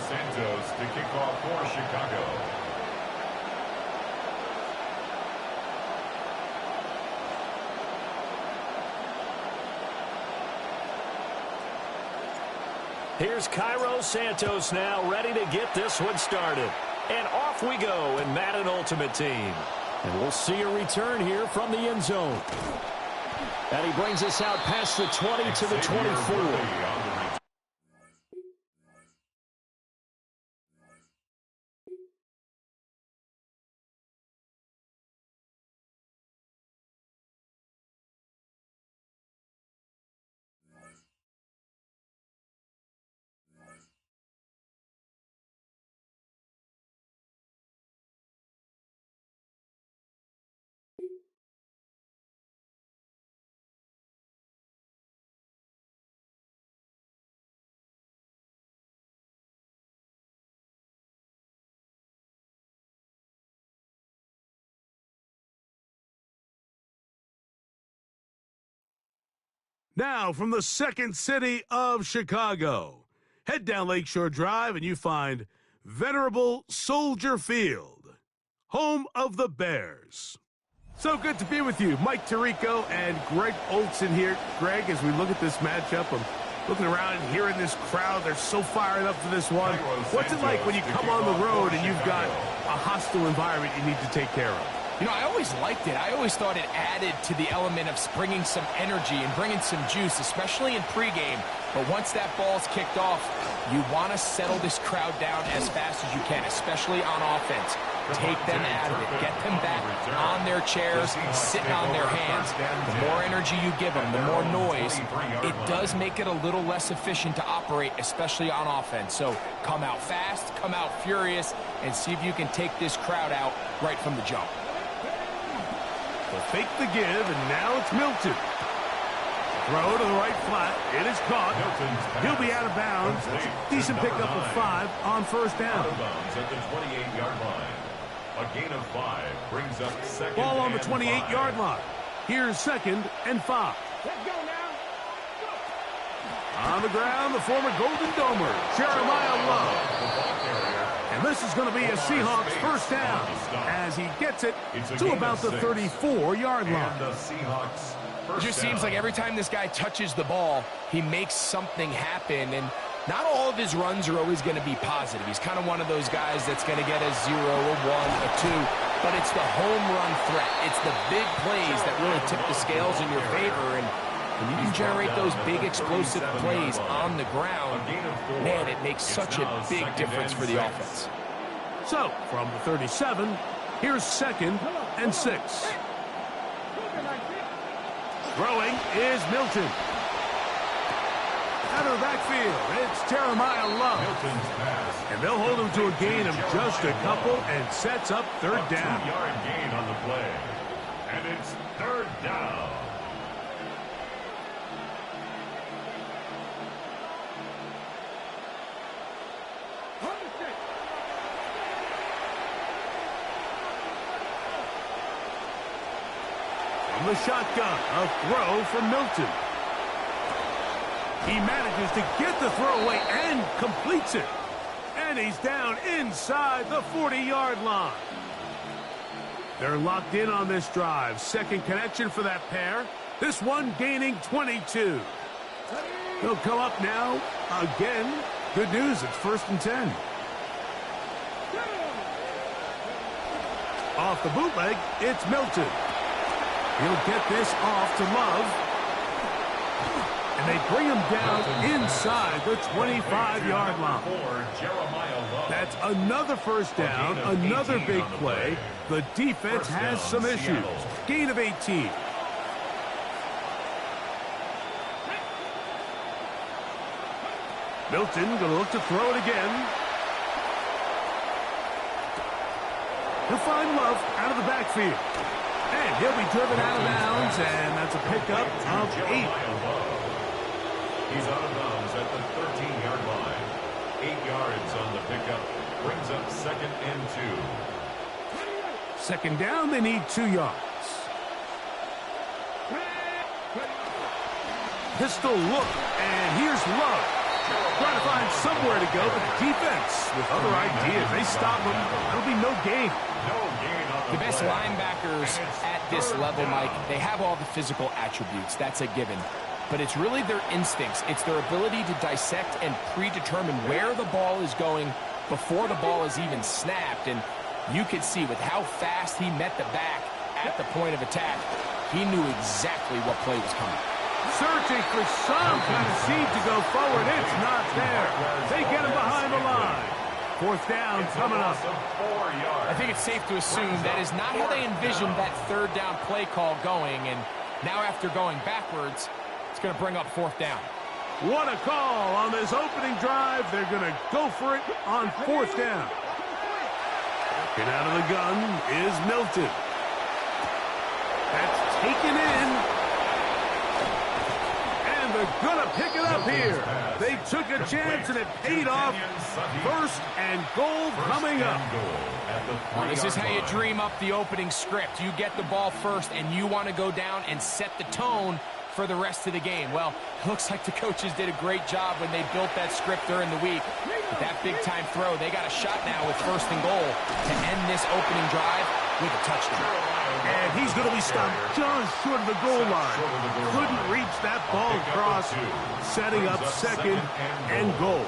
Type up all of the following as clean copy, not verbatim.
Santos to kick off for Chicago. Here's Cairo Santos now ready to get this one started. And off we go in Madden Ultimate Team. And we'll see a return here from the end zone. And he brings us out past the 20 to the 24. Now, from the second city of Chicago, head down Lakeshore Drive and you find venerable Soldier Field, home of the Bears. So good to be with you. Mike Tirico and Greg Olson here. Greg, as we look at this matchup, I'm looking around and hearing this crowd. They're so fired up for this one. What's it like when you come on the road and you've got a hostile environment you need to take care of? You know, I always liked it. I always thought it added to the element of bringing some energy and bringing some juice, especially in pregame. But once that ball's kicked off, you want to settle this crowd down as fast as you can, especially on offense. Take them out of it. Get them back on their chairs, sitting on their hands. The more energy you give them, the more noise, it does make it a little less efficient to operate, especially on offense. So come out fast, come out furious, and see if you can take this crowd out right from the jump. They'll fake the give, and now it's Milton. Throw to the right flat. It is caught. He'll be out of bounds. Decent pickup of 5 on first down. Out of bounds at the 28-yard line. A gain of 5 brings up second. Ball on the 28-yard line. Here's 2nd and 5. Let's go now. On the ground, the former Golden Domer, Jeremiah Love. And this is going to be a Seahawks first down as he gets it to about the 34-yard line. It just seems like every time this guy touches the ball, he makes something happen, and not all of his runs are always going to be positive. He's kind of one of those guys that's going to get a 0, a 1, a 2, but it's the home run threat. It's the big plays that really tip the scales in your favor, and when you can generate those big explosive plays on the ground, man, it makes such a big difference for the offense. So, from the 37, here's 2nd and 6. Throwing is Milton. Out of the backfield, it's Jeremiah Love. And they'll hold him to a gain of just a couple and sets up 3rd down. 2-yard gain on the play. And it's 3rd down. From the shotgun, a throw from Milton. He manages to get the throw away and completes it. And he's down inside the 40-yard line. They're locked in on this drive. Second connection for that pair. This one gaining 22. They'll come up now again. Good news, it's 1st and 10. Off the bootleg, it's Milton. He'll get this off to Love. And they bring him down inside the 25-yard line. That's another first down, another big play. The defense has some issues. Gain of 18. Milton going to look to throw it again. He'll find Love out of the backfield. And he'll be driven out of bounds, and that's a pickup of 8. He's out of bounds at the 13-yard line. 8 yards on the pickup. Brings up 2nd and 2. 2nd down, they need 2 yards. Pistol look, and here's Love. Trying to find somewhere to go, but the defense with other ideas. They stop him. That'll be no gain. The best linebackers at this level, Mike, they have all the physical attributes. That's a given. But it's really their instincts. It's their ability to dissect and predetermine where the ball is going before the ball is even snapped. And you could see with how fast he met the back at the point of attack, he knew exactly what play was coming. Searching for some kind of seed to go forward. It's not there. They get him behind the line. 4th down coming up. I think it's safe to assume that is not how they envisioned that 3rd down play call going. And now after going backwards, it's going to bring up 4th down. What a call on this opening drive. They're going to go for it on 4th down. Get out of the gun is Milton. That's taken in. And they're going to pick it up here. They took a chance and it paid off. 1st and goal coming up. Well, this is how you dream up the opening script. You get the ball first and you want to go down and set the tone for the rest of the game. Well, it looks like the coaches did a great job when they built that script during the week. With that big-time throw, they got a shot now with 1st and goal to end this opening drive with a touchdown. And he's going to be stopped just short of the goal line. Couldn't reach that ball across, setting up second and goal.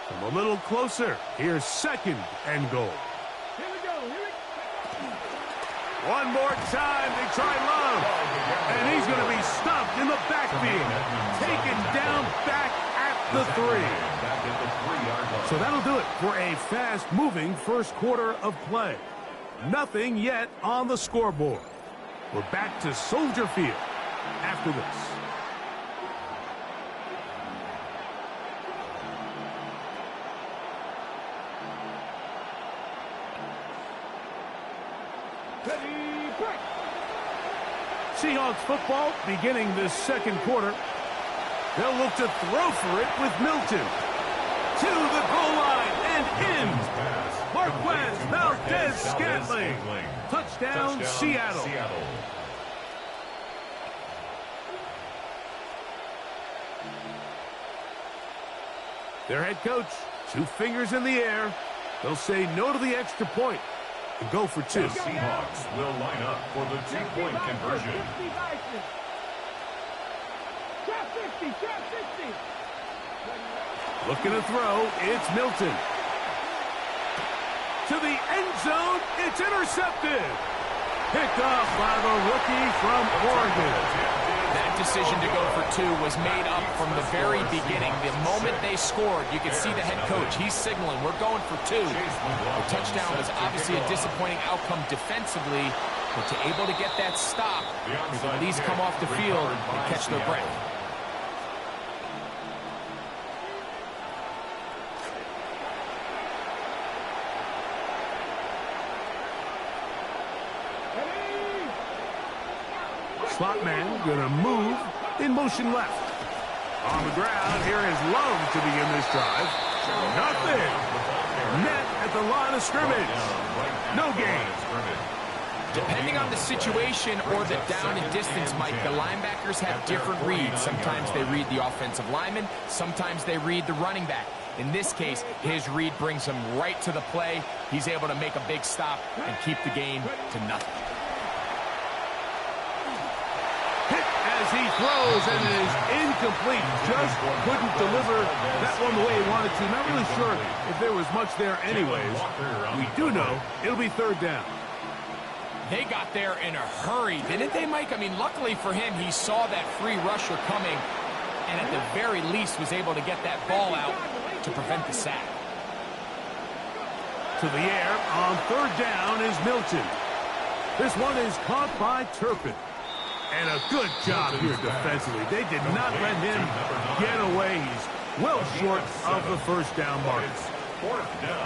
Come a little closer. Here's second and goal. Here we go. One more time, they try Love. And he's going to be stopped in the backfield. Taken down back at the 3. So that'll do it for a fast-moving first quarter of play. Nothing yet on the scoreboard. We're back to Soldier Field after this. Seahawks football beginning this second quarter. They'll look to throw for it with Milton. To the goal line and in. Marquez Valdez-Scantling. Touchdown, Seattle. Their head coach, 2 fingers in the air. They'll say no to the extra point and go for 2. The Seahawks will line up for the 2-point conversion. Looking to throw, it's Milton. To the end zone, it's intercepted. Picked off by the rookie from Oregon. That decision to go for 2 was made up from the very beginning. The moment they scored, you could see the head coach. He's signaling, we're going for 2. The touchdown was obviously a disappointing outcome defensively, but to able to get that stop, when these come off the field and catch their breath. Slot man gonna move in motion left. On the ground, here is Love to begin this drive. Nothing. Net at the line of scrimmage. No gain. Depending on the situation or the down and distance, Mike, the linebackers have different reads. Sometimes they read the offensive lineman. Sometimes they read the running back. In this case, his read brings him right to the play. He's able to make a big stop and keep the gain to nothing. As he throws, and it is incomplete. Just couldn't deliver that one the way he wanted to. Not really sure if there was much there anyways. We do know it'll be 3rd down. They got there in a hurry, didn't they, Mike? I mean, luckily for him, he saw that free rusher coming, and at the very least was able to get that ball out to prevent the sack. To the air on 3rd down is Milton. This one is caught by Turpin. And a good job here defensively. They did not let him get away. He's well short of the first down mark.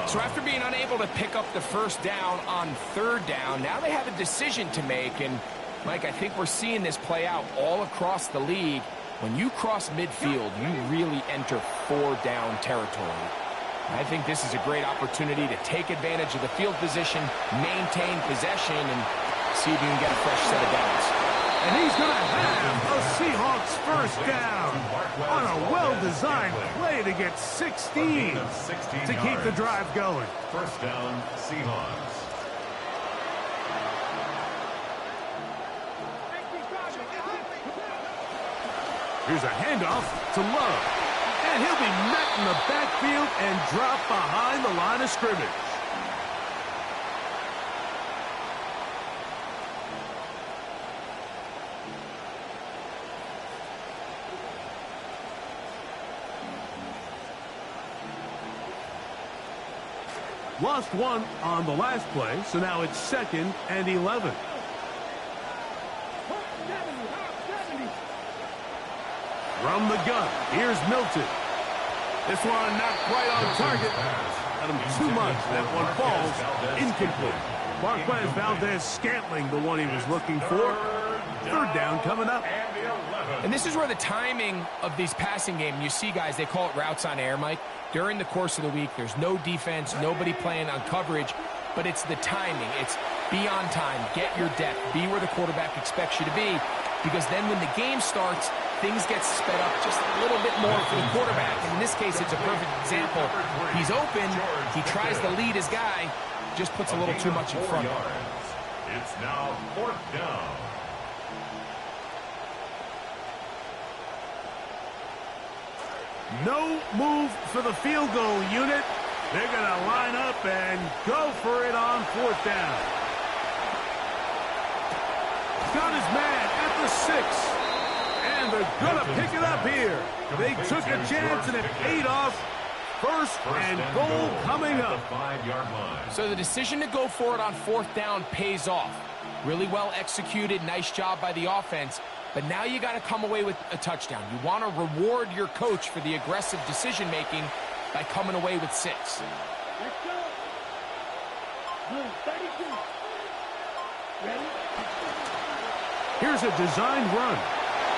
So after being unable to pick up the first down on 3rd down, now they have a decision to make. And, Mike, I think we're seeing this play out all across the league. When you cross midfield, you really enter 4-down territory. I think this is a great opportunity to take advantage of the field position, maintain possession, and see if you can get a fresh set of downs. And he's going to have a Seahawks first down on a well-designed play to get 16 to keep the drive going. First down, Seahawks. Here's a handoff to Love. And he'll be met in the backfield and dropped behind the line of scrimmage. Lost 1 on the last play, so now it's 2nd and 11. From the gun, here's Milton. This one not quite on target. Got him too much. That one falls incomplete. Marquez Valdez-Scantling, the one he was looking for. 3rd down coming up. And this is where the timing of these passing games, you see, guys, they call it routes on air, Mike. During the course of the week, there's no defense, nobody playing on coverage, but it's the timing. It's be on time, get your depth, be where the quarterback expects you to be, because then when the game starts, things get sped up just a little bit more for the quarterback. And in this case, it's a perfect example. He's open. He tries to lead his guy. Just puts a little too much in front. It's now 4th down. No move for the field goal unit. They're going to line up and go for it on 4th down. Got his man at the 6. And they're going to pick it up here. They took a chance and it paid off. First and goal coming up. So the decision to go for it on 4th down pays off. Really well executed. Nice job by the offense. But now you got to come away with a touchdown. You want to reward your coach for the aggressive decision-making by coming away with 6. Let's go. Good. 32. Ready? Here's a designed run.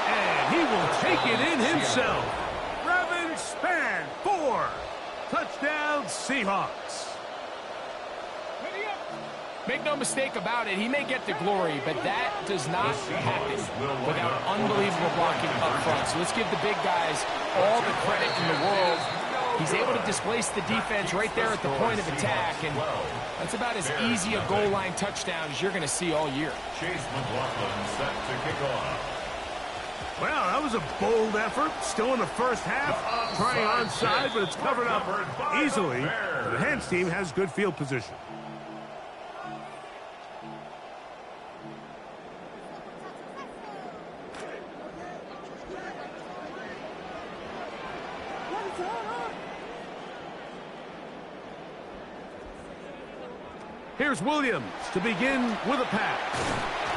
And he will take it in himself. Brevin Span, 4. Touchdown, Seahawks. Make no mistake about it, he may get the glory, but that does not happen without unbelievable blocking up front. So let's give the big guys all the credit in the world. He's able to displace the defense right there at the point of attack, and that's about as easy a goal line touchdown as you're going to see all year. Chase McLaughlin set to kick off. Well, that was a bold effort. Still in the first half. Trying onside, but it's covered up easily. The Hens team has good field position. Here's Williams to begin with a pass.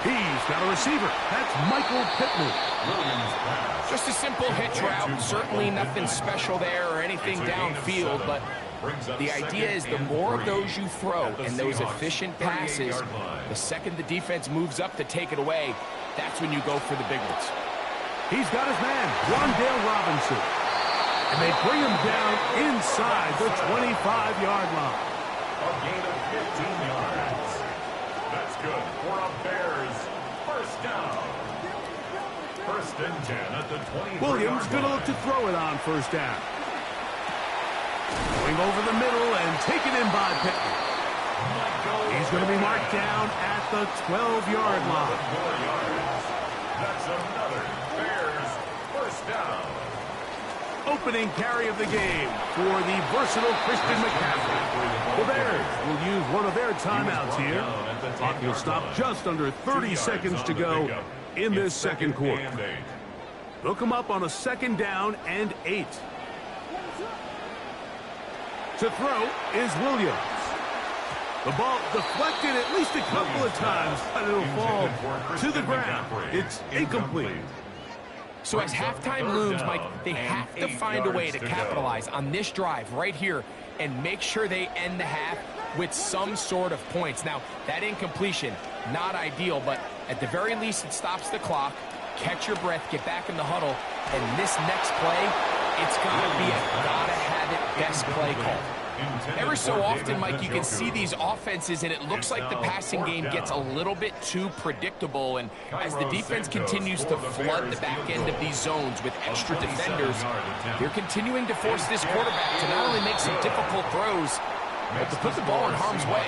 He's got a receiver. That's Michael Pittman. Just a simple hitch route. Certainly nothing special there or anything downfield, but the idea is the more of those you throw and those efficient passes, the second the defense moves up to take it away, that's when you go for the big ones. He's got his man, Wandale Robinson. And they bring him down inside the 25-yard line. A gain of 15 yards. That's good for a Bears first down. 1st and 10 at the 20. Williams going to look to throw it on 1st down. Going over the middle and taken in by Pittman. He's going to be marked down at the 12-yard line. That's another Bears first down. Opening carry of the game for the versatile Christian McCaffrey. The Bears will use one of their timeouts here. Clock will stop just under 30 seconds to go in this second quarter. They'll come up on a 2nd down and 8. To throw is Williams. The ball deflected at least a couple of times, but it'll fall to the ground. It's incomplete. So as halftime looms, Mike, they have to find a way to capitalize on this drive right here and make sure they end the half with some sort of points. Now, that incompletion, not ideal, but at the very least it stops the clock. Catch your breath, get back in the huddle, and this next play, it's got to be a gotta-have-it best play call. Ever so often, Mike, you can see these offenses, and it looks like the passing game gets a little bit too predictable. And as the defense continues to flood the back end of these zones with extra defenders, they're continuing to force this quarterback to not only make some difficult throws, but to put the ball in harm's way.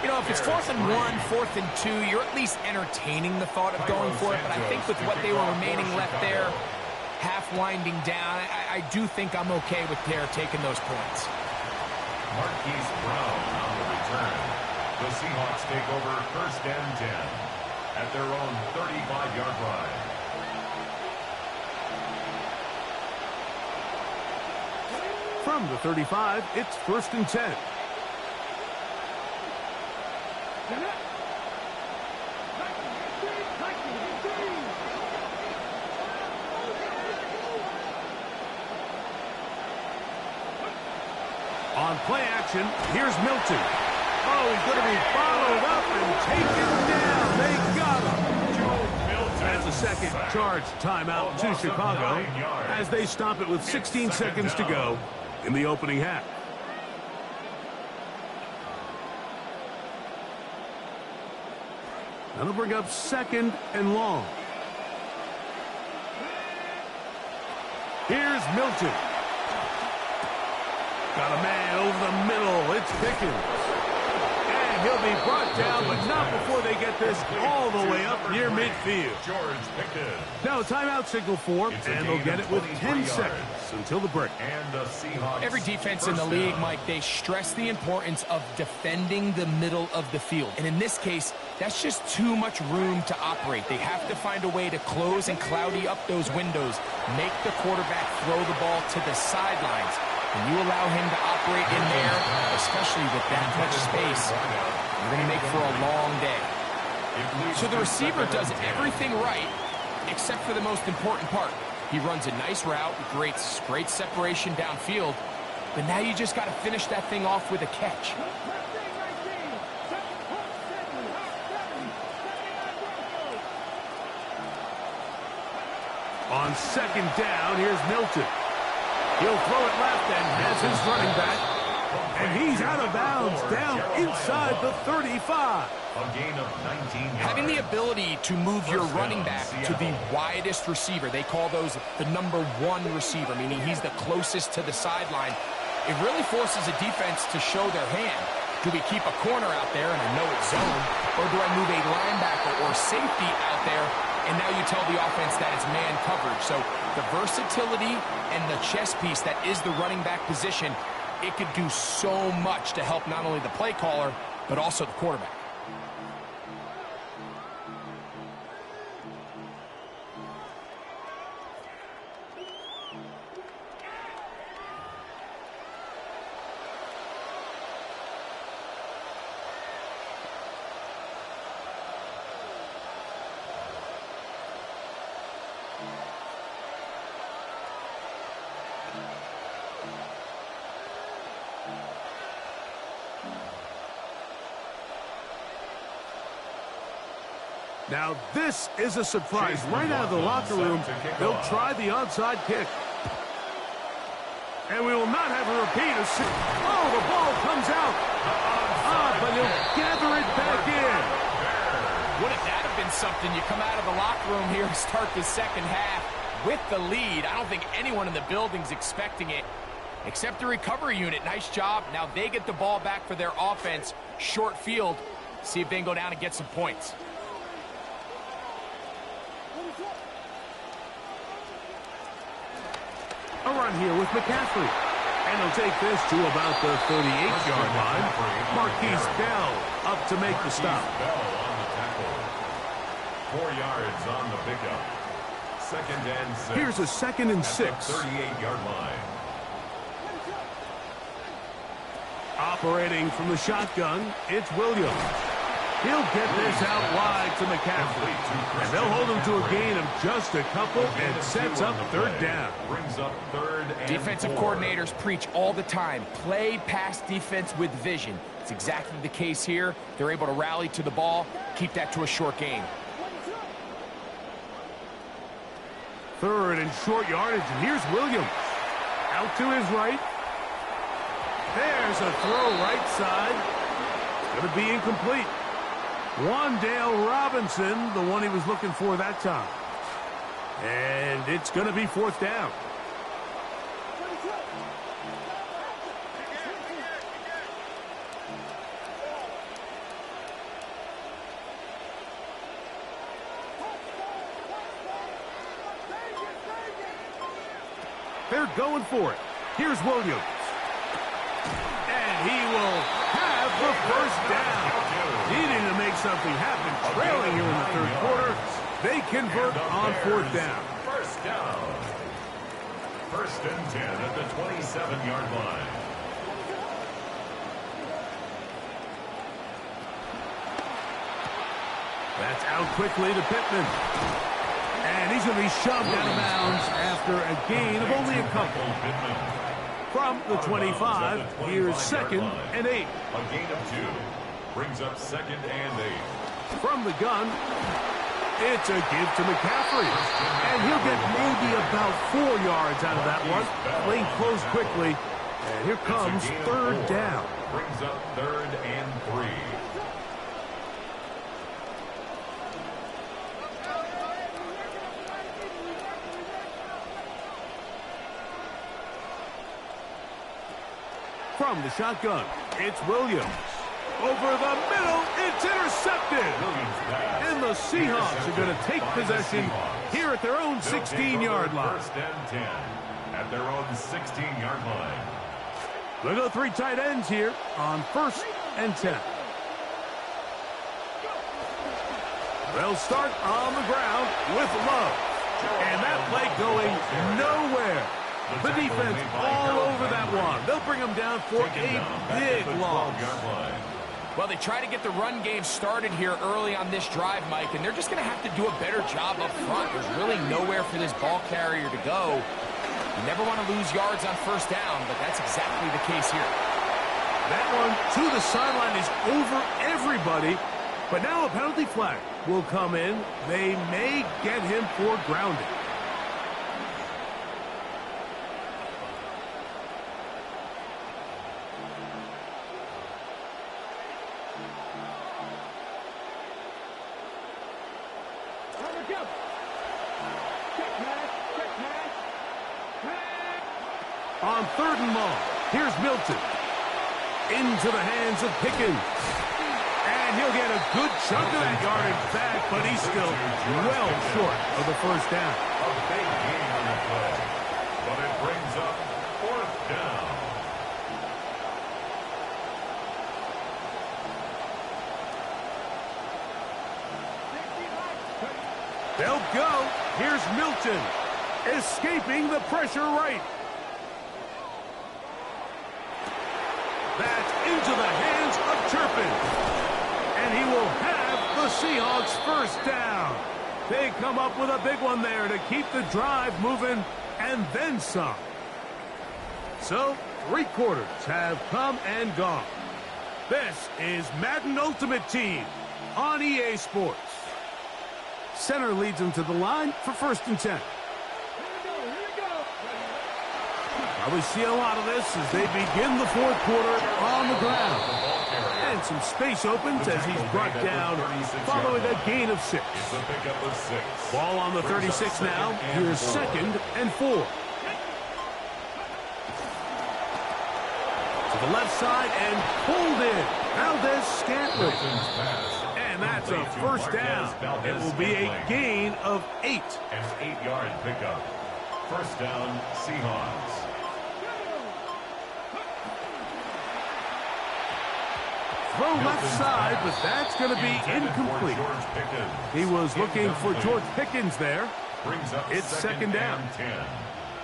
You know, if it's 4th and 1, 4th and 2, you're at least entertaining the thought of going for it. But I think with what they were remaining left there, half winding down, I do think I'm okay with their taking those points. Marquise Brown on the return. The Seahawks take over 1st and 10 at their own 35-yard line. From the 35, it's 1st and 10. On play action, here's Milton. Oh, he's going to be followed up and taken down. They got him. That's a second charge timeout to Chicago as they stop it with 16 seconds to go in the opening half. That'll bring up 2nd and long. Here's Milton. Got a man over the middle. It's Pickens. And he'll be brought down, but not before they get this all the way up near midfield. George Pickens. Now, timeout signal for, and they'll get it with 10 seconds until the break. And the Seahawks. Every defense in the league, Mike, they stress the importance of defending the middle of the field. And in this case, that's just too much room to operate. They have to find a way to close and cloudy up those windows, make the quarterback throw the ball to the sidelines. And you allow him to operate in there, especially with that much space, you're going to make for a long day. So the receiver does everything right, except for the most important part. He runs a nice route, great separation downfield, but now you just got to finish that thing off with a catch. On second down, here's Milton. He'll throw it left and has his running back. And he's out of bounds, down inside the 35. A gain of 19 yards. Having the ability to move your running back to the widest receiver, they call those the number 1 receiver, meaning he's the closest to the sideline. It really forces a defense to show their hand. Do we keep a corner out there, and I know it's zone, or do I move a linebacker or safety out there, and now you tell the offense that it's man coverage. So the versatility and the chess piece that is the running back position, it could do so much to help not only the play caller, but also the quarterback. Now, this is a surprise. Right out of the locker room, they'll try the onside kick. And we will not have a repeat of... Oh, the ball comes out. But he'll gather it back in. Wouldn't that have been something? You come out of the locker room here and start the second half with the lead. I don't think anyone in the building's expecting it, except the recovery unit. Nice job. Now they get the ball back for their offense. Short field. See if they can go down and get some points. A run here with McCaffrey. And he'll take this to about the 38-yard line. Marquise Bell up to make the stop. Bell on the tackle. 4 yards on the pickup. Second and 6. Here's a 2nd and 6. 38-yard line. Operating from the shotgun, it's Williams. He'll get this out wide to McCaffrey. And they'll hold him to a gain of just a couple and sets up 3rd down. Brings up 3rd and Defensive 4. coordinators preach all the time. Play pass defense with vision. It's exactly the case here. They're able to rally to the ball, keep that to a short game. 3rd and short yardage, and here's Williams. Out to his right. There's a throw right side. It's going to be incomplete. Wandale Robinson, the one he was looking for that time. And it's going to be 4th down. They're going for it. Here's Williams. And he will have the 1st down. Needing to make something happen, trailing here in the 3rd quarter. They convert on 4th down. 1st down. 1st and 10 at the 27-yard line. That's out quickly to Pittman. And he's going to be shoved out of bounds after a gain of only a couple. From the 25, here's 2nd and 8. A gain of 2. Brings up 2nd and 8. From the gun, it's a give to McCaffrey. And he'll get maybe about 4 yards out of that one. Playing close quickly. And here comes 3rd down. Brings up 3rd and 3. From the shotgun, it's Williams. Over the middle, it's intercepted. And the Seahawks are going to take possession here at their own 16-yard line. First and 10 at their own 16-yard line. They'll go 3 tight ends here on 1st and 10. They'll start on the ground with Love. And that play going nowhere. The defense all over that one. They'll bring them down for a big loss. Well, they try to get the run game started here early on this drive, Mike, and they're just going to have to do a better job up front. There's really nowhere for this ball carrier to go. You never want to lose yards on first down, but that's exactly the case here. That one to the sideline is over everybody, but now a penalty flag will come in. They may get him for grounding. On 3rd and long, here's Milton. Into the hands of Pickens. And he'll get a good chunk of that yardage back, but he's still well short of the first down. A big gain on the play, but it brings up 4th down. They'll go. Here's Milton. Escaping the pressure right. That's into the hands of Turpin. And he will have the Seahawks first down. They come up with a big one there to keep the drive moving and then some. So, 3 quarters have come and gone. This is Madden Ultimate Team on EA Sports. Center leads them to the line for 1st and 10. We see a lot of this as they begin the 4th quarter on the ground. And some space opens as he's brought down following a gain of 6. Ball on the 36 now. Here's 2nd and 4. To the left side and pulled in. Valdez-Scantling. And that's a first down. It will be a gain of 8. An 8-yard pickup. First down, Seahawks. Throw left side, but that's going to be incomplete. He was looking for George Pickens there. It's 2nd down.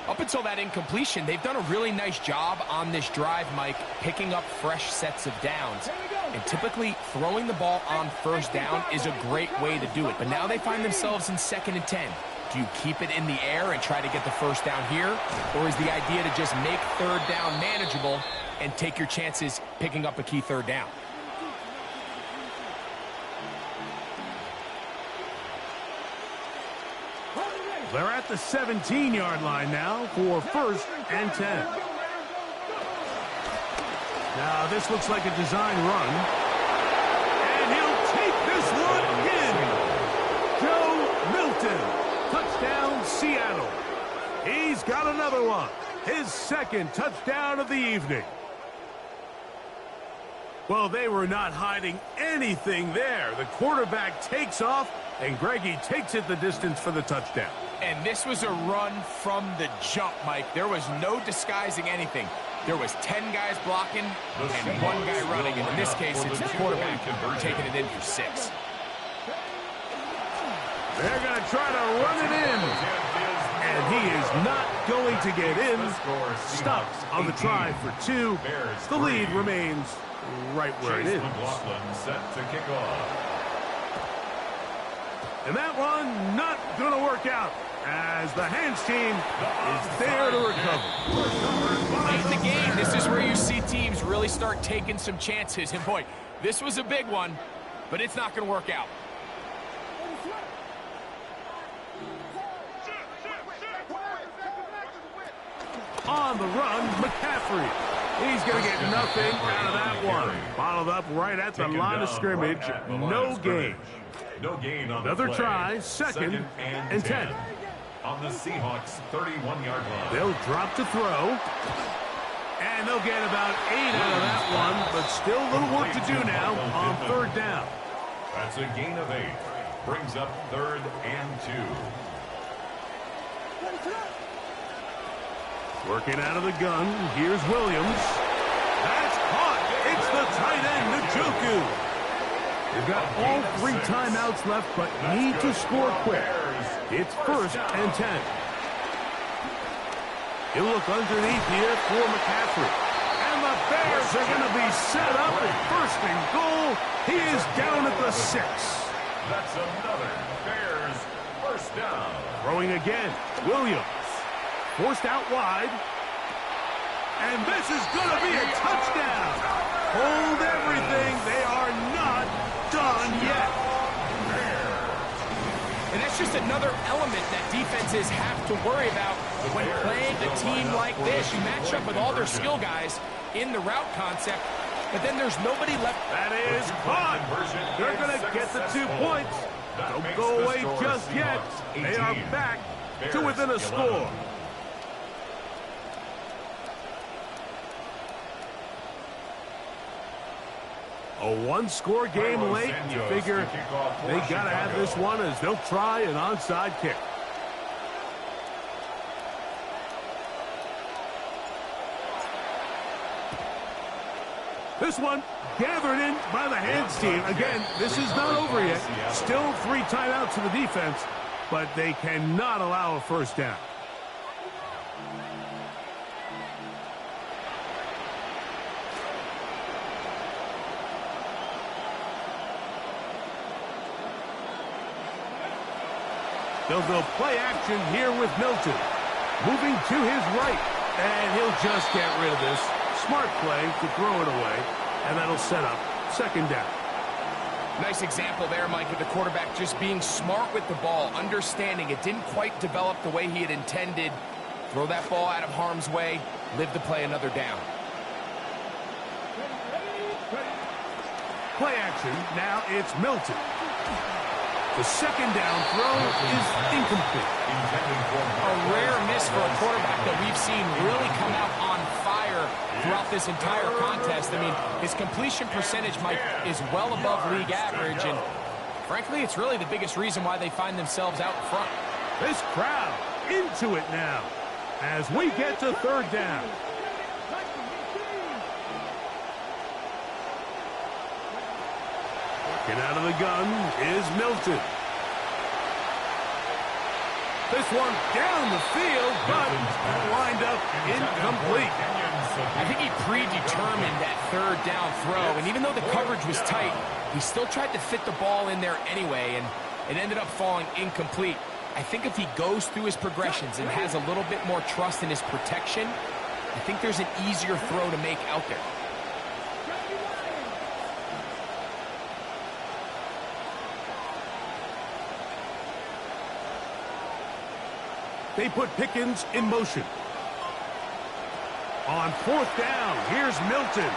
Up until that incompletion, they've done a really nice job on this drive, Mike, picking up fresh sets of downs. And typically, throwing the ball on first down is a great way to do it. But now they find themselves in 2nd and 10. Do you keep it in the air and try to get the first down here? Or is the idea to just make 3rd down manageable and take your chances picking up a key 3rd down? They're at the 17-yard line now for 1st and 10. Now, this looks like a design run. And he'll take this one in. Joe Milton. Touchdown, Seattle. He's got another one. His 2nd touchdown of the evening. Well, they were not hiding anything there. The quarterback takes off, and Greggy takes it the distance for the touchdown. And this was a run from the jump, Mike. There was no disguising anything. There was 10 guys blocking and 1 guy running. And in this case, it's the quarterback taking it in for 6. They're going to try to run it in. And he is not going to get in. Stops on the try for 2. The lead remains right where it is. Set to kick off. And that one not going to work out as the hands team is there to recover. Late in the game, this is where you see teams really start taking some chances. And boy, this was a big one, but it's not going to work out. On the run, McCaffrey. He's going to get nothing out of that one. Bottled up right at the line of scrimmage. No gain. No gain on another the try, 2nd and 10. On the Seahawks 31-yard line. They'll drop to throw. And they'll get about 8 out of that one, but still a little work to do now on third down. That's a gain of 8. Brings up 3rd and 2. Working out of the gun. Here's Williams. That's caught. It's the tight end, Njoku. They've got all 3 timeouts left, but need to score quick. It's 1st and 10. He'll look underneath here for McCaffrey. And the Bears are going to be set up at 1st and goal. He is down at the 6. That's another Bears 1st down. Throwing again. Williams. Forced out wide. And this is going to be a touchdown. Hold everything. They are not done yet. And that's just another element that defenses have to worry about when playing a team like this. You match up with all their skill guys in the route concept, but then there's nobody left. That is caught. They're going to get the 2 points. Don't go away just yet. They are back to within a score. A one-score game late. You figure they got to have this one as they'll try an onside kick. This one gathered in by the hands team. Again, this is not over yet. Still 3 timeouts to the defense, but they cannot allow a 1st down. They'll go play action here with Milton. Moving to his right, and he'll just get rid of this. Smart play to throw it away, and that'll set up 2nd down. Nice example there, Mike, of the quarterback just being smart with the ball, understanding it didn't quite develop the way he had intended. Throw that ball out of harm's way, live to play another down. Play action, now it's Milton. The 2nd down throw is incomplete. A rare miss for a quarterback that we've seen really come out on fire throughout this entire contest. I mean, his completion percentage, Mike, is well above league average, and frankly, it's really the biggest reason why they find themselves out front. This crowd into it now as we get to 3rd down. Get out of the gun is Milton. This one down the field, but lined up incomplete. I think he predetermined that 3rd down throw, and even though the coverage was tight, he still tried to fit the ball in there anyway, and it ended up falling incomplete. I think if he goes through his progressions and has a little bit more trust in his protection, I think there's an easier throw to make out there. They put Pickens in motion. On 4th down, here's Milton.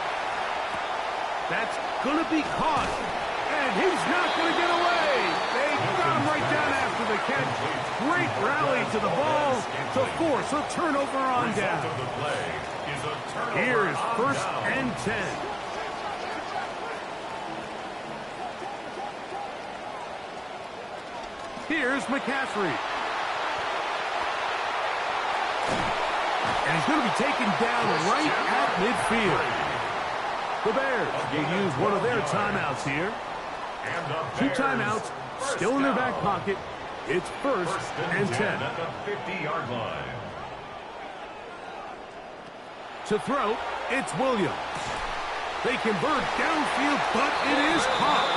That's going to be caught. And he's not going to get away. They got him right down after the catch. Great rally to the ball to force a turnover on down. Here's 1st and 10. Here's McCaffrey. And he's going to be taken down right at midfield. The Bears will use one of their timeouts here. 2 timeouts, still in their back pocket. It's 1st and 10. At the 50-yard line. To throw, it's Williams. They convert downfield, but it is caught.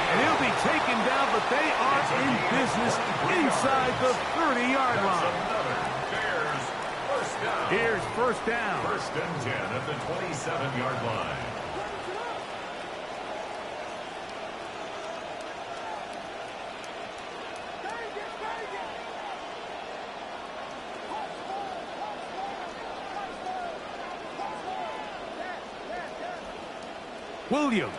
And he'll be taken down, but they are in business inside the 30-yard line. Here's 1st down. 1st and 10 at the 27-yard line. Williams.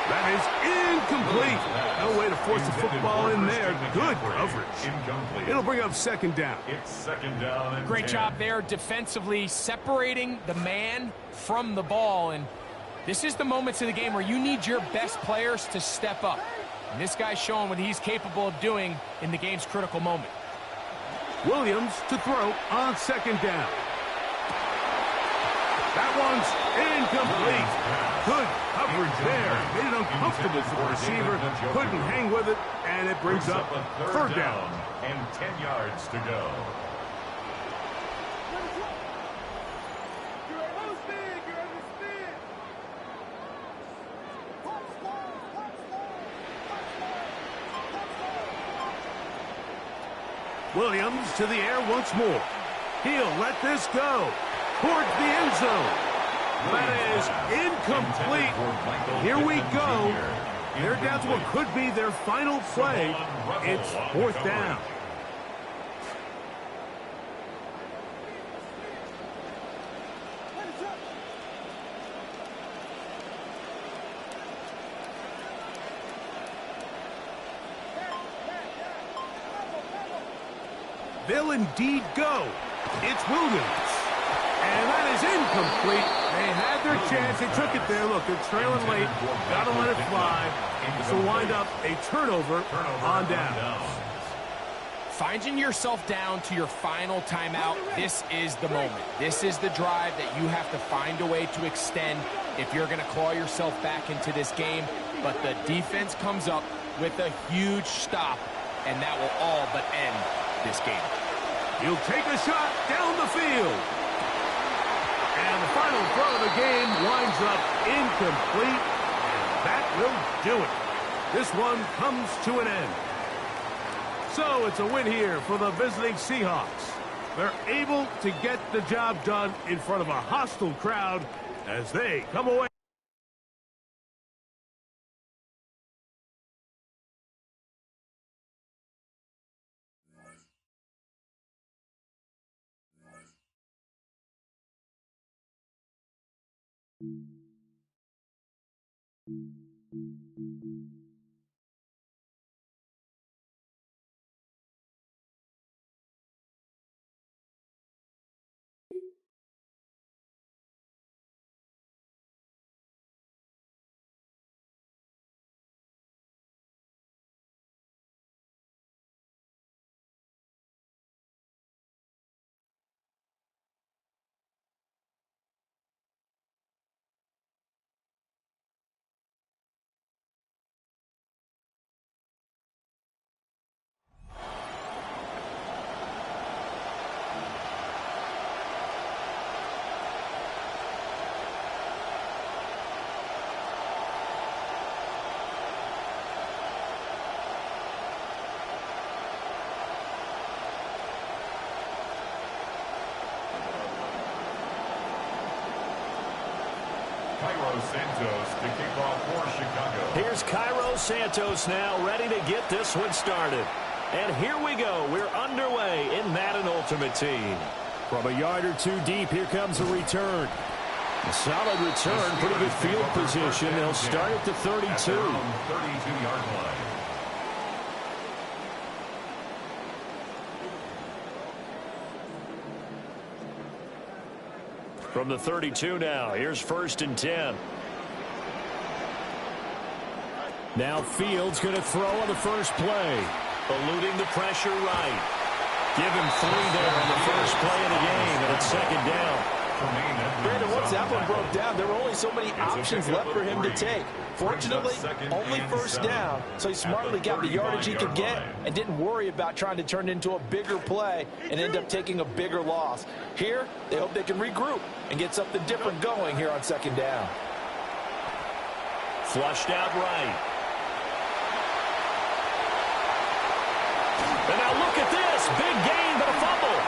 That is incomplete. No way to force the football in there. Good coverage. It'll bring up second down. It's second down and Great 10. job there defensively separating the man from the ball. And this is the moments of the game where you need your best players to step up. And this guy's showing what he's capable of doing in the game's critical moment. Williams to throw on second down. That one's incomplete. Good coverage there. Made it uncomfortable for the receiver. Couldn't hang with it, and it brings up third down. And 10 yards to go. Williams to the air once more. He'll let this go towards the end zone. That is incomplete. Here we go. They're down to what could be their final play. It's fourth down. They'll indeed go. It's Williams. And that is incomplete. They had their chance. They took it there. Look, they're trailing late. Got to let it fly. This will wind up a turnover on down. Finding yourself down to your final timeout, this is the moment. This is the drive that you have to find a way to extend if you're going to claw yourself back into this game. But the defense comes up with a huge stop, and that will all but end this game. He'll take a shot down the field. And the final throw of the game winds up incomplete. And that will do it. This one comes to an end. So it's a win here for the visiting Seahawks. They're able to get the job done in front of a hostile crowd as they come away. Santos to kick off for Chicago. Here's Cairo Santos now, ready to get this one started. And here we go. We're underway in Madden Ultimate Team. From a yard or two deep, here comes a return. A solid return, pretty good field position. They'll start at the 32. 32-yard line. From the 32 now, here's 1st and 10. Now Fields going to throw on the first play. Eluding the pressure right. Give him 3 there on the first play of the game, and it's second down. Brandon, once that one broke down, there were only so many options left for him to take. Fortunately, only first down, so he smartly got the yardage he could get and didn't worry about trying to turn it into a bigger play and end up taking a bigger loss. Here, they hope they can regroup and get something different going here on second down. Flushed out right. And now look at this. Big gain, but a fumble.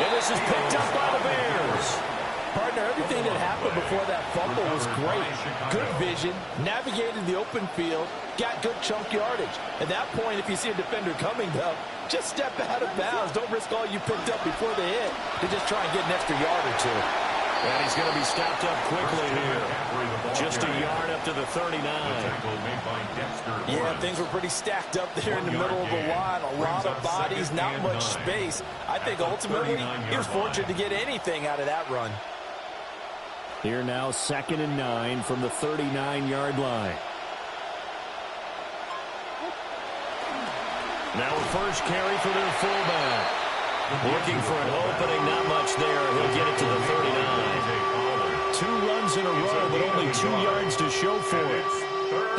And this is picked up by the Bears. Partner, everything that happened before that fumble was great. Good vision, navigated the open field, got good chunk yardage. At that point, if you see a defender coming, though, just step out of bounds. Don't risk all you picked up before they hit to just try and get an extra yard or two. And he's going to be stopped up quickly here. Just a yard up to the 39. Yeah, things were pretty stacked up there in the middle of the line. A lot of bodies, not much space. I think ultimately he was fortunate to get anything out of that run. Here now, 2nd and 9 from the 39-yard line. Now a first carry for their fullback. Looking for an opening, not much there. He'll get it to the 39. 2 runs in a row, but only 2 yards to show for it.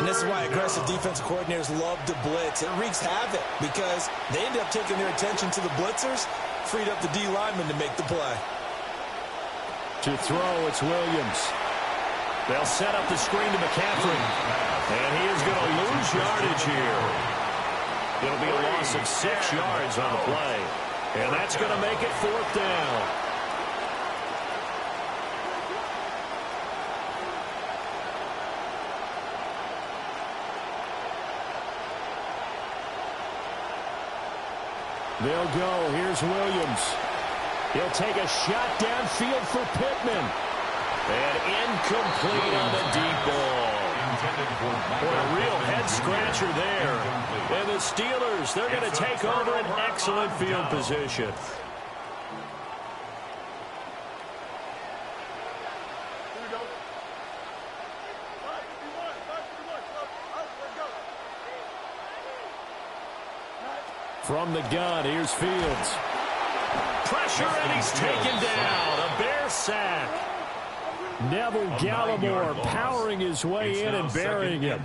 And this is why aggressive defensive coordinators love to blitz. It wreaks havoc because they end up taking their attention to the blitzers, freed up the D lineman to make the play. To throw, it's Williams. They'll set up the screen to McCaffrey. And he is going to lose yardage here. It'll be a loss of 6 yards on the play. And that's going to make it 4th down. They'll go. Here's Williams. He'll take a shot downfield for Pittman. And incomplete on the deep ball. What a real head-scratcher there. And the Steelers, they're going to take over an excellent field position. From the gun, here's Fields. Pressure, and he's taken down. A Bear sack. Neville Gallimore powering his way in and burying him.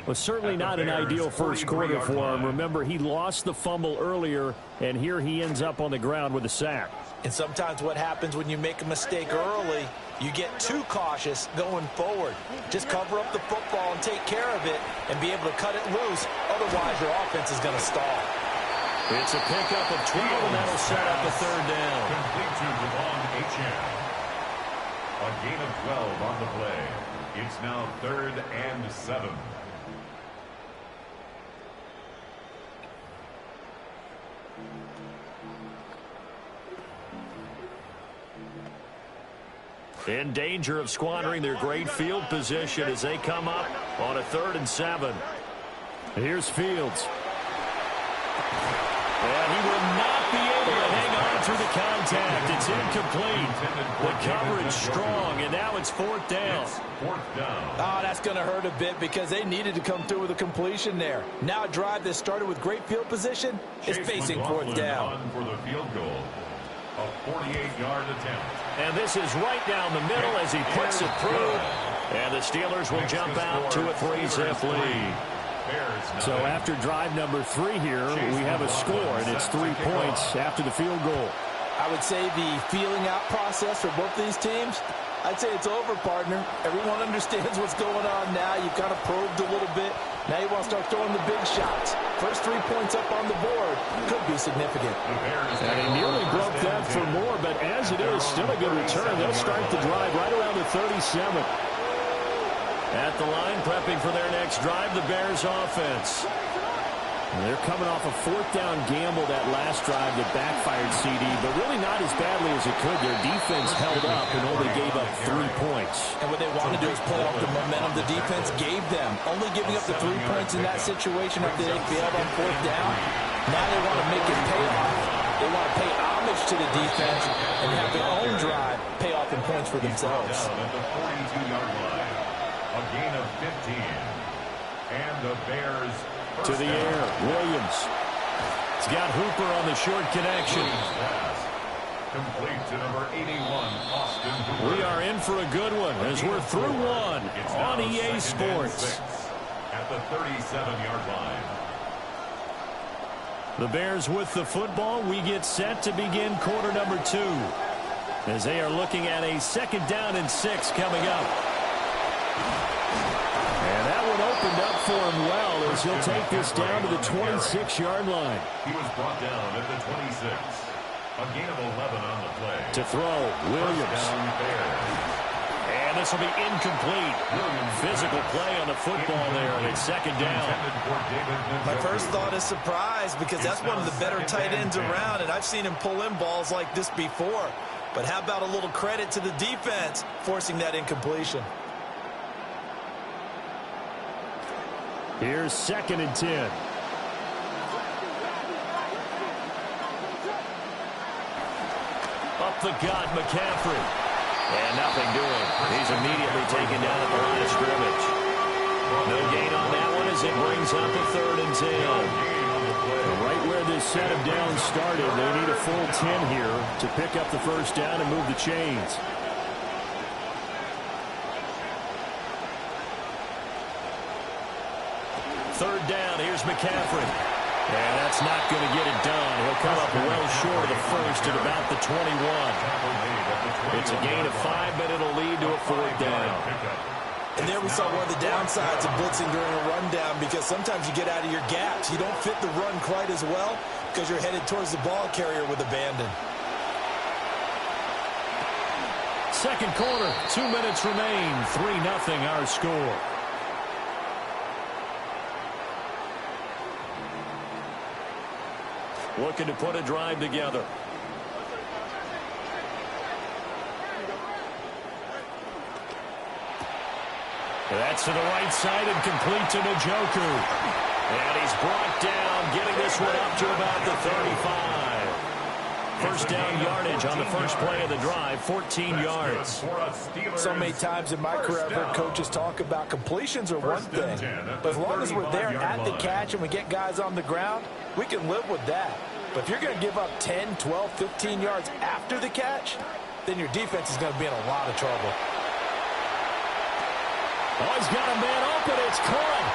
Well, certainly not an ideal first quarter for him. Remember, he lost the fumble earlier, and here he ends up on the ground with a sack. And sometimes what happens when you make a mistake early, you get too cautious going forward. Just cover up the football and take care of it and be able to cut it loose. Otherwise, your offense is going to stall. It's a pickup of 12, and that'll set up a 3rd down. Complete to Devon Achane. A gain of 12 on the play. It's now 3rd and 7. In danger of squandering their great field position as they come up on a 3rd and 7. Here's Fields. And he will not be able to hang on through the contact. It's incomplete. The coverage strong, and now it's 4th down. Oh, that's going to hurt a bit because they needed to come through with a completion there. Now a drive that started with great field position is facing 4th down. For the field goal. A 48-yard attempt. And this is right down the middle as he puts it through. And the Steelers will jump out to a 3-zip lead. So after drive number 3 here, we have a score, and it's 3 points after the field goal. I would say the feeling out process for both these teams, I'd say it's over, partner. Everyone understands what's going on now. You've kind of probed a little bit. Now you want to start throwing the big shots. First 3 points up on the board could be significant. And he nearly broke that for more, but as it is, still a good return. They'll start the drive right around the 37. At the line, prepping for their next drive, the Bears offense. And they're coming off a 4th down gamble that last drive that backfired CD, but really not as badly as it could. Their defense held up and only gave up 3 points. And what they want to do is play off the momentum the defense gave them. Only giving up the 3 points in that situation after they failed on 4th down. Now they want to make it pay off. They want to pay homage to the defense and have their own drive pay off in points for themselves. At the 42-yard line. A gain of 15. And the Bears to the air, Williams. He's got Hooper on the short connection. Complete to number 81, Austin Hooper. We are in for a good one as we're through one on EA Sports. At the 37-yard line. The Bears with the football. We get set to begin quarter number 2 as they are looking at a 2nd down and 6 coming up. And that one opened up for him well as he'll take this down to the 26-yard line. He was brought down at the 26. A gain of 11 on the play. To throw, Williams. And this will be incomplete. Physical play on the football there, and it's 2nd down. My first thought is surprise because that's one of the better tight ends around, and I've seen him pull in balls like this before. But how about a little credit to the defense forcing that incompletion? Here's 2nd and 10. Up the gut, McCaffrey. And nothing doing. He's immediately taken down at the line of scrimmage. No gain on that one as it brings up a 3rd and 10. Right where this set of downs started, they need a full 10 here to pick up the first down and move the chains. Third down, here's McCaffrey. And that's not going to get it done. He'll come up well short of the first at about the 21. It's a gain of 5, but it'll lead to a 4th down. And there we saw one of the downsides of blitzing during a rundown, because sometimes you get out of your gaps. You don't fit the run quite as well because you're headed towards the ball carrier with abandon. Second quarter, 2 minutes remain. 3-0 our score. Looking to put a drive together. That's to the right side and complete to Njoku. And he's brought down, getting this one up to about the 35. First down yardage on the first play of the drive, 14 yards. So many times in my career, I've heard coaches talk about completions are one thing. But as long as we're there at the catch and we get guys on the ground, we can live with that. But if you're going to give up 10, 12, 15 yards after the catch, then your defense is going to be in a lot of trouble. Oh, he's got a man open. It's caught.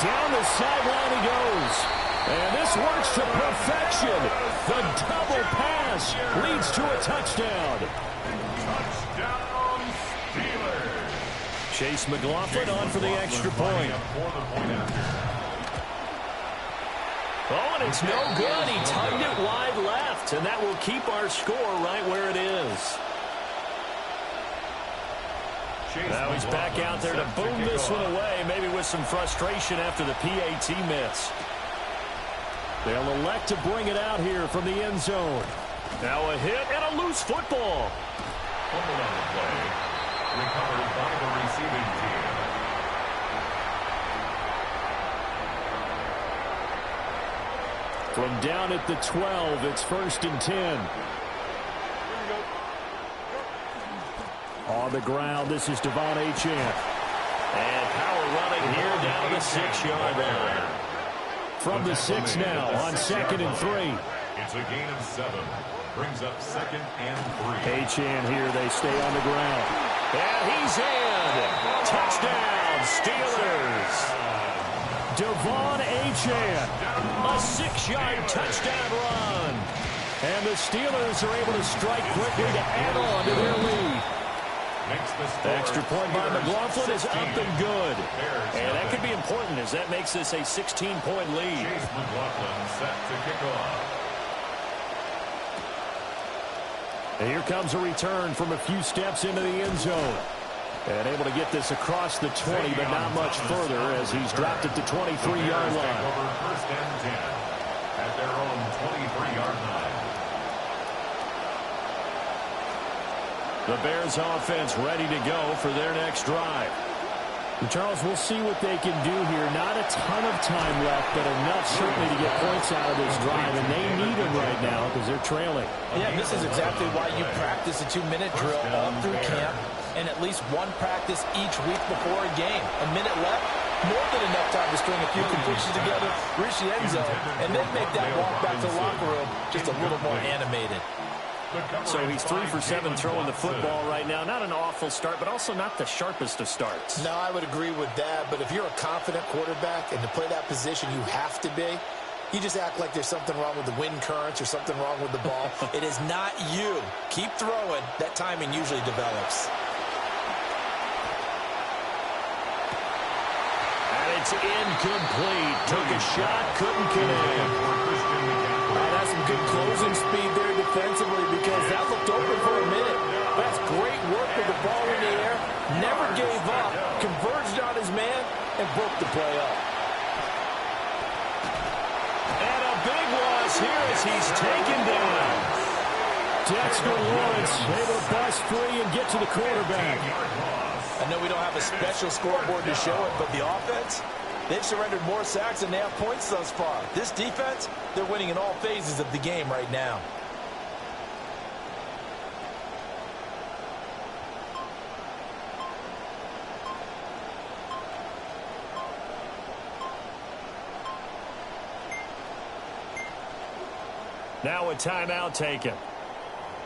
Down the sideline he goes. And this works to perfection. The double pass leads to a touchdown. Touchdown, Steelers. Chase McLaughlin on for the extra point. Oh, and it's no good. He tugged it wide left, and that will keep our score right where it is. Now he's back out there to boom this one away, maybe with some frustration after the PAT miss. They'll elect to bring it out here from the end zone. Now a hit and a loose football. Fumbled on the play. Recovered by the receiving team. From down at the 12, it's 1st and 10. On the ground, this is Devon Achane. And power running here down the 6-yard line. From the 6 now on 2nd and 3. It's a gain of 7. Brings up 2nd and 3. Achane here, they stay on the ground. And he's in. Touchdown, Steelers. Devon Achane, a 6-yard touchdown run. And the Steelers are able to strike quickly to add on to their lead. Extra point by McLaughlin is up and good. And that could be important as that makes this a 16-point lead. Chase McLaughlin set to kick off. And here comes a return from a few steps into the end zone. And able to get this across the 20, but not much further as he's dropped at the 23-yard line. Over 1st and 10 at their own 23-yard line. The Bears offense ready to go for their next drive. And Charles, we'll see what they can do here. Not a ton of time left, but enough certainly to get points out of this drive, and they need them right now because they're trailing. Yeah, this is exactly why you practice a 2-minute drill all through camp and at least one practice each week before a game. A minute left, more than enough time to string a few completions together, reach the end zone, and then make that walk back to the locker room just a little more animated. So he's 3 for 7 throwing the football right now. Not an awful start, but also not the sharpest of starts. No, I would agree with that. But if you're a confident quarterback and to play that position, you have to be. You just act like there's something wrong with the wind currents or something wrong with the ball. It is not you. Keep throwing. That timing usually develops. And it's incomplete. Took a shot, couldn't connect. That's some good closing speed there defensively because that looked open for a minute. That's great work with the ball in the air. Never gave up. Converged on his man and broke the play up. And a big loss here as he's taken down. Dexter Lawrence able to bust free and get to the quarterback. I know we don't have a special scoreboard to show it, but the offense, they've surrendered more sacks than they have points thus far. This defense, they're winning in all phases of the game right now. Now a timeout taken.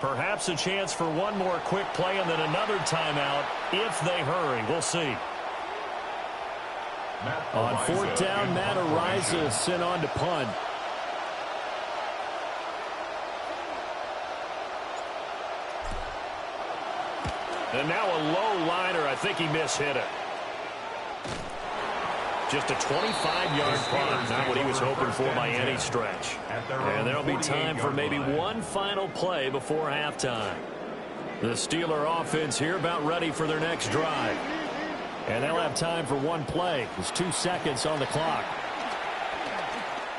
Perhaps a chance for one more quick play and then another timeout if they hurry. We'll see. On fourth down, Matt Ariza sent on to punt. And now a low liner. I think he mishit it. Just a 25-yard punt, not what he was hoping for by any stretch. And there'll be time for maybe one final play before halftime. The Steeler offense here about ready for their next drive. And they'll have time for one play. There's 2 seconds on the clock.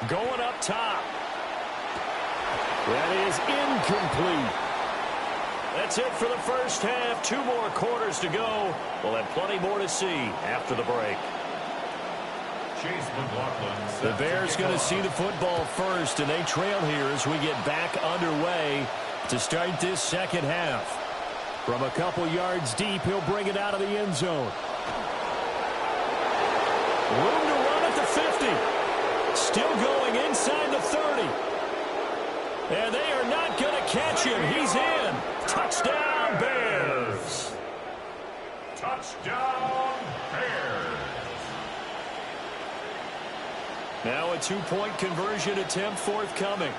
Going up top. That is incomplete. That's it for the first half. 2 more quarters to go. We'll have plenty more to see after the break. The Bears going to see the football first, and they trail here as we get back underway to start this second half. From a couple yards deep, he'll bring it out of the end zone. Room to run at the 50. Still going inside the 30. And they are not going to catch him. He's in. Touchdown, Bears. Touchdown, Bears. Now a 2-point conversion attempt forthcoming.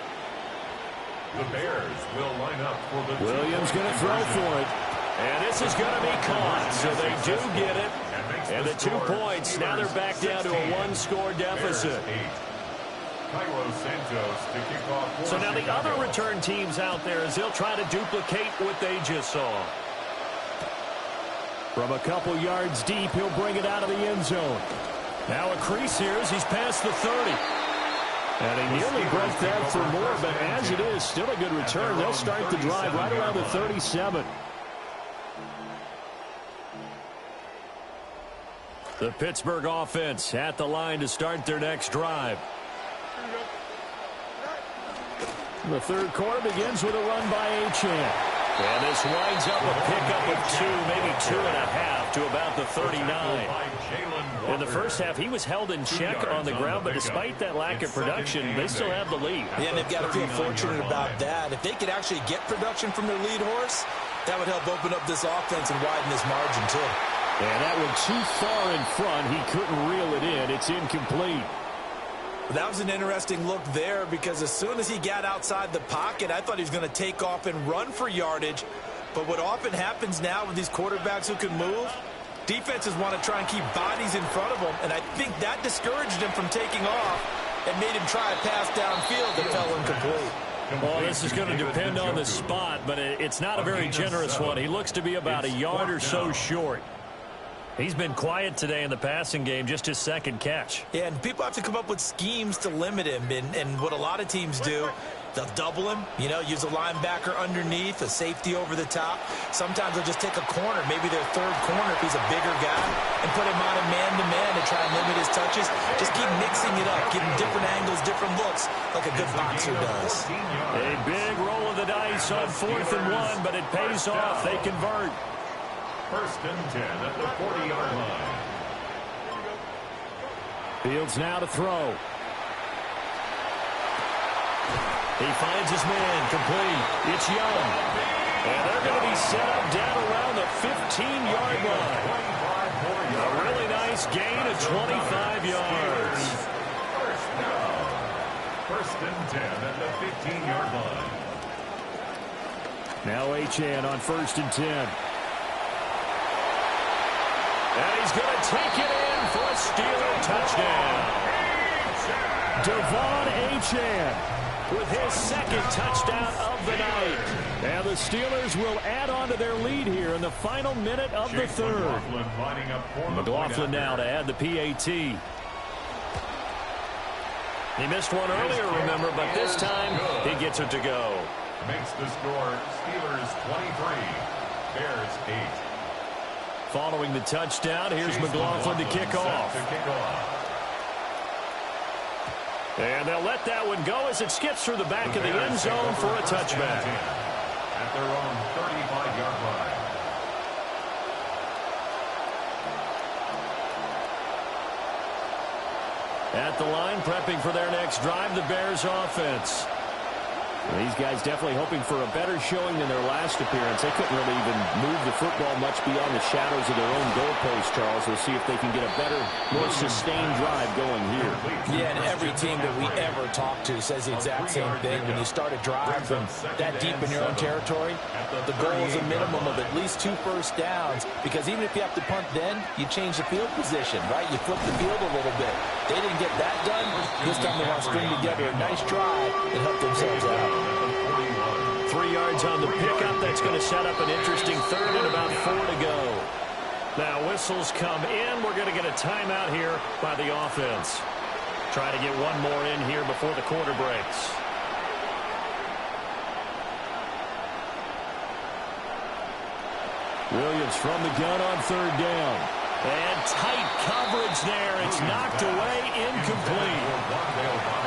The Bears will line up for the Williams going to throw for it. And this is going to be caught, so they do get it. And the 2 points, now they're back down to a 1-score deficit. So now the other return teams out there as they'll try to duplicate what they just saw. From a couple yards deep, he'll bring it out of the end zone. Now a crease here as he's past the 30. And he nearly broke that for more, but as it is, still a good return. They'll start the drive right around the 37. The Pittsburgh offense at the line to start their next drive. The third quarter begins with a run by Achane. And this winds up a pickup of 2, maybe 2.5 to about the 39. In the first half, he was held in check on the ground, but despite that lack of production, they still have the lead. Yeah, and they've got to feel fortunate about that. If they could actually get production from their lead horse, that would help open up this offense and widen this margin, too. And that one too far in front. He couldn't reel it in. It's incomplete. That was an interesting look there because as soon as he got outside the pocket, I thought he was going to take off and run for yardage. But what often happens now with these quarterbacks who can move, defenses want to try and keep bodies in front of them, and I think that discouraged him from taking off and made him try a pass downfield that fell incomplete. Well, this is going to depend on the spot, but it's not a very generous one. He looks to be about a yard or so short. He's been quiet today in the passing game, just his second catch. Yeah, and people have to come up with schemes to limit him, and what a lot of teams do, they'll double him, you know, use a linebacker underneath, a safety over the top. Sometimes they'll just take a corner, maybe their third corner if he's a bigger guy, and put him on a man-to-man to try and limit his touches. Just keep mixing it up, giving different angles, different looks, like a good boxer does. A big roll of the dice on 4th and 1, but it pays off. They convert. 1st and 10 at the 40-yard line. Fields now to throw. He finds his man, complete. It's Young. And they're going to be set up down around the 15-yard line. A really nice gain of 25 yards. 1st and 10 at the 15-yard line. Now Achane on 1st and 10. And he's going to take it in for a Steeler touchdown. Devon Achane with his second touchdown of the night. And the Steelers will add on to their lead here in the final minute of the third. McLaughlin now to add the PAT. He missed one earlier, remember, but this time he gets it to go. Makes the score Steelers 23, Bears 8. Following the touchdown, here's McLaughlin to kick off. And they'll let that one go as it skips through the back of the end zone for a touchback. At their own 35-yard line. At the line, prepping for their next drive, the Bears offense. These guys definitely hoping for a better showing than their last appearance. They couldn't really even move the football much beyond the shadows of their own goalpost, Charles. We'll see if they can get a better, more sustained drive going here. Yeah, and every team that we ever talk to says the exact same thing. When you start a drive from that deep in your own territory, the goal is a minimum of at least 2 first downs, because even if you have to punt then, you change the field position, right? You flip the field a little bit. They didn't get that done. This time they want to string together a nice drive and help themselves out. 3 yards on the pickup. That's going to set up an interesting third and about 4 to go. Now whistles come in. We're going to get a timeout here by the offense. Try to get one more in here before the quarter breaks. Williams from the gun on third down. And tight coverage there. It's knocked away, incomplete.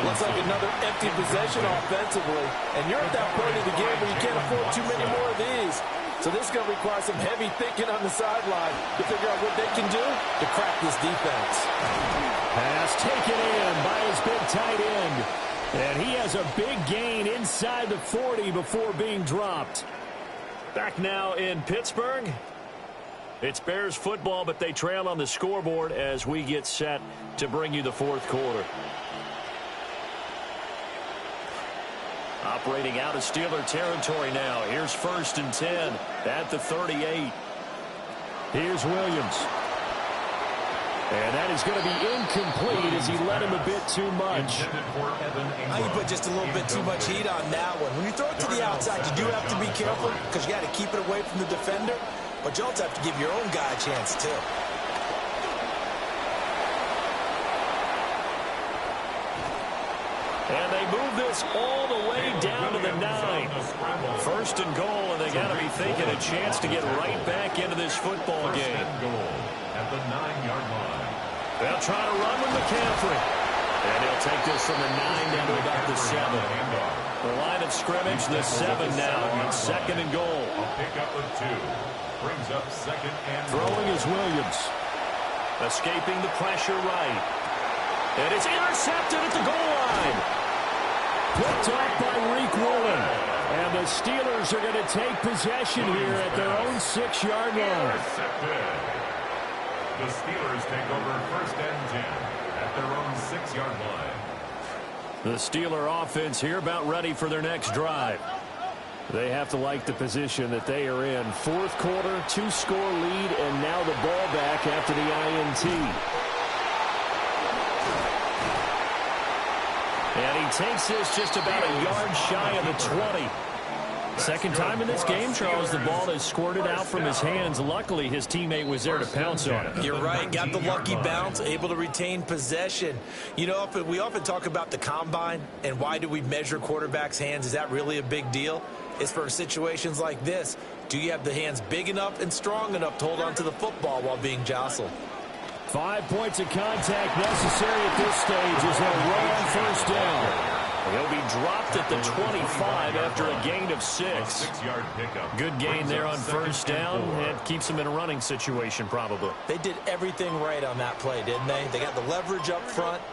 Looks like another empty possession offensively. And you're at that point of the game where you can't afford too many more of these. So this is going to require some heavy thinking on the sideline to figure out what they can do to crack this defense. Pass taken in by his big tight end. And he has a big gain inside the 40 before being dropped. Back now in Pittsburgh. It's Bears football, but they trail on the scoreboard as we get set to bring you the fourth quarter. Operating out of Steeler territory now. Here's 1st and 10 at the 38. Here's Williams. And that is going to be incomplete as he led him a bit too much. I think you put just a little bit too much heat on that one. When you throw it to the outside, you do have to be careful because you got to keep it away from the defender. But you also have to give your own guy a chance, too. And they move this all the way down to the 9. 1st and goal, and they got to be thinking a chance to get right back into this football game. At the 9-yard line. They'll try to run with McCaffrey. And he'll take this from the 9 down to about the 7. The line of scrimmage, the 7 now on 2nd and goal. A pickup of 2. Brings up 2nd and throwing is Williams. Escaping the pressure right. And it's intercepted at the goal line. Picked up by Reek Woolen. And the Steelers are going to take possession here at their own 6-yard line. Intercepted. The Steelers take over 1st and 10 at their own 6-yard line. The Steeler offense here about ready for their next drive. They have to like the position that they are in. 4th quarter, 2-score lead, and now the ball back after the INT. And he takes this just about a yard shy of the 20. Second time in this game, Charles, the ball is squirted out from his hands. Luckily, his teammate was there to pounce on it. You're right. Got the lucky bounce, able to retain possession. You know, we often talk about the combine and why do we measure quarterbacks' hands. Is that really a big deal? It's for situations like this. Do you have the hands big enough and strong enough to hold on to the football while being jostled? 5 points of contact necessary at this stage as they'll roll on 1st down. He'll be dropped at the 25 after a gain of 6. 6-yard pickup. Good gain there on 1st down. It keeps him in a running situation probably. They did everything right on that play, didn't they? They got the leverage up front,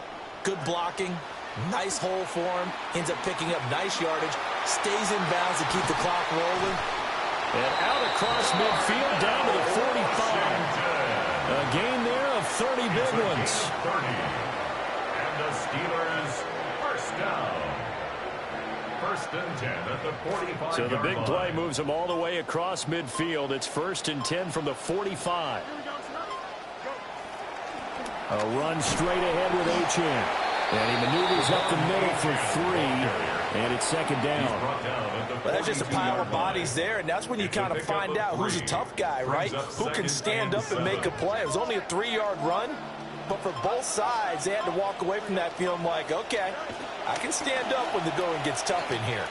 good blocking, nice hole for him, ends up picking up nice yardage, stays in bounds to keep the clock rolling. And out across midfield down to the 45. A gain there of 30 big ones. 30. And the Steelers first down. 1st and 10 at the 45. So the big play moves them all the way across midfield. It's 1st and 10 from the 45. A run straight ahead with Achane. And he maneuvers up the middle for 3. And it's 2nd down. Well, that's just a pile of bodies there, and that's when you kind of find out who's a tough guy, right? Who can stand up and make a play. It was only a 3-yard run, but for both sides, they had to walk away from that feeling like, okay, I can stand up when the going gets tough in here.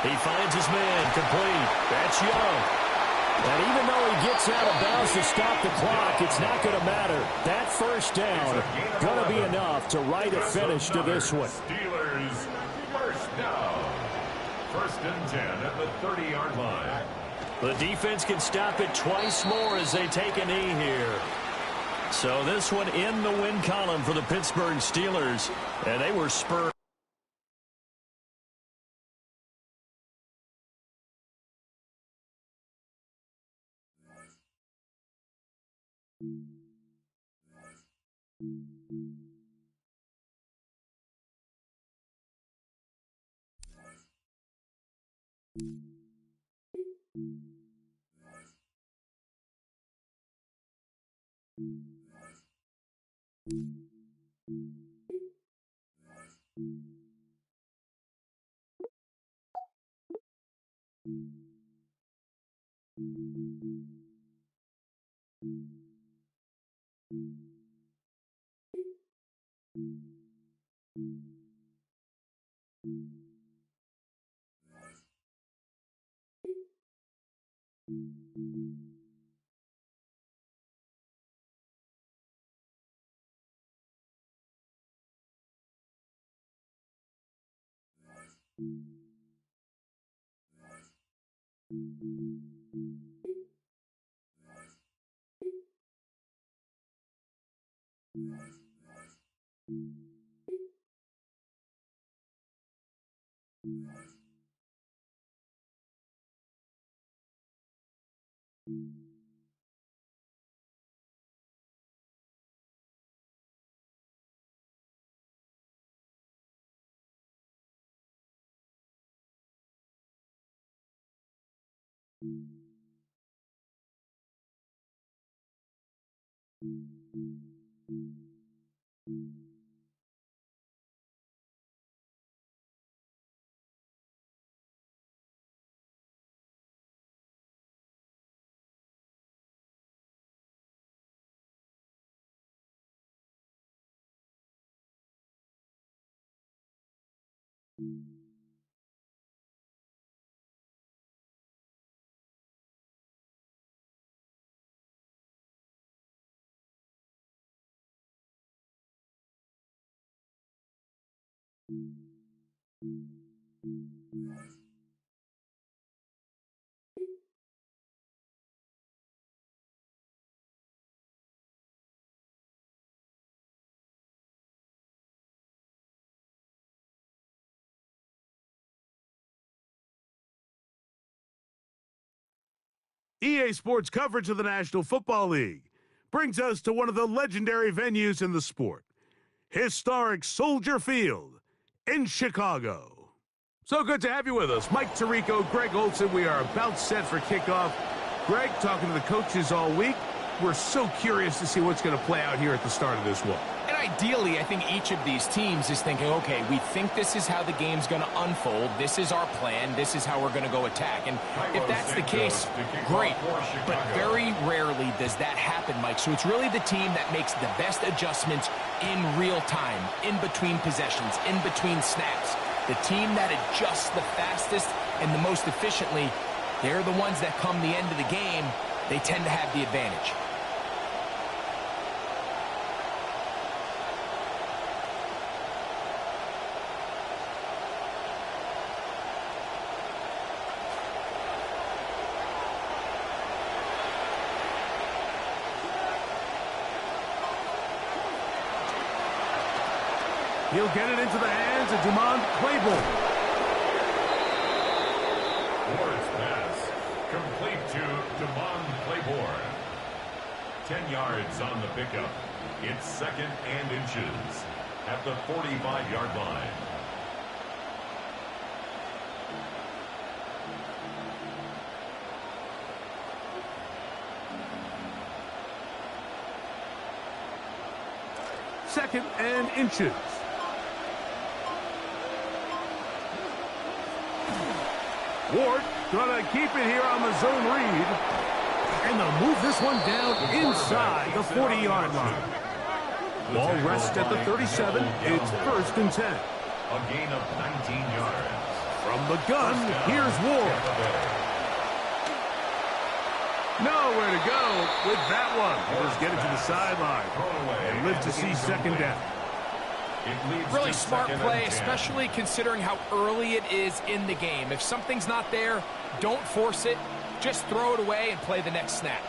He finds his man, complete. That's Young. And even though he gets out of bounds to stop the clock, it's not going to matter. That first down going to be enough to write a finish to this one. Steelers, first down. First and 10 at the 30-yard line. The defense can stop it twice more as they take a knee here. So this one in the win column for the Pittsburgh Steelers. And they were spurred. EA Sports coverage of the National Football League brings us to one of the legendary venues in the sport, historic Soldier Field in Chicago. So good to have you with us. Mike Tirico, Greg Olson. We are about set for kickoff. Greg, talking to the coaches all week. We're so curious to see what's going to play out here at the start of this one. And ideally, I think each of these teams is thinking, okay, we think this is how the game's going to unfold. This is our plan. This is how we're going to go attack. And if that's the case, great. But very rarely does that happen, Mike. So it's really the team that makes the best adjustments in real time, in between possessions, in between snaps. The team that adjusts the fastest and the most efficiently, they're the ones that come the end of the game, they tend to have the advantage. He'll get it into the hands of Demond Claiborne. Ward's pass complete to Demond Claiborne. 10 yards on the pickup. It's second and inches at the 45-yard line. Second and inches. Ward gonna keep it here on the zone read. And they'll move this one down inside the 40-yard line. Ball rests at the 37. It's first and 10. A gain of 19 yards. From the gun, here's Ward. Nowhere to go with that one. He'll just get it to the sideline and live to see second down. Really smart play, especially considering how early it is in the game. If something's not there, don't force it. Just throw it away and play the next snap.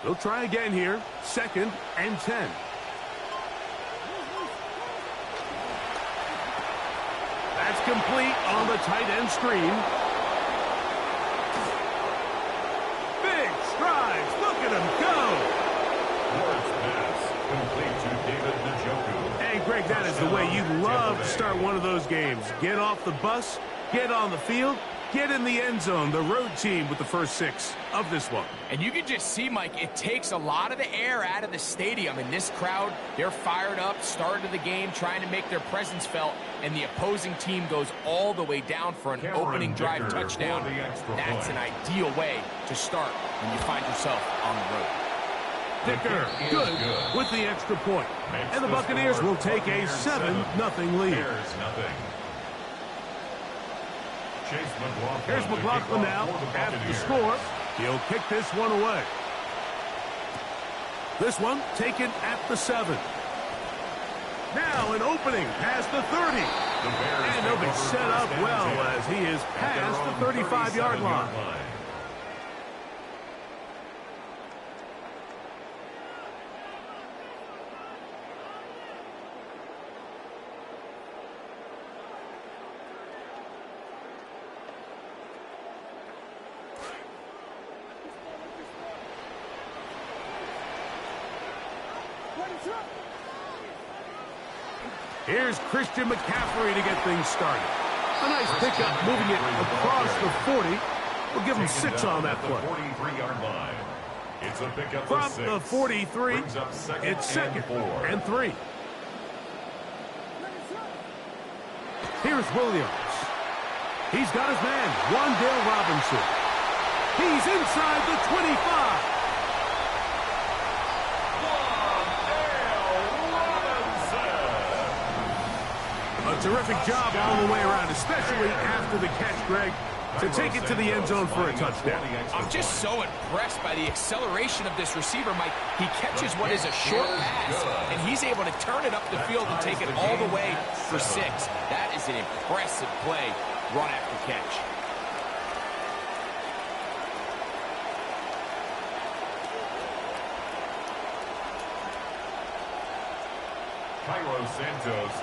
They'll try again here. 2nd and 10. That's complete on the tight end screen. Big strides. Look at him go. Ward's pass complete to David Njoku. And, Greg, that is the way you love to start one of those games. Get off the bus, get on the field, get in the end zone. The road team with the first 6 of this one. And you can just see, Mike, it takes a lot of the air out of the stadium. And this crowd, they're fired up, started the game, trying to make their presence felt. And the opposing team goes all the way down for an opening drive touchdown. That's an ideal way to start when you find yourself on the road. Dicker, good with the extra point. And the Buccaneers will take a 7-0 lead. Here's McLaughlin now after the score. He'll kick this one away. This one taken at the 7. Now an opening past the 30. And they'll be set up well as he is past the 35-yard line. Here's Christian McCaffrey to get things started. A nice pickup, moving it across the 40. We'll give him 6 on that play. 43-yard line. It's a pickup From of 6. the 43, it's 2nd and 3. Here's Williams. He's got his man, Wan'Dale Robinson. He's inside the 25. A terrific job all the way around, especially after the catch, Greg, to take it to the end zone for a touchdown. I'm just so impressed by the acceleration of this receiver, Mike. He catches what is a short pass, and he's able to turn it up the field and take it all the way for 6. That is an impressive play, run after catch.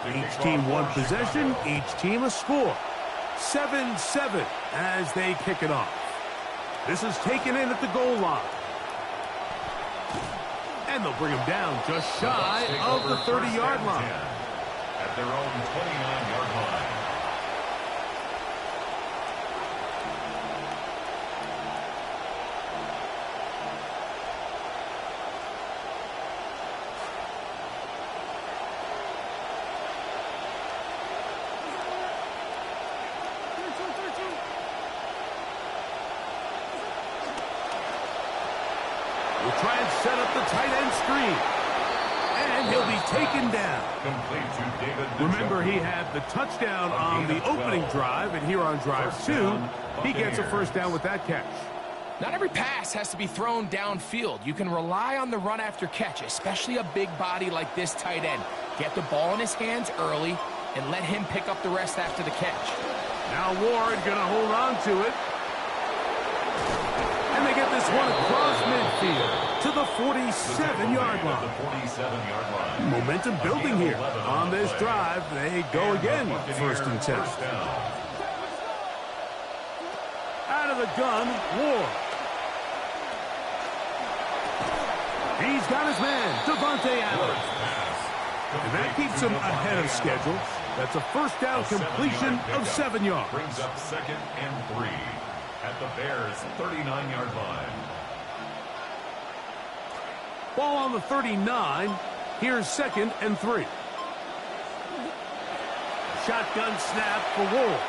Each team one possession, each team a score. 7-7 as they kick it off. This is taken in at the goal line. And they'll bring him down just shy of the 30-yard line. At their own 29-yard line. We'll try and set up the tight end screen. And he'll be taken down. Complete to David Njoku. Remember, he had the touchdown on the opening drive, and here on drive 2, he gets a first down with that catch. Not every pass has to be thrown downfield. You can rely on the run after catch, especially a big body like this tight end. Get the ball in his hands early and let him pick up the rest after the catch. Now Ward going to hold on to it. And they get this one across midfield to the 47-yard line. Momentum building here on this drive. They go again, 1st and 10. Out of the gun, Ward. He's got his man, Devontae Adams. And that keeps him ahead of schedule. That's a first down completion of 7 yards. Brings up 2nd and 3 at the Bears' 39-yard line. Ball on the 39. Here's 2nd and 3. Shotgun snap for Ward.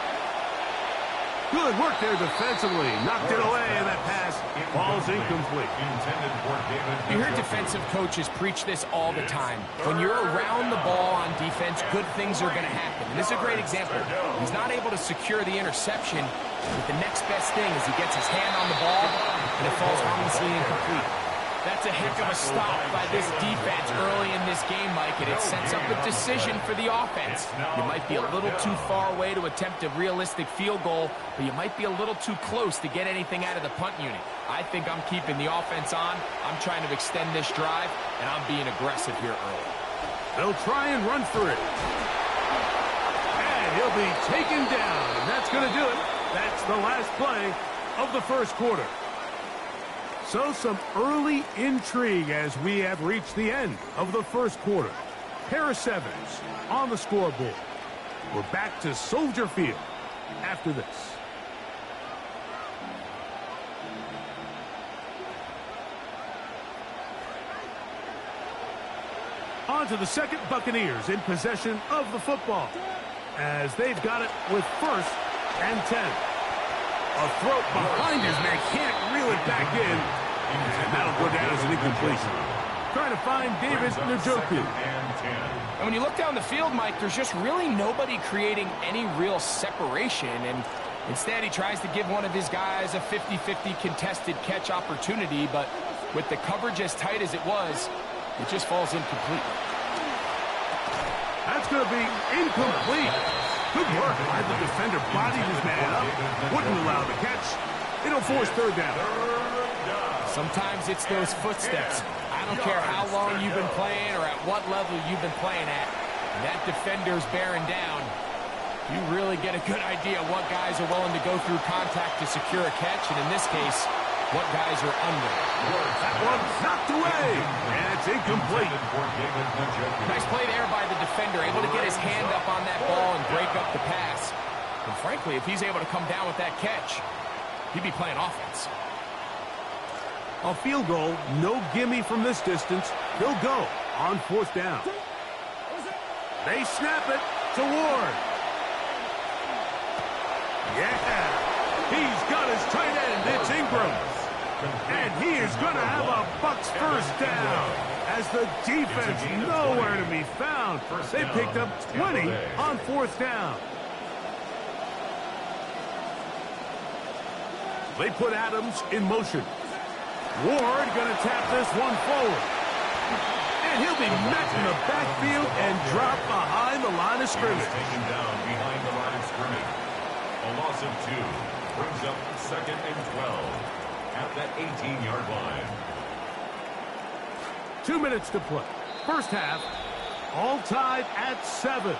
Good work there defensively. Knocked it away, and that pass falls incomplete. You hear defensive coaches preach this all the time. When you're around the ball on defense, good things are going to happen. And this is a great example. He's not able to secure the interception, but the next best thing is he gets his hand on the ball, and it falls harmlessly incomplete. That's a heck of a stop by this defense early in this game, Mike, and it sets up a decision for the offense. You might be a little too far away to attempt a realistic field goal, but you might be a little too close to get anything out of the punt unit. I think I'm keeping the offense on. I'm trying to extend this drive, and I'm being aggressive here early. They'll try and run for it. And he'll be taken down, and that's going to do it. That's the last play of the first quarter. So some early intrigue as we have reached the end of the first quarter. Pair of sevens on the scoreboard. We're back to Soldier Field after this. On to the second, Buccaneers in possession of the football as they've got it with 1st and 10. A throat behind his man, can't reel it back in. And that'll go down as an incompletion. Trying to find David Njoku. And when you look down the field, Mike, there's just really nobody creating any real separation. And instead, he tries to give one of his guys a 50-50 contested catch opportunity. But with the coverage as tight as it was, it just falls incomplete. That's going to be incomplete. Good work by the defender. Bodied his man up. Wouldn't allow the catch. It'll force 3rd down. Sometimes it's those footsteps. I don't care how long you've been playing or at what level you've been playing at. When that defender's bearing down, you really get a good idea what guys are willing to go through contact to secure a catch, and in this case, what guys are under. That one's knocked away, and it's incomplete. Nice play there by the defender, able to get his hand up on that ball and break up the pass. And frankly, if he's able to come down with that catch, he'd be playing offense. A field goal, no gimme from this distance. He'll go on 4th down. They snap it to Ward. Yeah, he's got his tight end. It's Ingram. And he is going to have a Bucs 1st down as the defense nowhere to be found. They picked up 20 on 4th down. They put Adams in motion. Ward going to tap this one forward. And he'll be met in the backfield and dropped behind the line of scrimmage. Taken down behind the line of scrimmage. A loss of 2 brings up 2nd and 12 at that 18-yard line. 2 minutes to play. First half, all tied at 7.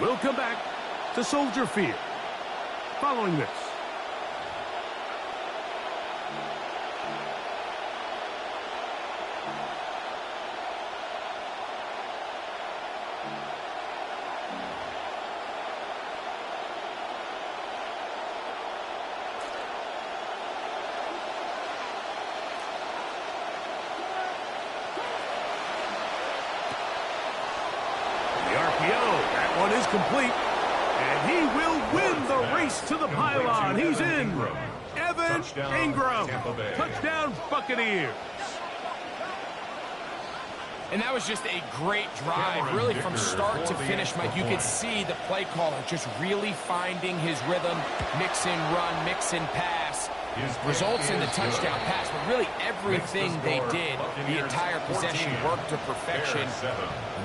We'll come back to Soldier Field following this. That one is complete, and he will win the race to the pylon. He's in. Evan Ingram. Touchdown, Buccaneers. And that was just a great drive, really from start to finish, Mike. You could see the play caller just really finding his rhythm, mix and run, mix and pass. Results in the touchdown pass, but really everything they did, the entire possession worked to perfection.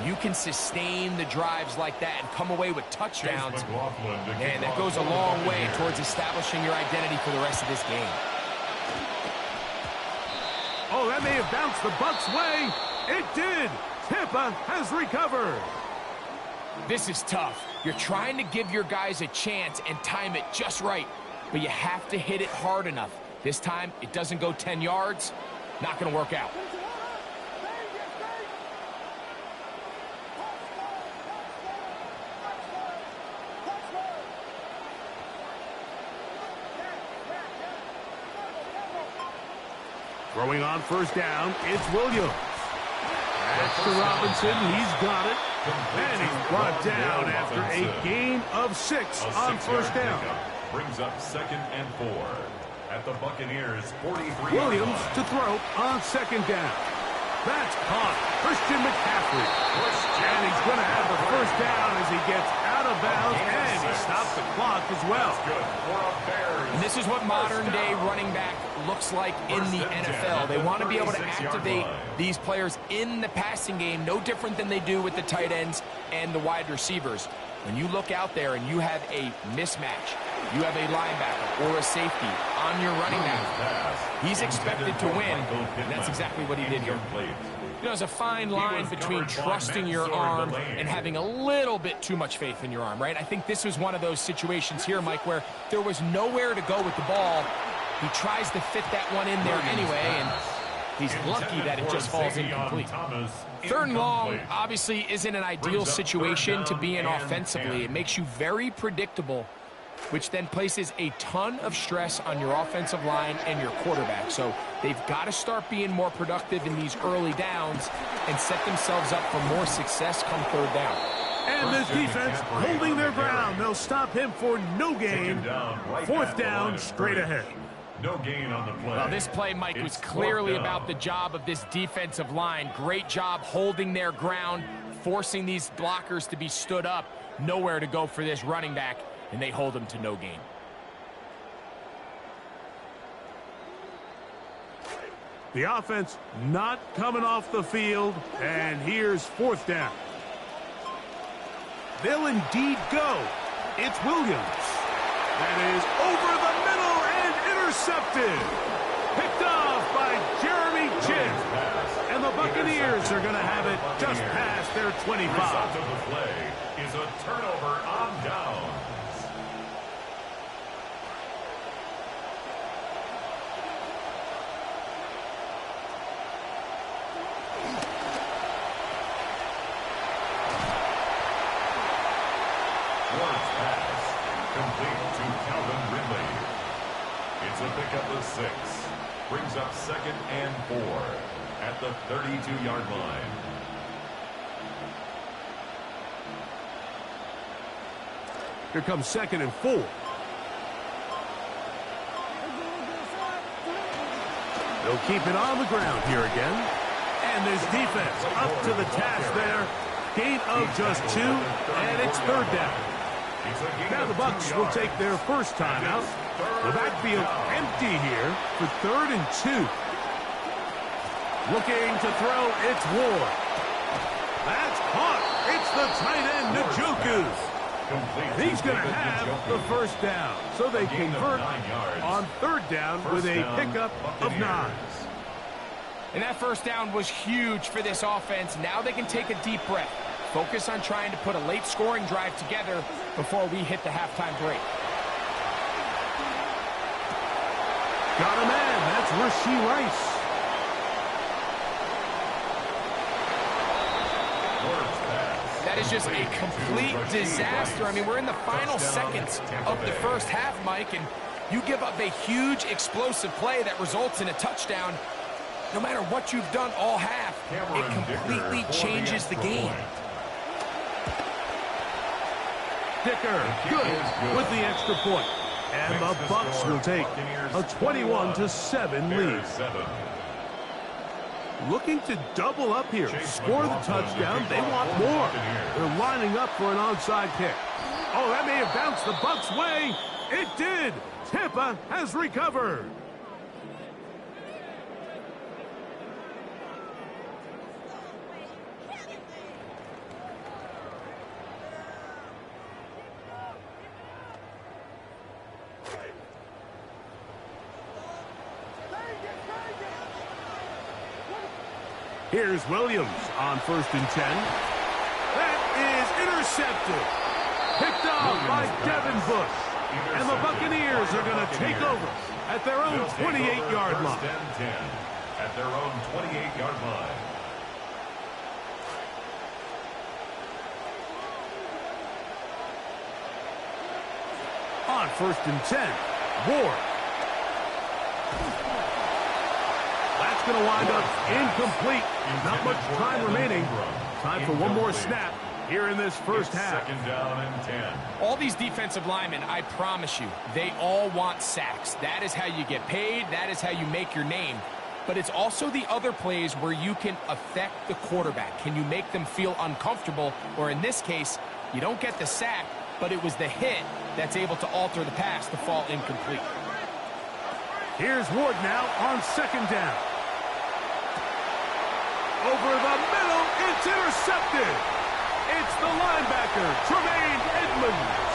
You can sustain the drives like that and come away with touchdowns. Man, that goes a long way towards establishing your identity for the rest of this game. Oh, that may have bounced the Bucs' way. It did. Tampa has recovered. This is tough. You're trying to give your guys a chance and time it just right, but you have to hit it hard enough. This time, it doesn't go 10 yards. Not going to work out. Throwing on first down, it's Williams. That's to Robinson. He's got it. And he's brought down after a gain of 6 on first down. Brings up 2nd and 4. At the Buccaneers, 43. Williams to throw on 2nd down. That's caught. Christian McCaffrey. And he's going to have the first down as he gets out of bounds, and he stops the clock as well. And this is what modern-day running back looks like in the NFL. They want to be able to activate these players in the passing game, no different than they do with the tight ends and the wide receivers. When you look out there and you have a mismatch, you have a linebacker or a safety on your running back, he's expected to win, and that's exactly what he did here. You know, there's a fine line between trusting your arm and having a little bit too much faith in your arm, right? I think this was one of those situations here, Mike, where there was nowhere to go with the ball. He tries to fit that one in there anyway, and he's lucky that it just falls incomplete. 3rd and long obviously isn't an ideal situation to be in offensively. It makes you very predictable, which then places a ton of stress on your offensive line and your quarterback. So they've got to start being more productive in these early downs and set themselves up for more success come 3rd down. And this defense holding their ground. They'll stop him for no gain. 4th down, straight ahead. No gain on the play. Well, this play, Mike, was clearly about the job of this defensive line. Great job holding their ground, forcing these blockers to be stood up. Nowhere to go for this running back, and they hold him to no gain. The offense not coming off the field, and here's 4th down. They'll indeed go. It's Williams. That is over the middle and intercepted. Picked off by Jeremy Chin. And the Buccaneers are going to have it just past their 25. Result of the play is a turnover on downs. Ward's pass complete to Calvin Ridley. It's a pickup of 6. Brings up 2nd and 4 at the 32-yard line. Here comes 2nd and 4. They'll keep it on the ground here again. And this defense up to the task there. Gain of just 2, and it's 3rd down. Now the Bucs will take their first timeout. The backfield empty here for 3rd and 2. Looking to throw, it's Ward. That's caught. It's the tight end, Njoku. He's going to have the first down. So they convert on 3rd down with a pickup of 9. And that first down was huge for this offense. Now they can take a deep breath. Focus on trying to put a late scoring drive together before we hit the halftime break. Got a man. That's Rashee Rice. That is just a complete disaster. I mean, we're in the final seconds of the first half, Mike, and you give up a huge explosive play that results in a touchdown. No matter what you've done all half, it completely changes the game. Dicker, good with the extra point. And the Bucs will take a 21-7 lead. Looking to double up here. Score the touchdown. They want more. They're lining up for an onside kick. Oh, that may have bounced the Bucs' way. It did. Tampa has recovered. Here's Williams on 1st and 10. That is intercepted. Picked off by Devin Bush. And the Buccaneers are going to take over at their own 28-yard line. At their own 28-yard line. On 1st and 10, Ward. That's going to wind up incomplete. Not much time remaining. Time for one more snap. here in this first half. Second down and 10. All these defensive linemen, I promise you, they all want sacks. That is how you get paid. That is how you make your name. But it's also the other plays where you can affect the quarterback. Can you make them feel uncomfortable? Or in this case, you don't get the sack, but it was the hit that's able to alter the pass to fall incomplete. Here's Ward now on second down. Over the middle, it's intercepted. It's the linebacker, Tremaine Edmonds.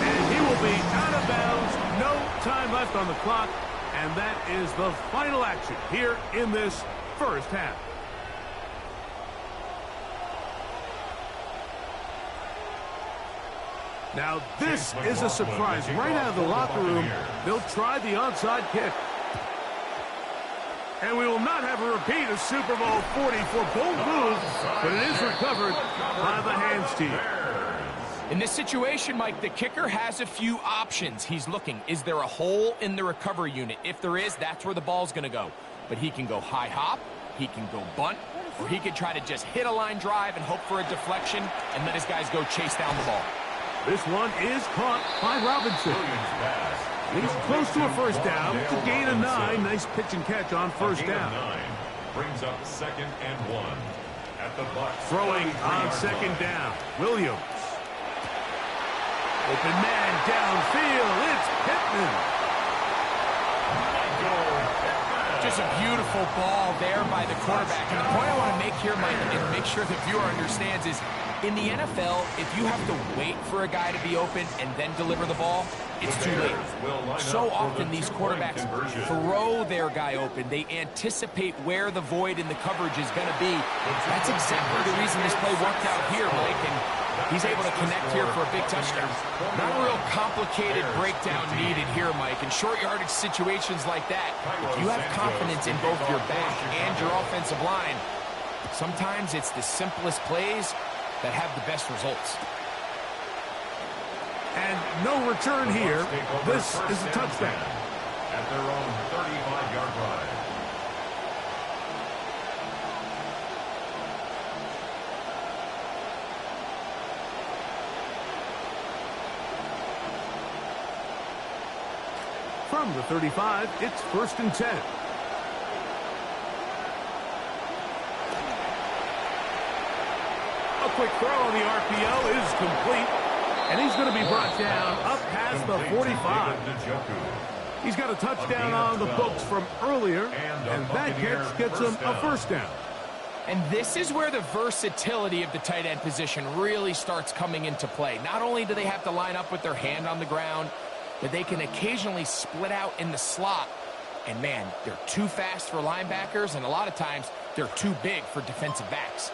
And he will be out of bounds. No time left on the clock. And that is the final action here in this first half. Now, this is a surprise. Right out of the locker room, they'll try the onside kick. And we will not have a repeat of Super Bowl 40 for bold moves, but it is recovered by the hands team. In this situation, Mike, the kicker has a few options. He's looking, is there a hole in the recovery unit? If there is, that's where the ball's going to go. But he can go high hop, he can go bunt, or he can try to just hit a line drive and hope for a deflection and let his guys go chase down the ball. This one is caught by Robinson. He's close to a first down to gain a 9. Nice pitch and catch on first down. Brings up second and 1 at the Bucs. Throwing on second down. Williams. Open man downfield. It's Pittman. Just a beautiful ball there by the quarterback. And the point I want to make here, Mike, and make sure the viewer understands is, in the NFL, if you have to wait for a guy to be open and then deliver the ball, it's too late. So often these quarterbacks throw their guy open. They anticipate where the void in the coverage is going to be. That's exactly the reason this play worked out here, Mike, and he's able to connect here for a big touchdown. Not a real complicated breakdown needed here, Mike. In short yardage situations like that, if you have confidence in both your back and your offensive line, sometimes it's the simplest plays that have the best results. And no return here. This is a touchdown. At their own 35-yard line. From the 35, it's first and 10. A quick throw on the RPO is complete. And he's going to be brought down up past the 45. He's got a touchdown on the books from earlier, and that catch gets him a first down. And this is where the versatility of the tight end position really starts coming into play. Not only do they have to line up with their hand on the ground, but they can occasionally split out in the slot. And man, they're too fast for linebackers, and a lot of times they're too big for defensive backs.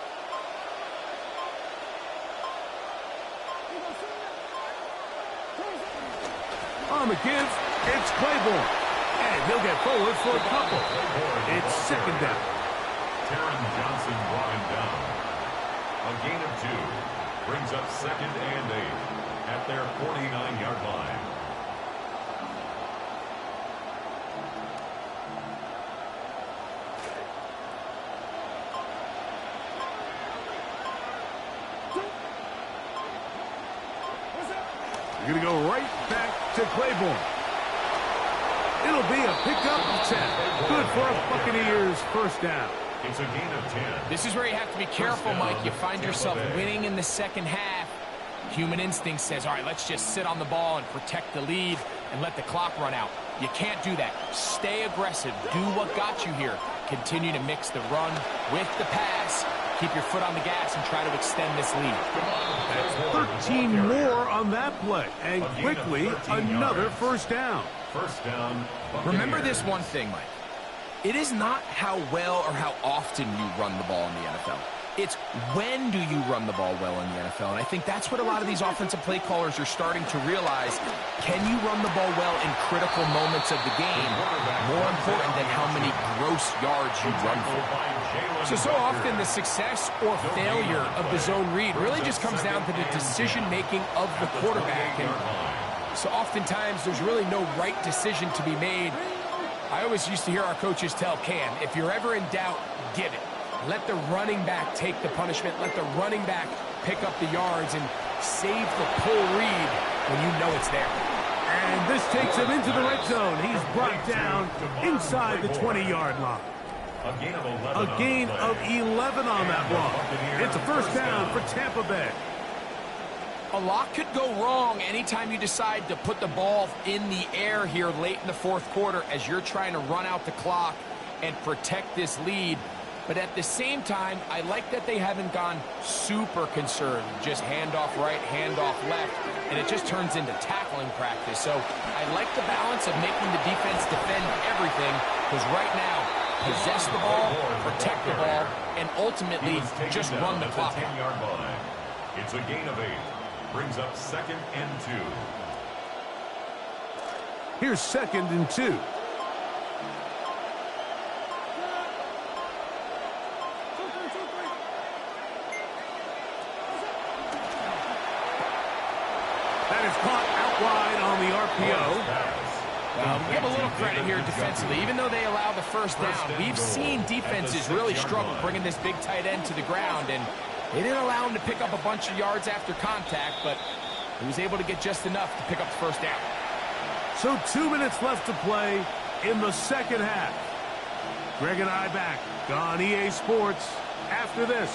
On the give, it's Claiborne. And he'll get forward for a couple. It's second down. Taron Johnson brought him down. A gain of 2. Brings up second and 8 at their 49-yard line. You're going to go right back to Claiborne. It'll be a pickup of 10. Good for a Buccaneers first down. It's a gain of 10. This is where you have to be careful, Mike. You find yourself winning in the second half. Human instinct says, all right, let's just sit on the ball and protect the lead and let the clock run out. You can't do that. Stay aggressive. Do what got you here. Continue to mix the run with the pass. Keep your foot on the gas and try to extend this lead. That's 13 more on that play. And quickly, another first down. First down. Remember this one thing, Mike. It is not how well or how often you run the ball in the NFL. It's when do you run the ball well in the NFL. And I think that's what a lot of these offensive play callers are starting to realize. Can you run the ball well in critical moments of the game? More important than how many gross yards you run for. So often the success or failure of the zone read really just comes down to the decision-making of the quarterback. And so oftentimes there's really no right decision to be made. I always used to hear our coaches tell Cam, if you're ever in doubt, give it. Let the running back take the punishment. Let the running back pick up the yards and save the pull read when you know it's there. And this takes him into the red zone. He's brought down inside the 20-yard line. A gain of 11 on that one. It's a first down for Tampa Bay. A lot could go wrong anytime you decide to put the ball in the air here late in the fourth quarter as you're trying to run out the clock and protect this lead. But at the same time, I like that they haven't gone super concerned. Just handoff right, handoff left, and it just turns into tackling practice. So I like the balance of making the defense defend everything, because right now, possess the ball, protect the ball, and ultimately just run the clock out. It's a gain of 8. Brings up 2nd and 2. Here's 2nd and 2. That is caught out wide on the RPO. Give a little credit here defensively. Even though they allow the first down, we've seen defenses really struggle bringing this big tight end to the ground, and they didn't allow him to pick up a bunch of yards after contact, but he was able to get just enough to pick up the first down. So 2 minutes left to play in the second half. Greg and I back on EA Sports after this.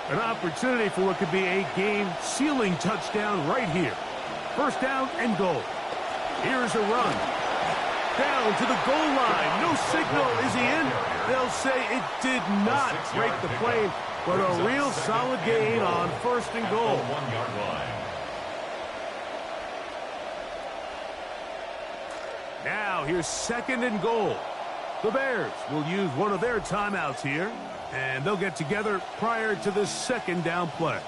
An opportunity for what could be a game-sealing touchdown right here. First down and goal. Here's a run. Down to the goal line. No signal. Is he in? They'll say it did not break the plane, but a real solid gain on first and goal. 1-yard line. Now here's 2nd and goal. The Bears will use one of their timeouts here, and they'll get together prior to this second down play.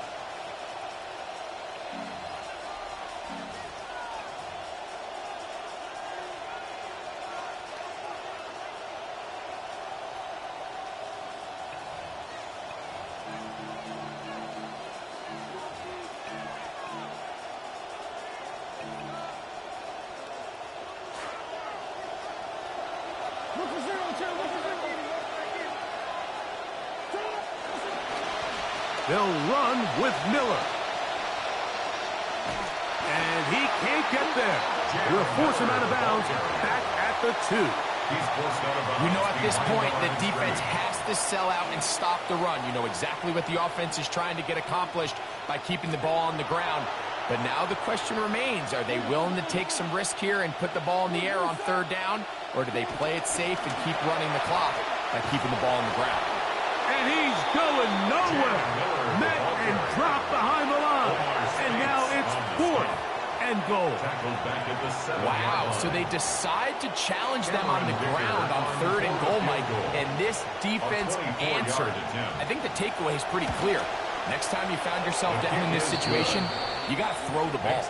They'll run with Miller. And he can't get there. We'll force him out of bounds back at the 2. You know, at this point, the defense has to sell out and stop the run. You know exactly what the offense is trying to get accomplished by keeping the ball on the ground. But now the question remains, are they willing to take some risk here and put the ball in the air on third down? Or do they play it safe and keep running the clock by keeping the ball on the ground? And he's going nowhere. Met and dropped behind the line. And now it's 4th and goal. Wow, so they decide to challenge them on the ground on 3rd and goal, Mike. And this defense answered. I think the takeaway is pretty clear. Next time you found yourself down in this situation, you got to throw the ball.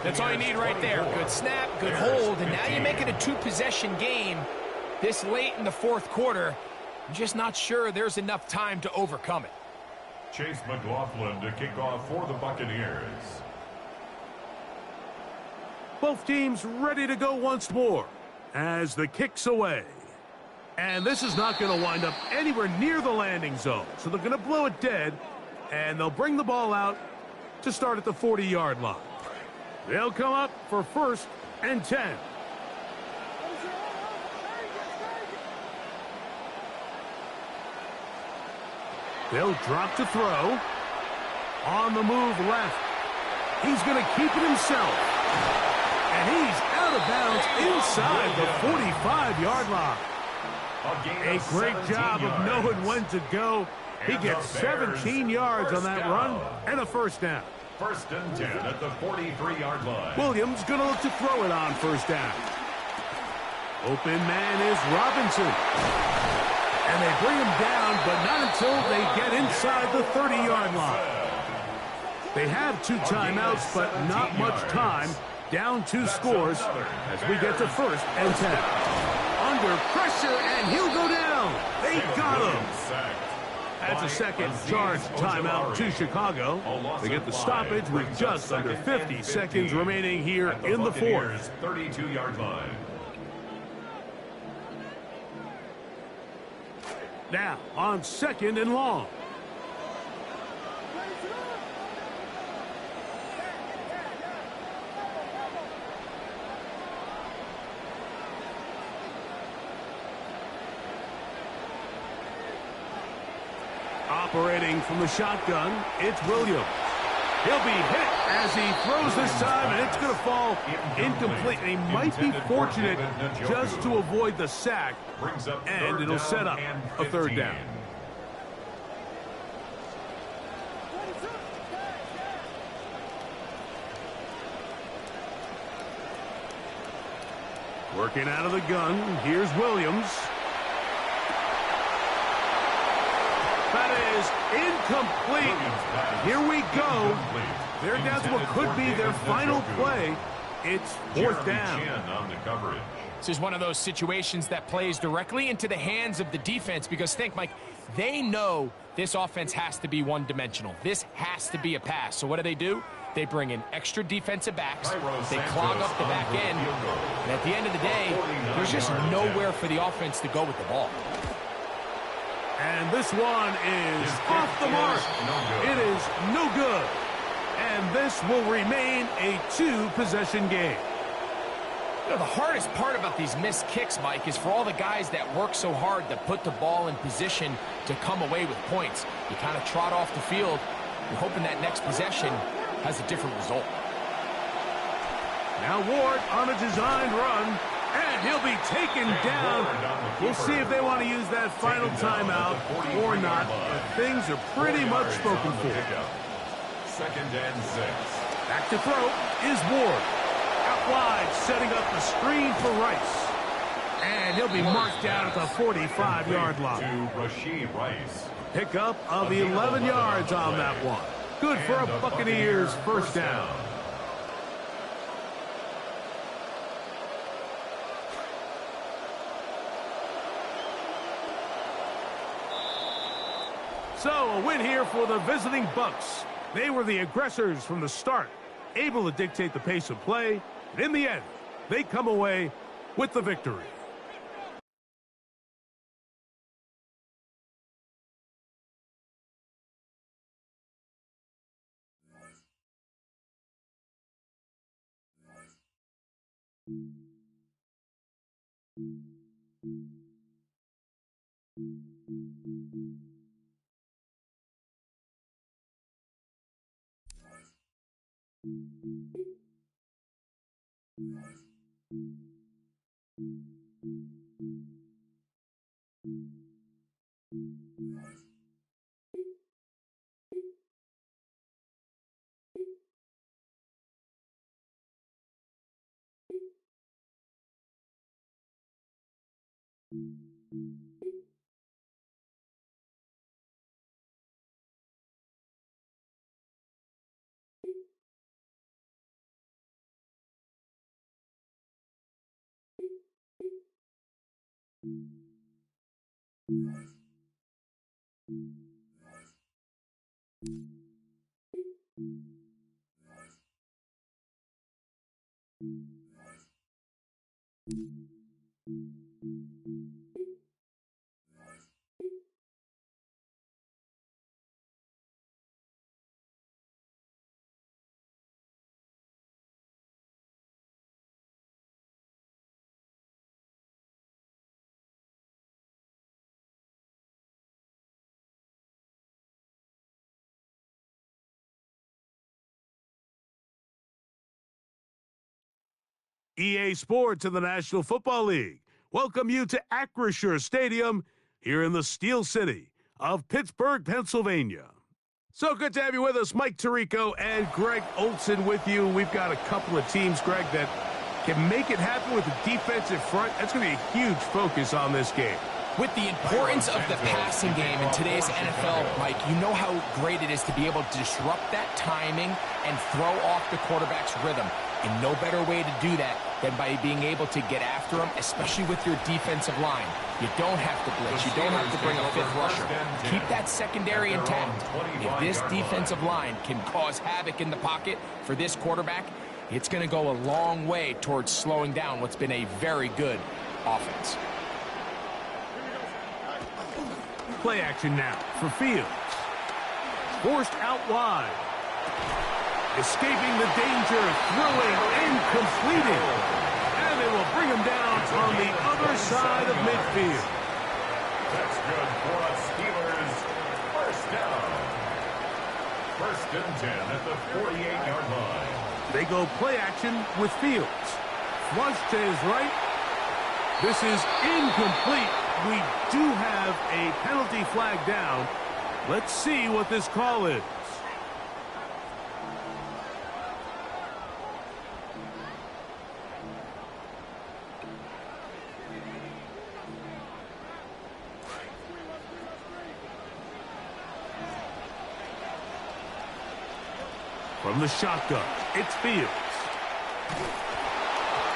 That's all you need right there. Good snap, good hold, and now you make it a 2-possession game. This late in the fourth quarter, I'm just not sure there's enough time to overcome it. Chase McLaughlin to kick off for the Buccaneers. Both teams ready to go once more as the kick's away. And this is not going to wind up anywhere near the landing zone. So they're going to blow it dead, and they'll bring the ball out to start at the 40-yard line. They'll come up for 1st and 10. They'll drop to throw. On the move left. He's going to keep it himself. And he's out of bounds inside the 45-yard line. A great job of knowing when to go. He gets 17 yards on that run and a first down. 1st and 10 at the 43-yard line. Williams going to look to throw it on first down. Open man is Robinson. And they bring him down, but not until they get inside the 30-yard line. They have 2 timeouts, but not much time. Down 2 scores as we get to 1st and 10. Under pressure, and he'll go down. They got him. That's a second charge timeout to Chicago. They get the stoppage with just under 50 seconds remaining here in the fourth. 32-yard line. Now on 2nd and long. Operating from the shotgun, it's Williams. He'll be hit as he throws this time, and it's going to fall incomplete. And he might be fortunate just to avoid the sack, and it'll set up a third down. Working out of the gun, here's Williams. That is incomplete. Here we go. They're down to what could be their final play. It's fourth down. This is one of those situations that plays directly into the hands of the defense because think, Mike, they know this offense has to be one-dimensional. This has to be a pass. So what do? They bring in extra defensive backs. They clog up the back end. And at the end of the day, there's just nowhere for the offense to go with the ball. And this one is off the mark. It is no good. And this will remain a two-possession game. You know, the hardest part about these missed kicks, Mike, is for all the guys that work so hard to put the ball in position to come away with points. You kind of trot off the field, you're hoping that next possession has a different result. Now Ward on a designed run, and he'll be taken down. We'll see if they want to use that final timeout or not. Things are pretty much spoken for. Second and 6. Back to throw is Ward. Out wide, setting up the screen for Rice. And he'll be marked down at the 45-yard line. To Rashee Rice. Pickup of 11 yards on that one. Good for a Buccaneers first down. So, a win here for the visiting Bucs. They were the aggressors from the start, able to dictate the pace of play, and in the end, they come away with the victory. EA Sports in the National Football League welcome you to Acrisure Stadium here in the Steel City of Pittsburgh, Pennsylvania. So good to have you with us. Mike Tirico and Greg Olson with you. We've got a couple of teams, Greg, that can make it happen with the defensive front. That's going to be a huge focus on this game. With the importance of the passing game in today's NFL, Mike, you know how great it is to be able to disrupt that timing and throw off the quarterback's rhythm. And no better way to do that than by being able to get after them, especially with your defensive line. You don't have to blitz. You don't have to bring a fifth rusher. Keep that secondary intact. If this defensive line can cause havoc in the pocket for this quarterback, it's going to go a long way towards slowing down what's been a very good offense. Play action now for Fields. forced out wide. Escaping the danger, throwing and completing. And they will bring him down on the other side of midfield. That's good for us Steelers. First down. First and 10 at the 48-yard line. They go play action with Fields. Flush to his right. This is incomplete. We do have a penalty flag down. Let's see what this call is. From the shotgun, it's Fields.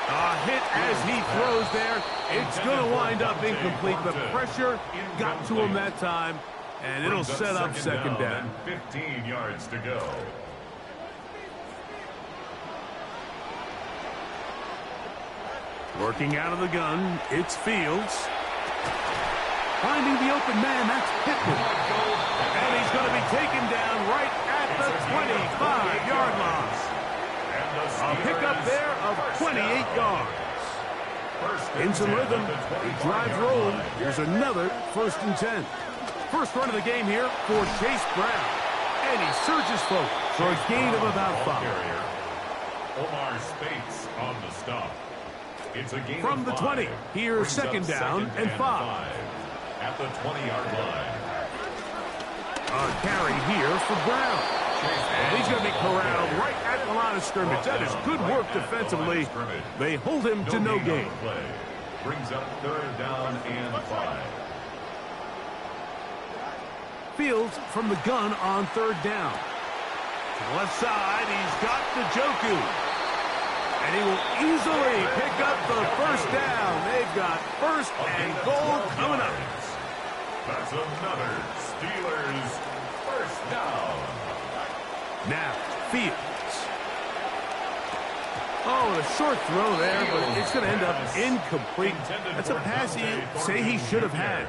A hit as he throws there. It's going to wind up incomplete. The pressure got to him that time, and it'll set up second down. 15 yards to go. Working out of the gun, it's Fields. Finding the open man, that's Pittman. And he's going to be taken down right at the 25-yard line. A pickup there of 28 yards. In some rhythm, the drive rolling. Here's another 1st and 10. First run of the game here for Chase Brown. And he surges forward for a gain of about 5. Omar Spates on the stop. It's a gain from of the 5. 20. Here's second down and 5. At the 20-yard line. A carry here for Brown. And he's going to be corralled right at the line of scrimmage. That is good work defensively. They hold him to no gain. Brings up 3rd down and 5. Fields from the gun on 3rd down. To the left side, he's got Njoku. And he will easily pick up the 1st down. They've got 1st and goal coming up. That's another Steelers 1st down. Now, Fields. Oh, a short throw there, but it's going to end up incomplete. That's a pass you say he should have had.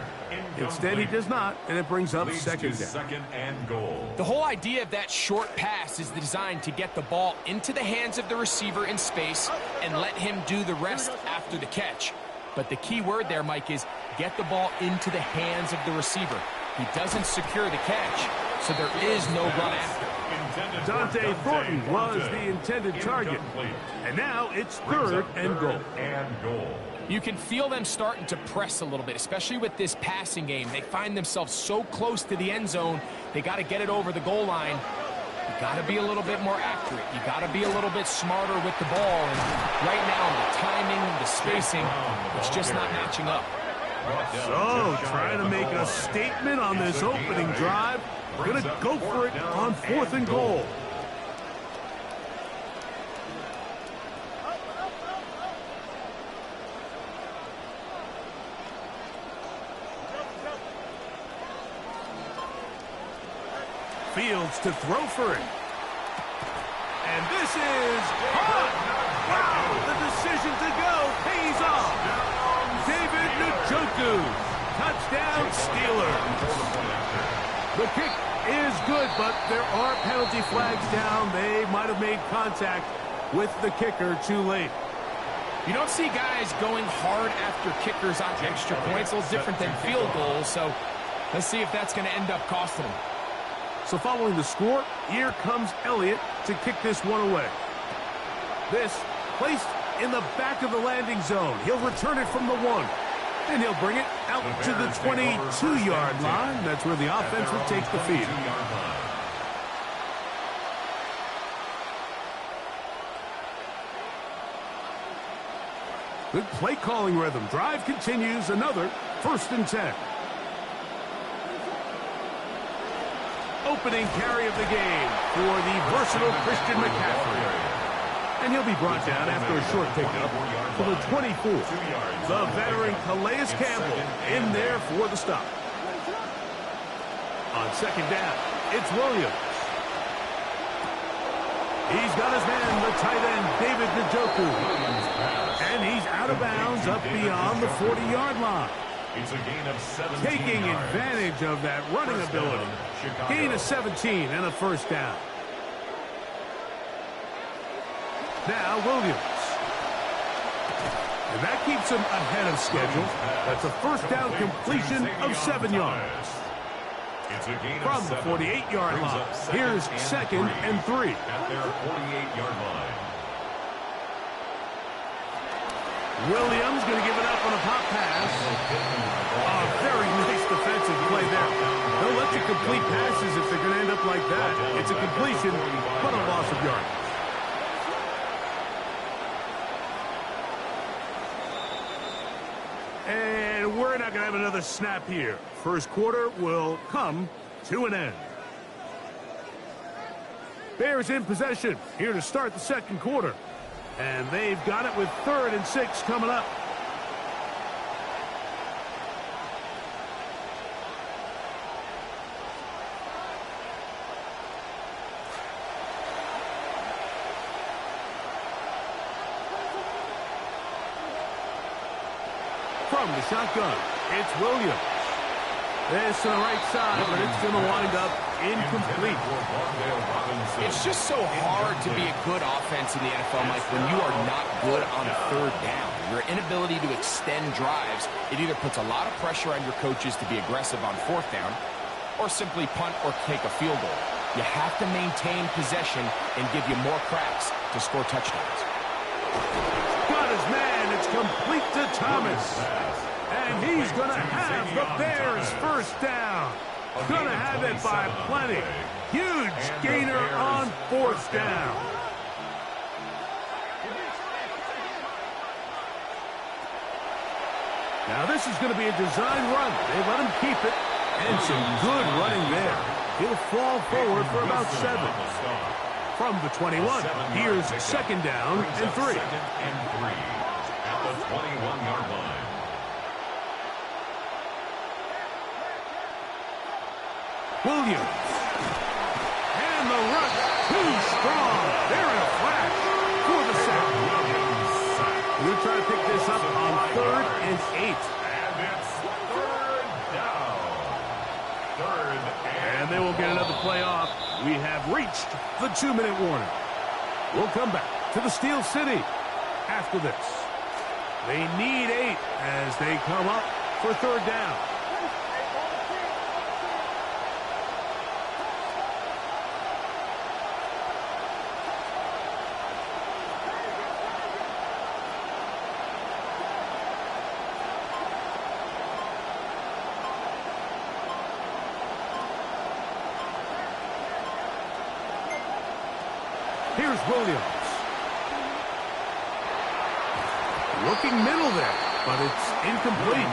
Instead, he does not, and it brings up second down. Second and goal. The whole idea of that short pass is designed to get the ball into the hands of the receiver in space and let him do the rest after the catch. But the key word there, Mike, is get the ball into the hands of the receiver. He doesn't secure the catch, so there is no run after. Dante Thornton was the intended target. And now it's 3rd and goal. You can feel them starting to press a little bit, especially with this passing game. They find themselves so close to the end zone, they got to get it over the goal line. You got to be a little bit more accurate. You got to be a little bit smarter with the ball. And right now, the timing, the spacing, it's just not matching up. So, trying to make a statement on this opening drive. Going to go for it on 4th and goal. Fields to throw for it. And this is hot. Wow, the decision to go pays off. David Njoku. Touchdown, Steelers. The kick is good, but there are penalty flags down. They might have made contact with the kicker too late. You don't see guys going hard after kickers on extra points. A little different than field goals, so let's see if that's going to end up costing them. So following the score, here comes Elliott to kick this one away. This placed in the back of the landing zone. He'll return it from the 1. And he'll bring it out to the 22-yard line. That's where the offense will take the field. Good play calling rhythm. Drive continues. Another 1st and 10. Opening carry of the game for the versatile Christian McCaffrey. And he'll be brought down after a short pickup to the 24. The veteran Calais Campbell in there for the stop. On 2nd down, it's Williams. He's got his man, the tight end, David Njoku. And he's out of bounds up beyond the 40-yard line. It's a gain of 17 Taking yards. advantage of that running ability. Chicago. Gain of 17 and a first down. Now Williams. And that keeps him ahead of schedule. That's a first down completion of 7 yards. It's a gain From of the 7. 48-yard Brings line. up Here's second and 3. At their 48-yard line. Williams going to give it up on a pop pass. Very nice defensive play there. They'll let you complete passes if they're going to end up like that. It's a completion, but a loss of yards. And we're not going to have another snap here. First quarter will come to an end. Bears in possession here to start the second quarter. And they've got it with 3rd and 6 coming up. From the shotgun, it's Williams. This to the right side, but it's going to wind up incomplete. It's just so hard to be a good offense in the NFL, Mike, when you are not good on 3rd down. Your inability to extend drives, it either puts a lot of pressure on your coaches to be aggressive on 4th down, or simply punt or take a field goal. You have to maintain possession and give you more cracks to score touchdowns. Got his man. It's complete to Thomas. And he's going to have the Bears first down. Going to have it by plenty. Huge gainer on 4th down. Now this is going to be a design run. They let him keep it. And some good running there. He'll fall forward for about 7. From the 21, here's 2nd down and 3. 2nd and 3 at the 21-yard line. Williams. And the rush too strong. They're in a flash for the sack. We'll try to pick this up on 3rd and 8. And it's 3rd down. 3rd And they will get another play off. We have reached the 2-minute warning. We'll come back to the Steel City after this. They need 8 as they come up for 3rd down. Here's Williams. Looking middle there, but it's incomplete.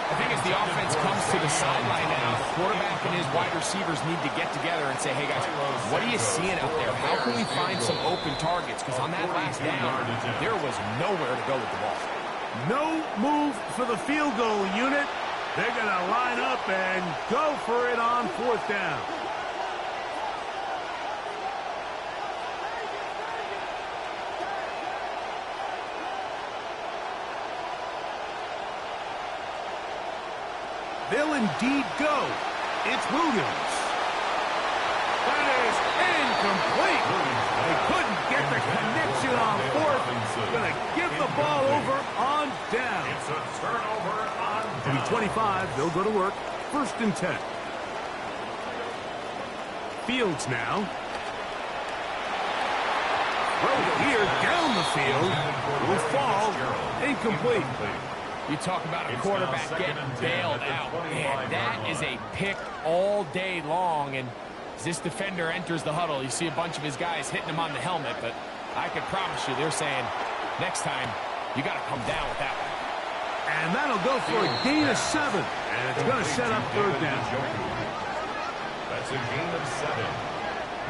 I think as the offense comes to the sideline now, the quarterback and his wide receivers need to get together and say, hey, guys, what are you seeing out there? How can we find some open targets? Because on that last down, there was nowhere to go with the ball. No move for the field goal unit. They're going to line up and go for it on 4th down. They'll indeed go. It's Williams. That is incomplete. They couldn't get the connection on 4th. Going to give the ball over on down. It's a turnover on To be 25, they'll go to work. 1st and 10. Fields now. Throw here down the field. Will fall. Incomplete. You talk about a quarterback getting bailed out. Man, that is a pick all day long. And as this defender enters the huddle, you see a bunch of his guys hitting him on the helmet. But I can promise you, they're saying, next time, you got to come down with that one. And that'll go for a gain of 7. And it's going to set up 3rd down. That's a gain of 7.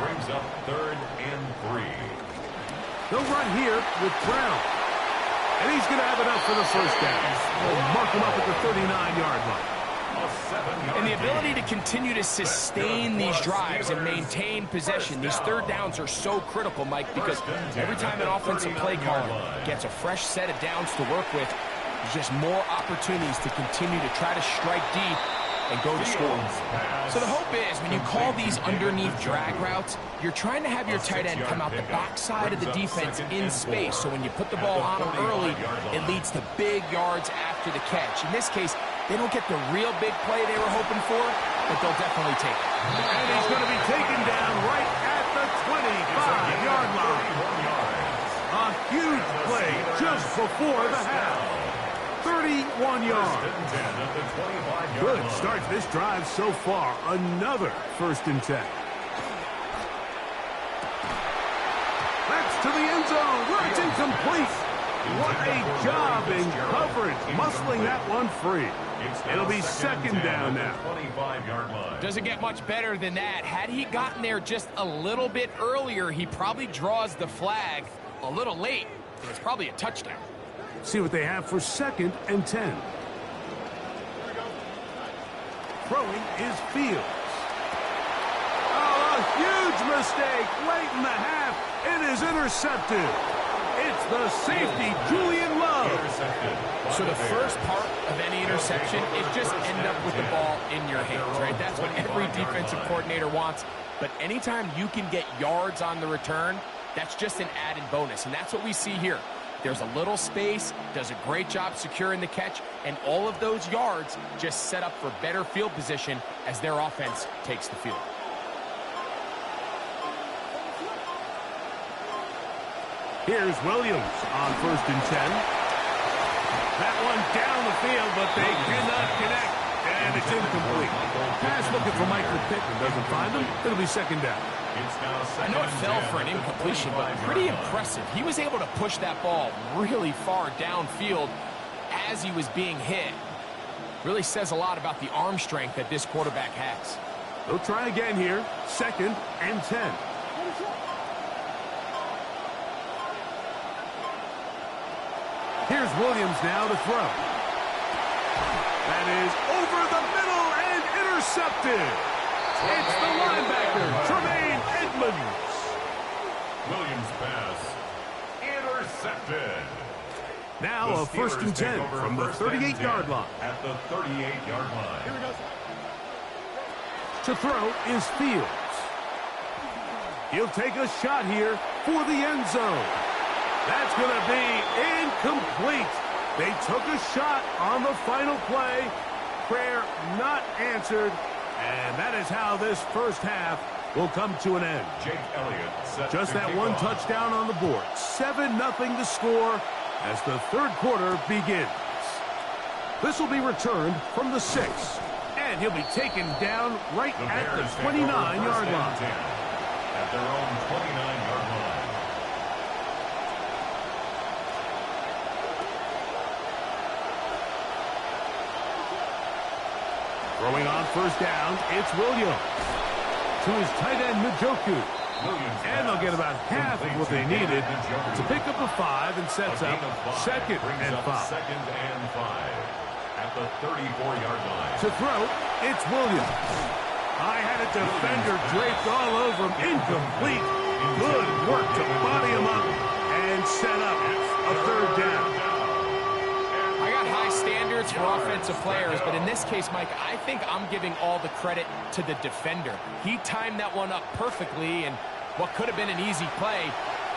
Brings up 3rd and 3. They'll run here with Brown. And he's going to have enough for the first down. They'll mark him up at the 39-yard line. And the ability to continue to sustain these drives and maintain possession, these 3rd downs are so critical, Mike, because every time an offensive play caller gets a fresh set of downs to work with, there's just more opportunities to continue to try to strike deep and go to score. So the hope is when you call these underneath drag routes, you're trying to have your tight end come out the backside of the defense in space. So when you put the ball on him early, it leads to big yards after the catch. In this case, they don't get the real big play they were hoping for, but they'll definitely take it. And he's going to be taken down right at the 25-yard line. A huge play just before the half. 31 yards. Good start to this drive so far. Another 1st and 10. That's to the end zone where it's incomplete. What a job in coverage, muscling that one free. It'll be 2nd down now. Doesn't get much better than that. Had he gotten there just a little bit earlier, he probably draws the flag a little late. It's probably a touchdown. See what they have for 2nd and 10. Throwing is Fields. Oh, a huge mistake late in the half. It is intercepted. It's the safety, Julian Love. So the first part of any interception is just end up with the ball in your hands, right? That's what every defensive coordinator wants. But anytime you can get yards on the return, that's just an added bonus. And that's what we see here. There's a little space, does a great job securing the catch, and all of those yards just set up for better field position as their offense takes the field. Here's Williams on 1st and 10. That one down the field, but they cannot connect, and it's incomplete. Pass looking for Michael Pittman, doesn't find him. It'll be 2nd down. I know it fell for an incompletion, but pretty impressive. He was able to push that ball really far downfield as he was being hit. Really says a lot about the arm strength that this quarterback has. They'll try again here. 2nd and 10. Here's Williams now to throw. That is over the middle and intercepted. It's the linebacker, Tremaine Edmonds. Williams pass intercepted. Now a 1st and 10 from the 38-yard line. At the 38-yard line. Here we go. To throw is Fields. He'll take a shot here for the end zone. That's going to be incomplete. They took a shot on the final play. Prayer not answered. And that is how this first half will come to an end. Jake Elliott set Just that one touchdown on the board. 7-0 to score as the 3rd quarter begins. This will be returned from the 6. And he'll be taken down right at the 29-yard line. At their own 29-yard line. Throwing on 1st down, it's Williams. To his tight end, Njoku. And they'll get about half of what they needed to pick up a 5 and sets up 2nd and 5. 2nd and 5 at the 34-yard line. To throw, it's Williams. I had a defender draped all over him. Incomplete. Good work to body him up and set up a 3rd down. I got high standards for offensive players, but in this case, Mike, I think I'm giving all the credit to the defender. He timed that one up perfectly, and what could have been an easy play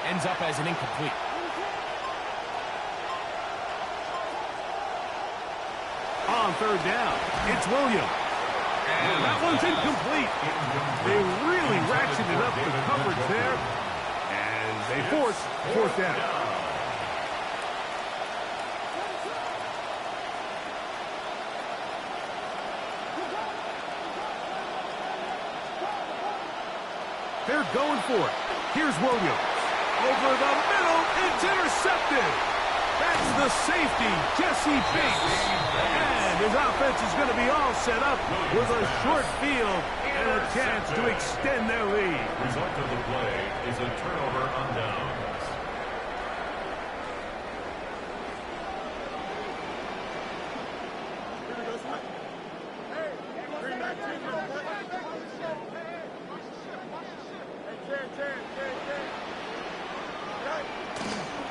ends up as an incomplete. On 3rd down, it's Williams. And that one's incomplete. They really ratcheted up the coverage there, and they force 4th down. They're going for it. Here's Williams. Over the middle, it's intercepted. That's the safety, Jesse Bates. And his offense is going to be all set up with a short field and a chance to extend their lead. Result of the play is a turnover on downs.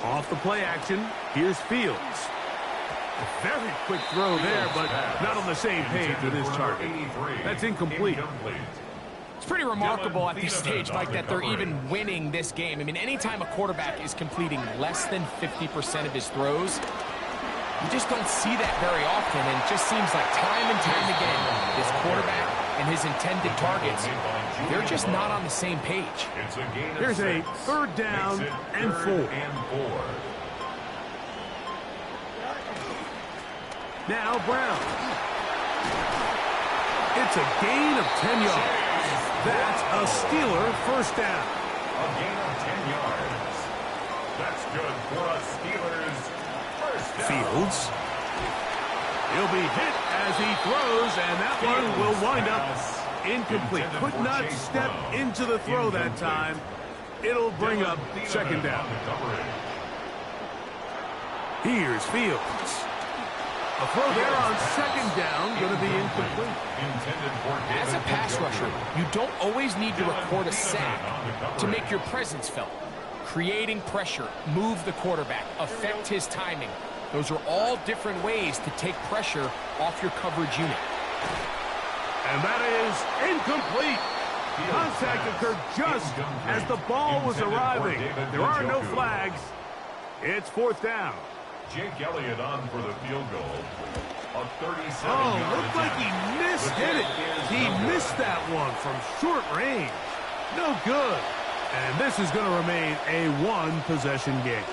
Off the play action, here's Fields. Very quick throw there, but not on the same page with his target. That's incomplete. It's pretty remarkable at this stage, Mike, that they're even winning this game. I mean, anytime a quarterback is completing less than 50% of his throws, you just don't see that very often, and it just seems like time and time again, this quarterback and his intended targets, they're just not on the same page. Here's a third down and 4. Now Brown. It's a gain of 10 yards. That's a Steeler first down. A gain of 10 yards. That's good for a Steelers first down. Fields. He'll be hit as he throws, and that one will wind up incomplete. Could not step into the throw that time. It'll bring up second down. Here's Fields. A throw there on second down, going to be incomplete. As a pass rusher, you don't always need to record a sack to make your presence felt. Creating pressure, move the quarterback, affect his timing. Those are all different ways to take pressure off your coverage unit. And that is incomplete. Contact occurred just as the ball was arriving. There are no flags. It's fourth down. Jake Elliott on for the field goal. A 37-yard. Oh, looked like he hit it. He missed that one from short range. No good. And this is going to remain a one-possession game.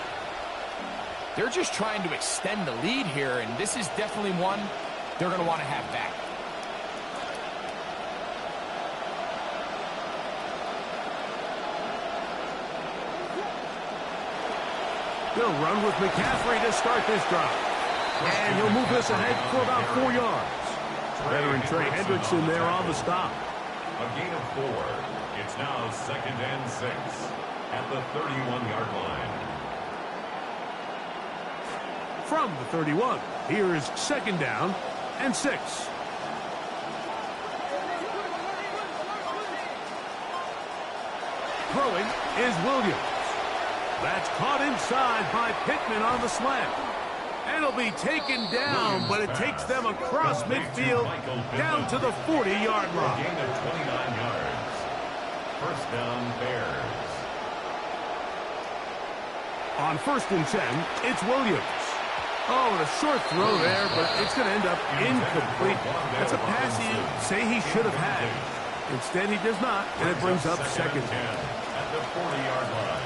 They're just trying to extend the lead here, and this is definitely one they're going to want to have back. He'll run with McCaffrey to start this drive. And he'll move this ahead for about 4 yards. Veteran Trey Hendrickson there on the stop. A gain of 4. It's now 2nd and 6 at the 31-yard line. From the 31, here's second down and 6. Throwing is Williams. That's caught inside by Pittman on the slant. And it'll be taken down, but it takes them across midfield down to the 40-yard line. A gain of 29 yards. First down, Bears. On 1st and 10, it's Williams. Oh, and a short throw there, but it's going to end up incomplete. That's a pass you say he should have had. Instead, he does not, and it brings up second. At the 40-yard line.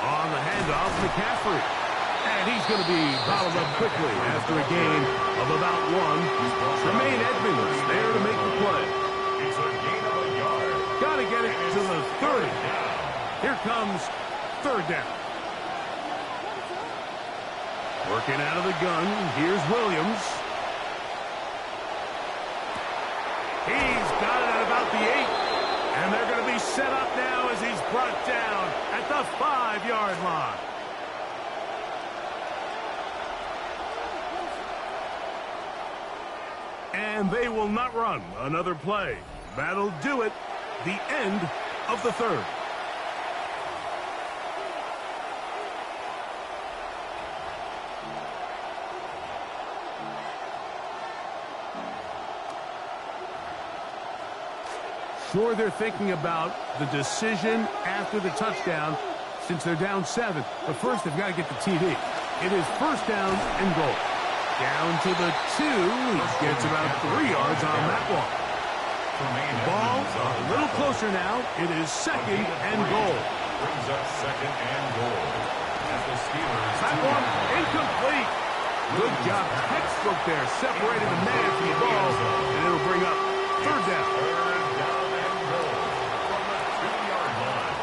On the handoff, McCaffrey. And he's going to be bottled up quickly after a gain of about 1. Tremaine Edmonds there to make the play. It's a gain of a yard. Got to get it to the 30. Here comes third down. Working out of the gun, here's Williams. He's got it at about the 8. And they're going to be set up now as he's brought down at the 5-yard line. And they will not run another play. That'll do it. The end of the third. Sure, they're thinking about the decision after the touchdown since they're down 7. But first, they've got to get the TD. It is first down and goal. Down to the 2. He gets about 3 yards on that one. Ball a little closer now. It is second and goal. Brings up second and goal. As the Steelers. That one incomplete. Good job. Textbook there. Separating the man from the ball. And it'll bring up third down. Third down and goal from the 2-yard line.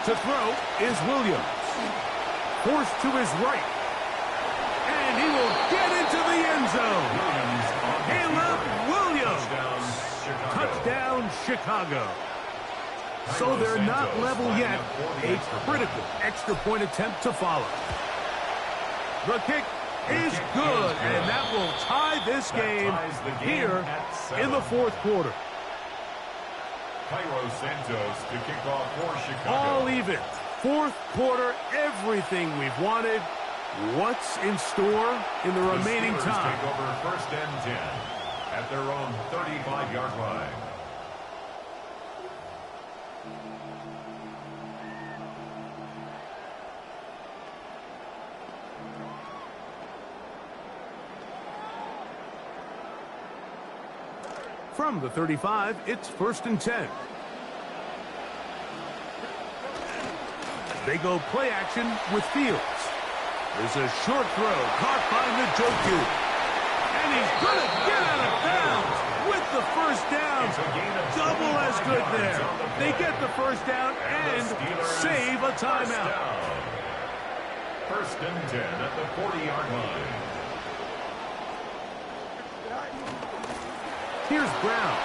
To throw is Williams. Forced to his right. And he will get into the end zone. Caleb Williams. Touchdown, Chicago. So they're not level yet. A critical extra point attempt to follow. The kick is good, and that will tie this game here in the fourth quarter. Cairo Santos to kick off for Chicago. All even. Fourth quarter, everything we've wanted. What's in store in the remaining time? Take over first and 10 at their own 35-yard line. From the 35, it's first and 10. They go play action with Fields. There's a short throw caught by Njoku. And he's going to get out of bounds with the first down. Double as good there. They get the first down and save a timeout. First and 10 at the 40-yard line. Here's Brown.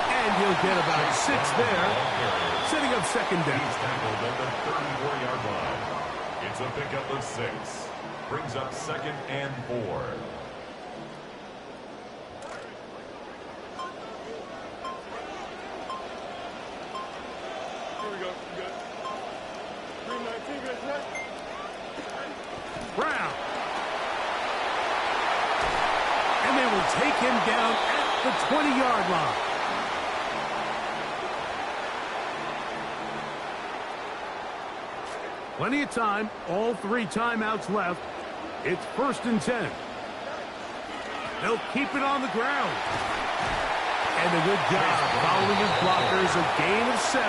And he'll get about 6 there, setting up second down. He's tackled at the 34-yard line. It's a pickup of 6. Brings up second and 4. Here we go. Good. 319, good set. Brown. And they will take him down at the 20-yard line. Plenty of time. All 3 timeouts left. It's first and 10. They'll keep it on the ground. And a good job following his blockers. A gain of 7.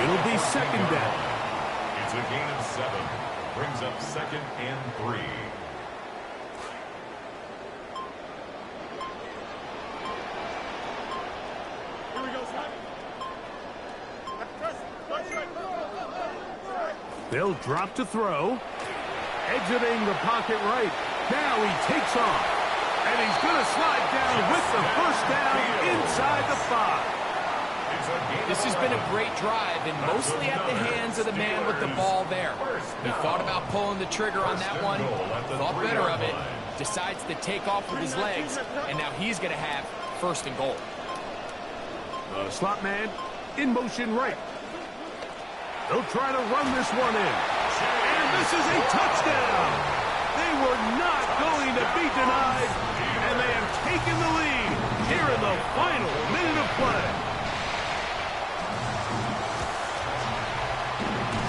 It'll be second down. It's a gain of 7. Brings up second and 3. Here we go, Scott. They'll drop to throw. Exiting the pocket right. Now he takes off. And he's going to slide down with the first down inside the 5. This has been a great drive, and mostly at the hands of the man with the ball there. He thought about pulling the trigger on that one, thought better of it, decides to take off with his legs, and now he's going to have first and goal. The slot man in motion right. They'll try to run this one in. And this is a touchdown. They were not going to be denied, and they have taken the lead here in the final minute of play.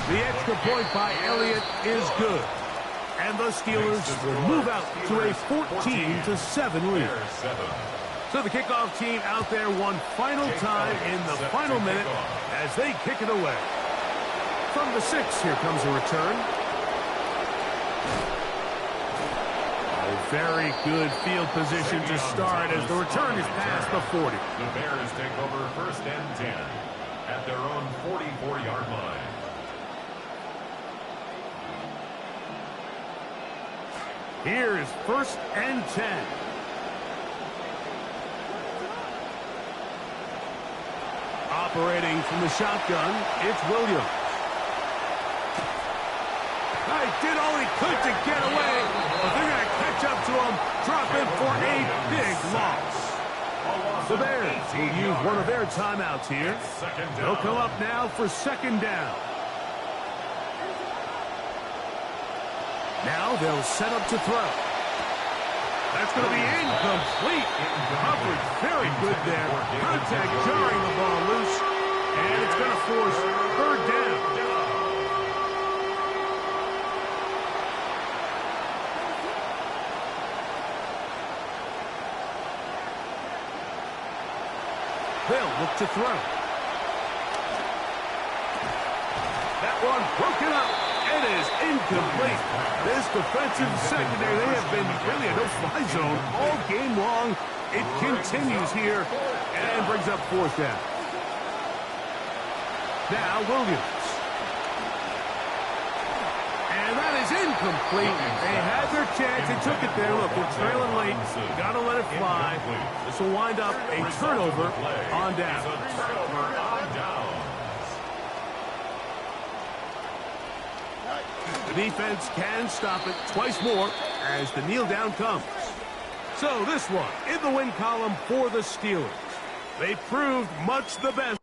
The extra point by Elliott is good. And the Steelers will move out to a 14-7 lead. So the kickoff team out there one final time in the final minute as they kick it away. From the 6, here comes a return. A very good field position to start as the return is past the 40. The Bears take over first and 10 at their own 44-yard line. Here is first and 10. Operating from the shotgun, it's Williams. He did all he could to get away, but they're going to catch up to him, drop him for a big loss. The Bears will use one of their timeouts here. They'll come up now for second down. Now they'll set up to throw. That's going to be incomplete. Coverage very good there. Contact jarring the ball loose. And it's going to force third down. They'll look to throw. That one broken up. It is incomplete. This defensive secondary, they have been really a no-fly zone all game long. It continues here and brings up fourth down. Now Williams. And that is incomplete. They had their chance. They took it there. Look, they're trailing late. Got to let it fly. This will wind up a turnover on down. The defense can stop it twice more as the kneel down comes. So this one in the win column for the Steelers. They proved much the best.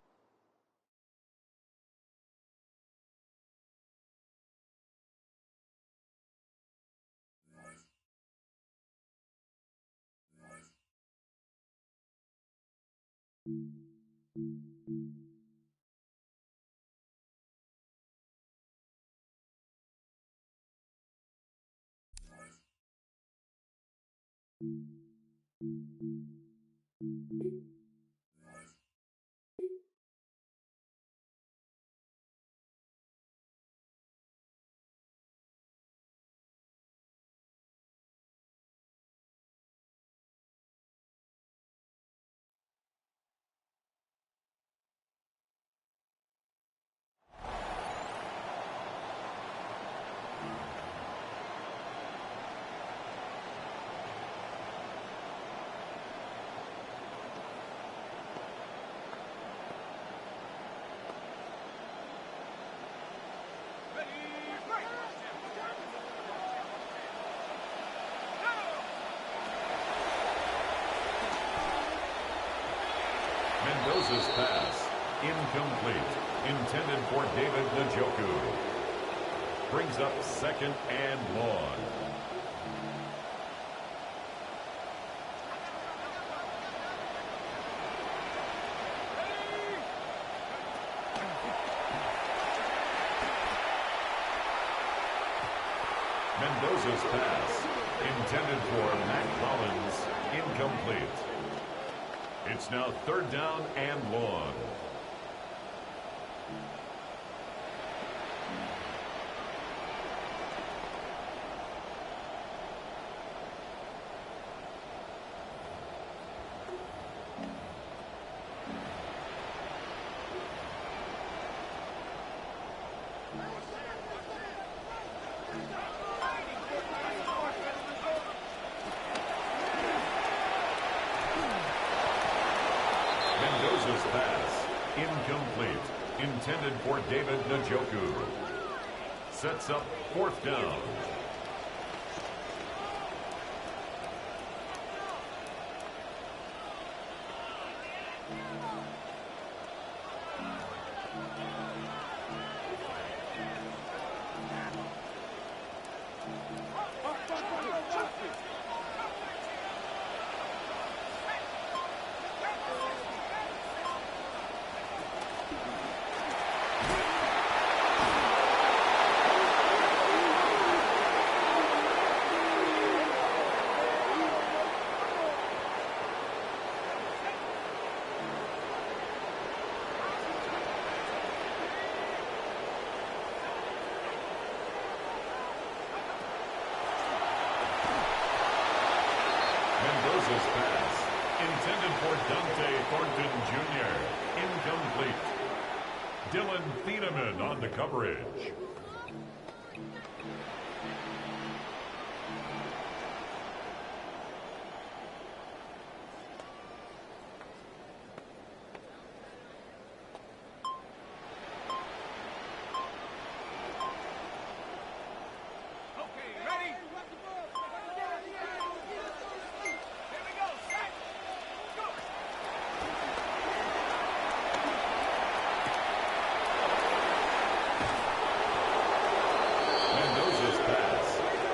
Mendoza's pass, incomplete, intended for David Njoku. Brings up second and long. Mendoza's pass, intended for Matt Collins, incomplete. It's now third down and long. Mendoza's pass, incomplete, intended for David Njoku. Sets up fourth down. Mendoza's pass, intended for Dante Thornton Jr., incomplete. Dylan Thieneman on the coverage.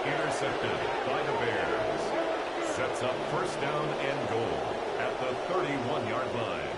Intercepted by the Bears. Sets up first down and goal at the 31-yard line.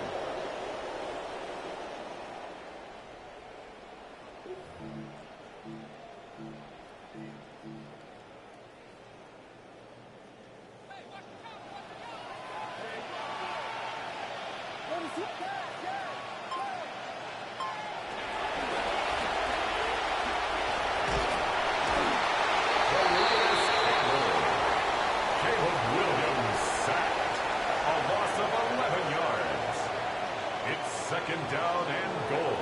Second down and goal.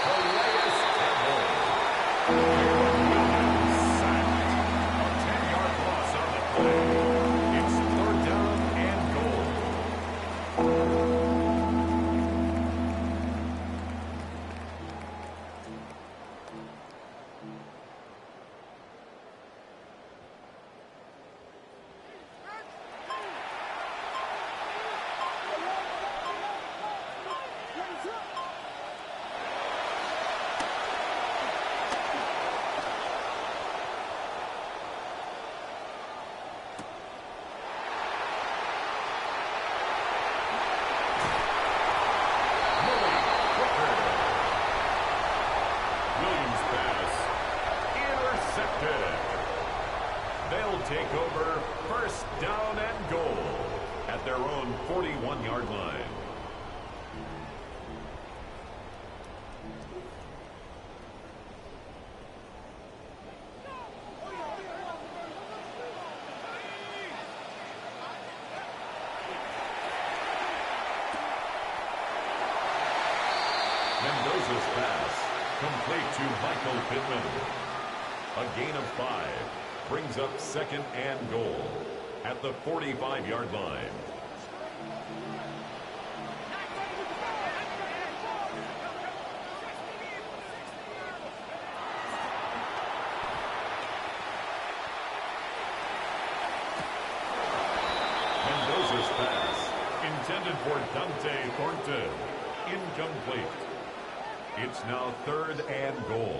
Tackle take over first down and goal at their own 41-yard line. Mendoza's pass complete to Michael Pittman. A gain of 5 brings up second and goal at the 45-yard line. Mendoza's pass intended for Dante Thornton. Incomplete. It's now third and goal.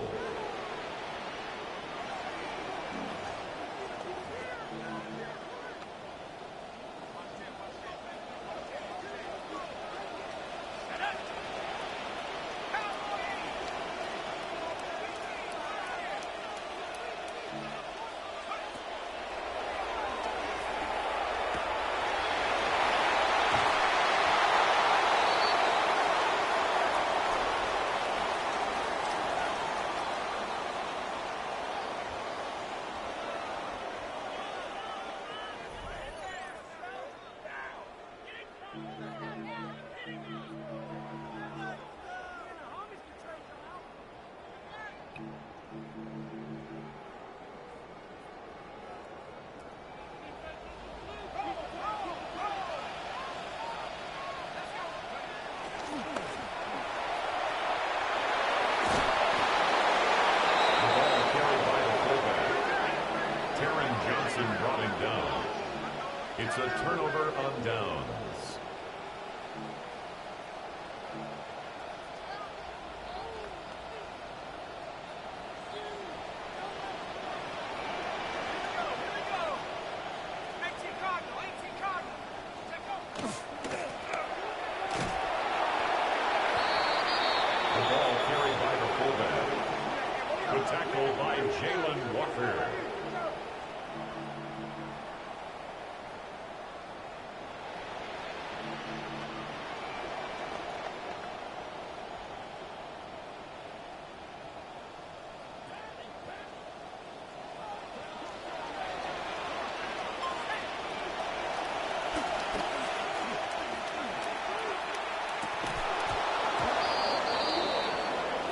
Brought him down. It's a turnover on downs. The ball carried by the fullback. The tackle by Jalen Walker.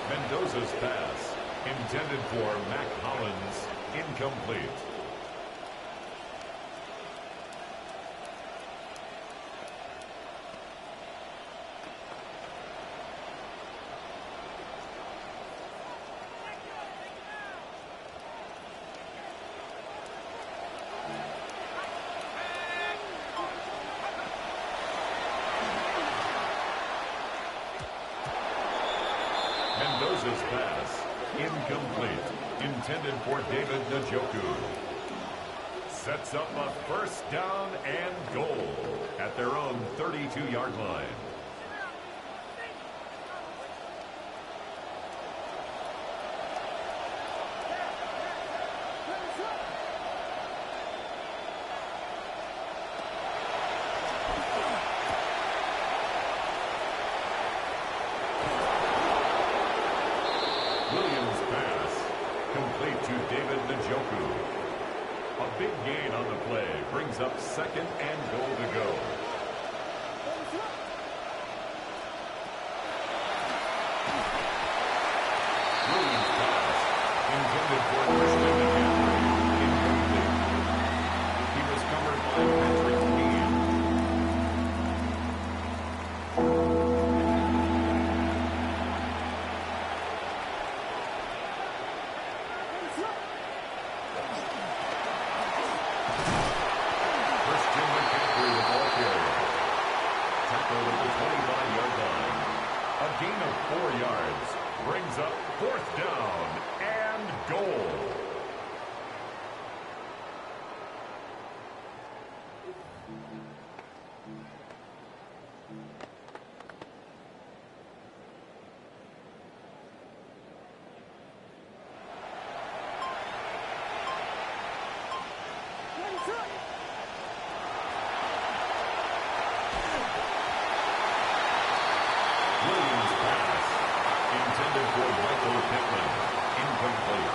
Mendoza's pass, intended for Mac Hollins, incomplete. Mendoza's pass, incomplete, intended for David Njoku. Sets up a first down and goal at their own 32-yard line. To David Njoku. A big gain on the play brings up second and goal to go. Williams pass intended for Christian McCaffrey. Incomplete. He was covered by Patrick Meade. A gain of 4 yards brings up fourth down and goal. intended for Michael Pittman. Incomplete.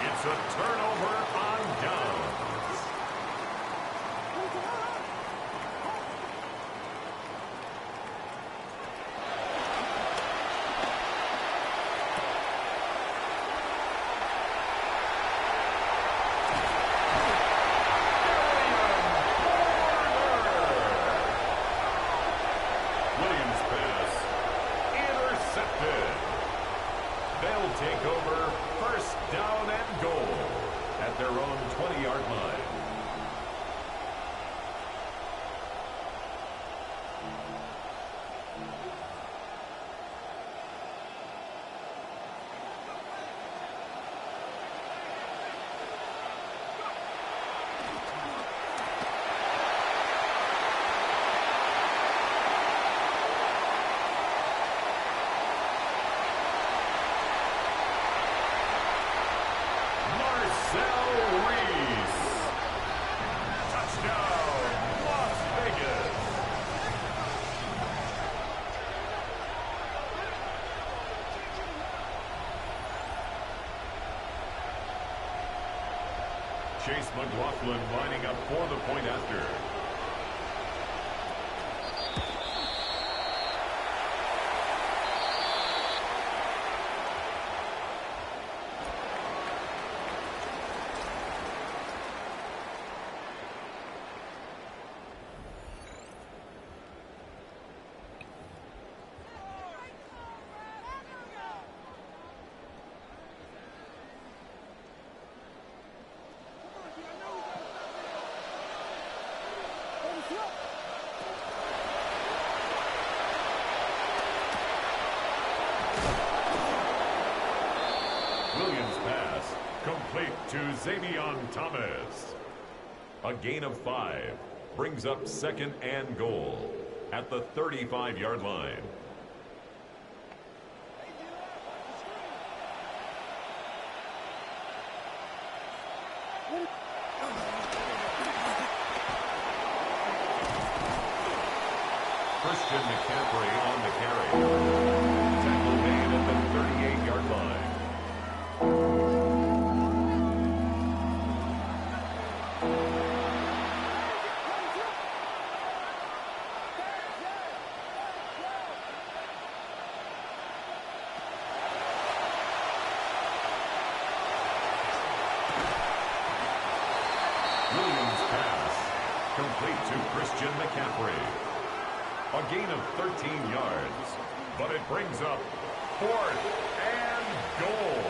It's a turnover on downs. Williams pass intercepted. They'll take over first down and goal at their own 20-yard line. Chase McLaughlin lining up for the point after. Williams pass complete to Xavier Thomas. A gain of 5 brings up second and goal at the 35-yard line. Christian McCaffrey on the carry. Tackle made at the 38-yard line. Williams pass complete to Christian McCaffrey. A gain of 13 yards, but it brings up 4th and goal.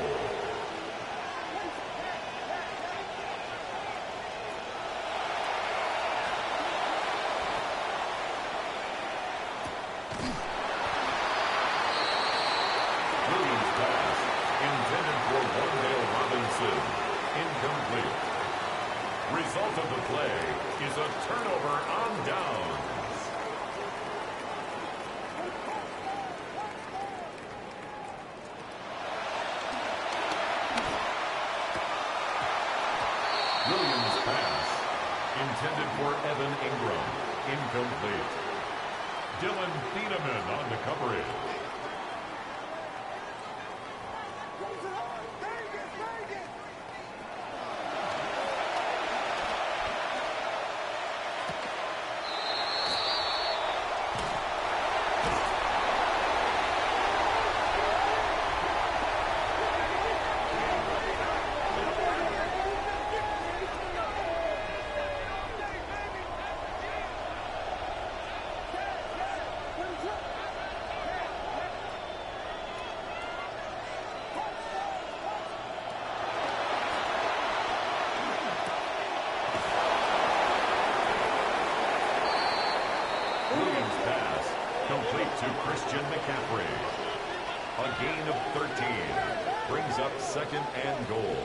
Williams pass intended for Wandale Robinson. Incomplete. Result of the play is a turnover on downs. Williams pass intended for Evan Ingram. Incomplete. Dylan Thieneman on the coverage. Williams pass complete to Christian McCaffrey. A gain of 13 brings up second and goal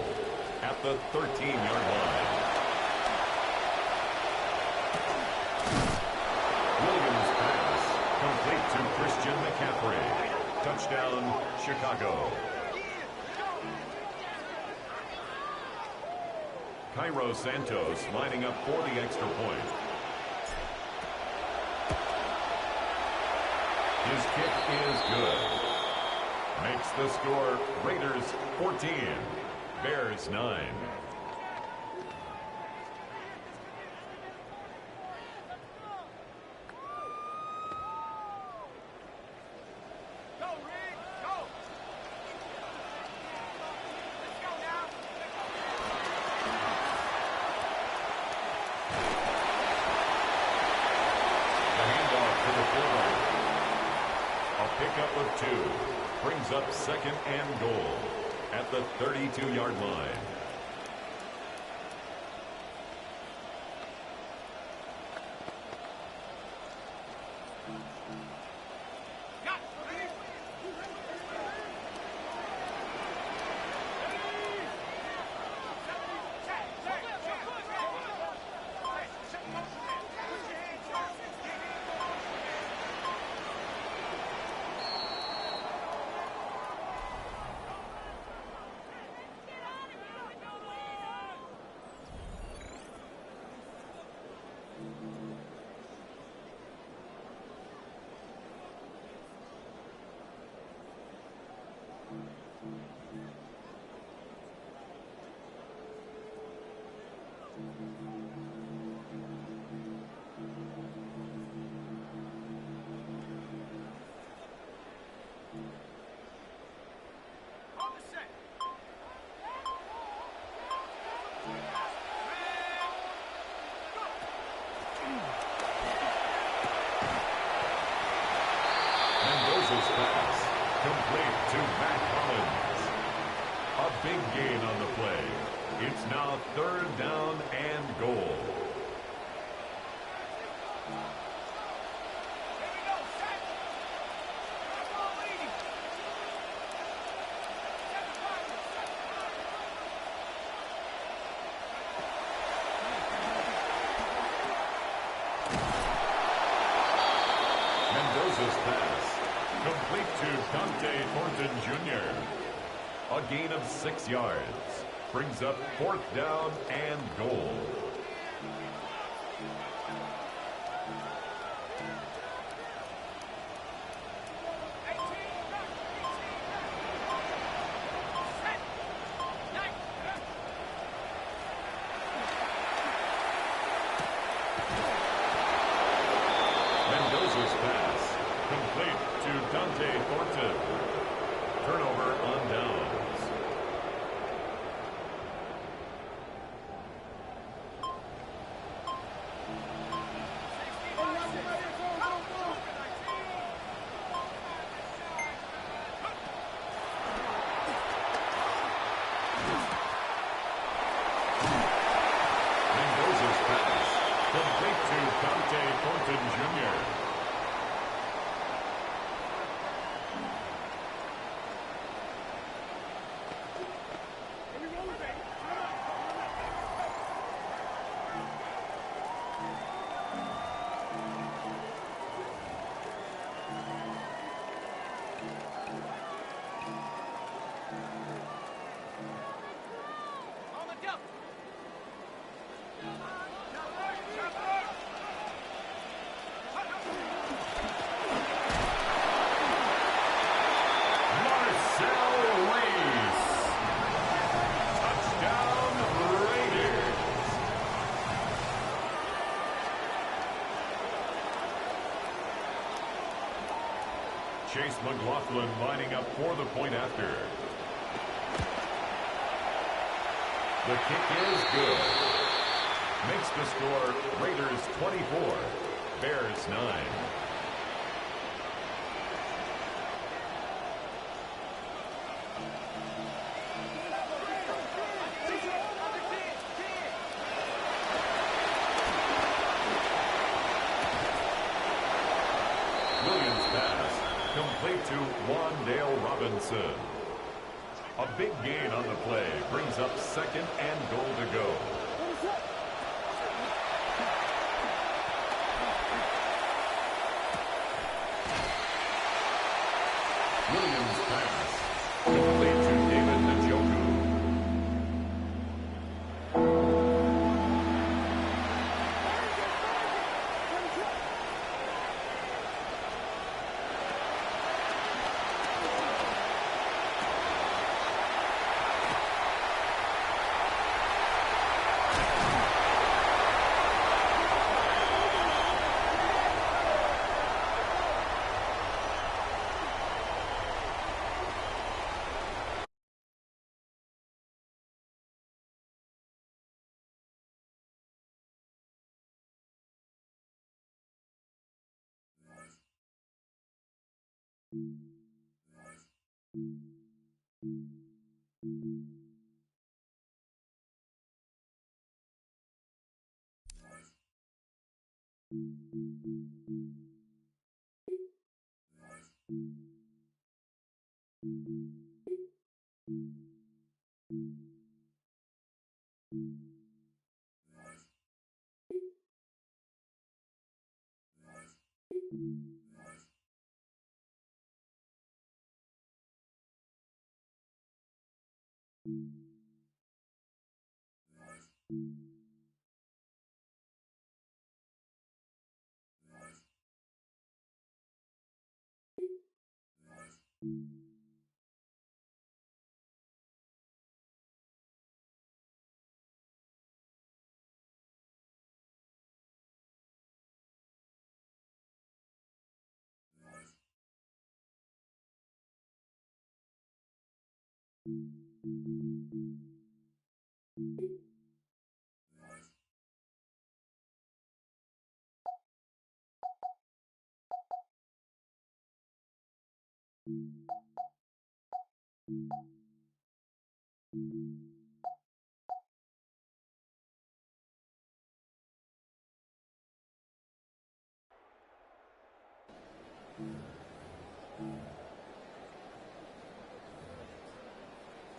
at the 13-yard line. Williams pass complete to Christian McCaffrey. Touchdown, Chicago. Cairo Santos lining up for the extra point. His kick is good. Makes the score Raiders 14, Bears 9. Pickup of 2 brings up second and goal at the 32-yard line. Mendoza's pass, complete to Matt Collins. A big gain on the play. It's now 3rd down and goal. Mendoza's pass, complete to Dante Thornton Jr. A gain of 6 yards. Brings up 4th down and goal. Mendoza's pass, complete to Dante Thornton. Turnover on downs. Mendoza's pass, complete to Dante Thornton Jr. Chase McLaughlin lining up for the point after. The kick is good. Makes the score Raiders 24, Bears 9. Williams pass, complete to Wandale Robinson. A big gain on the play brings up 2nd and goal to go. Williams pass, complete to David Njoku.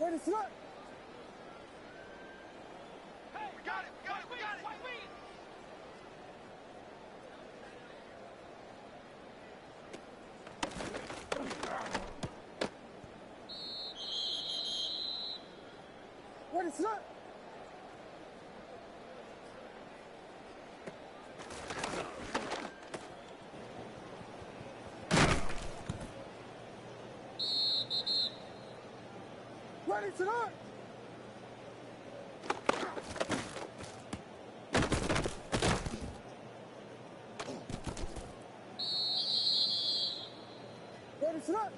What is that? Hey, we got it, we got it, we got it! What is that? What is that? What is that?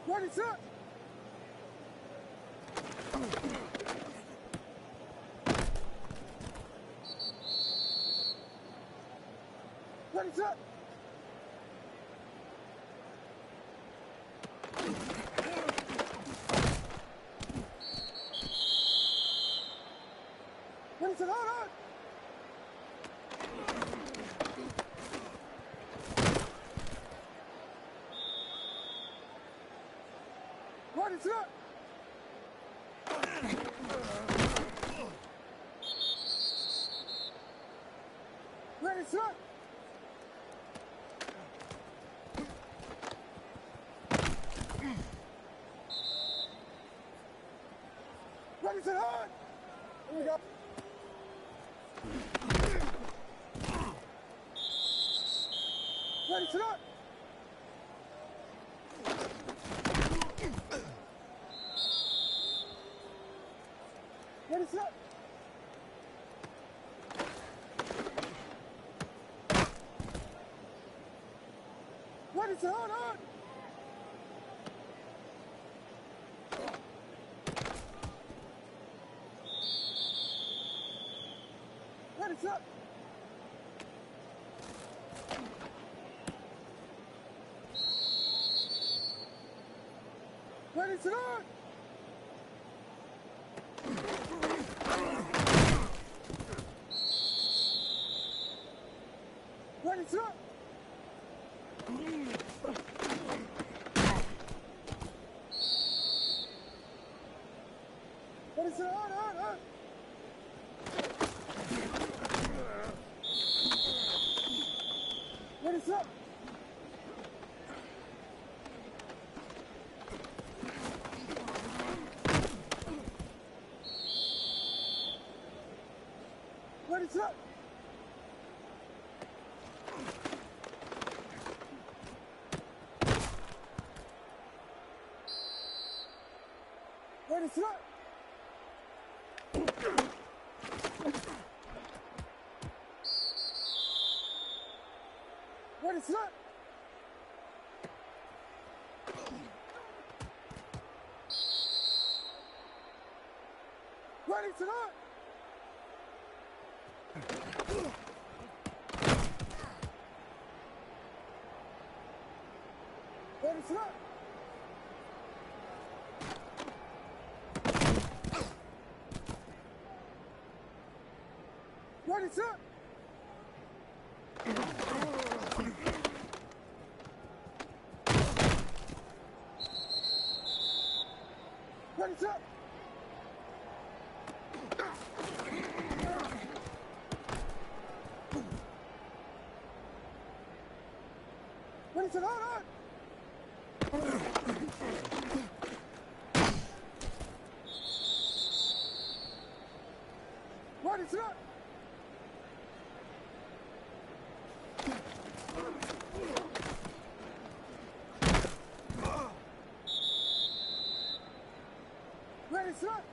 What is that? What is that? What is it? Hold on! What is that? What is that? What is it on? Here we go. What is it on? What is that? What is it on? What is that? What is it on? What is it on? What is it on? What is up? What is up? What is up? What is up? What is it on? Ready, set. Ready, set. Ready, set. Ready, set, hold on. Ready, set. Ready, set.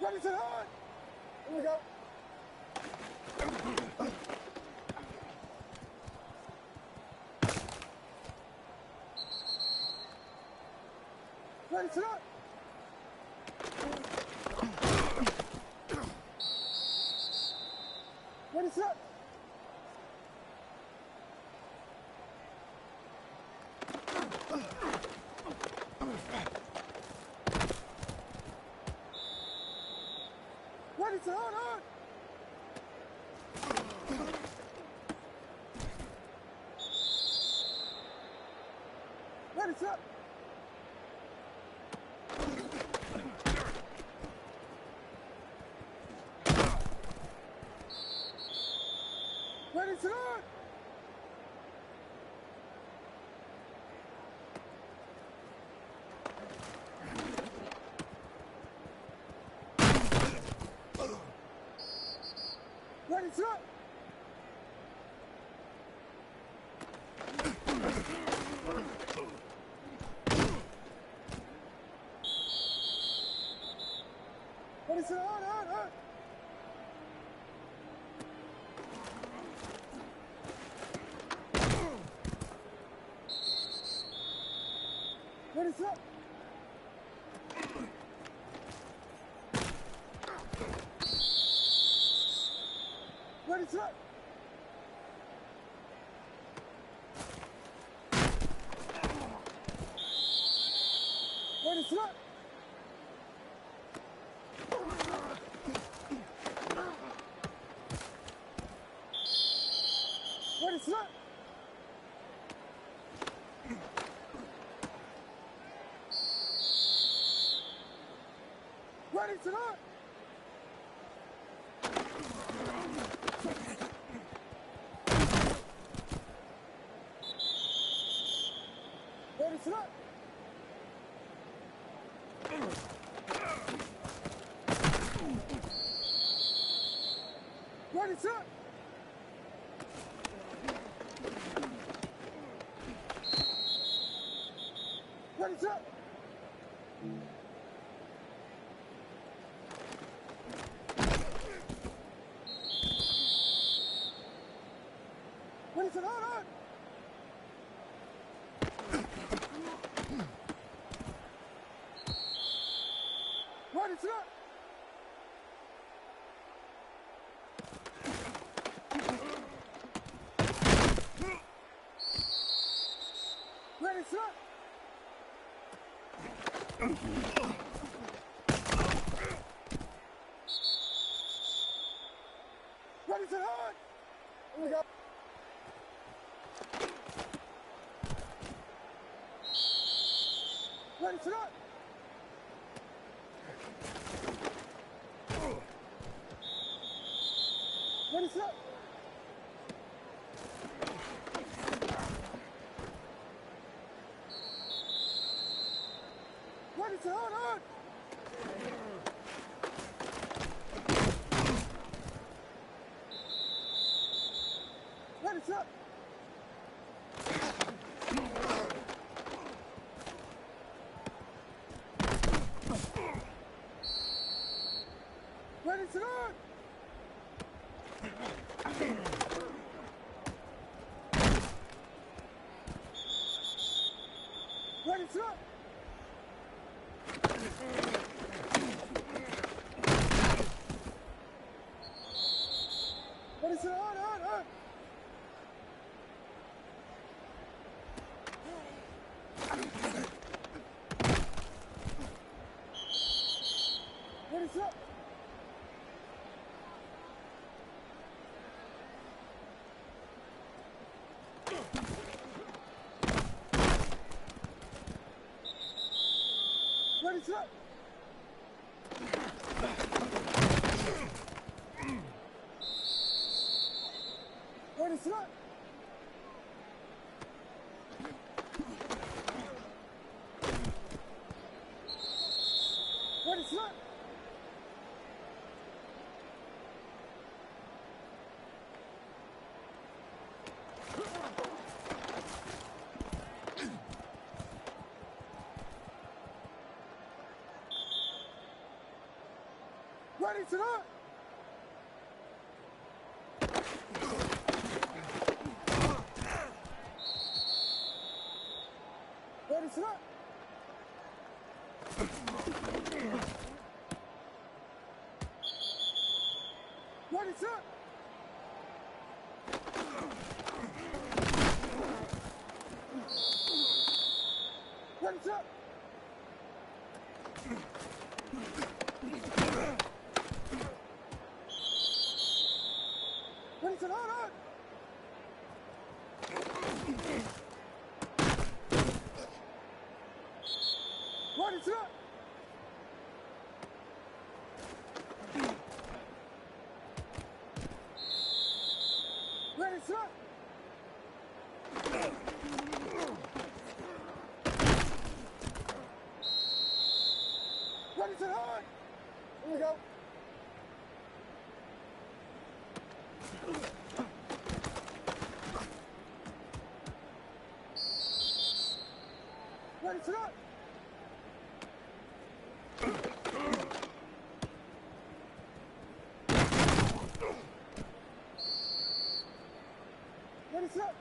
Ready, set, hold. Here we go. Ready, set. Ready, set. Ready, set, hold on. Ready, set. Ready, set. Ready, set. Ready, set, on. Ready, set. Ready, set. Ready, set. Ready, set. Ready, set. Ready, set. Ready, set. Ready, set. Ready, set, hold on. Ready, set. Ready, set. Ready, set, hold. Here we go. Ready, set. Ready, set. Ready, set, hold on. Ready, set. Ready, set, on. Ready, set. Ready to not. Ready to not. Ready to not. Ready to not. Ready to not. Ready to not. Ready to not. Ready to not. Here we go. Ready to not. Ready to not.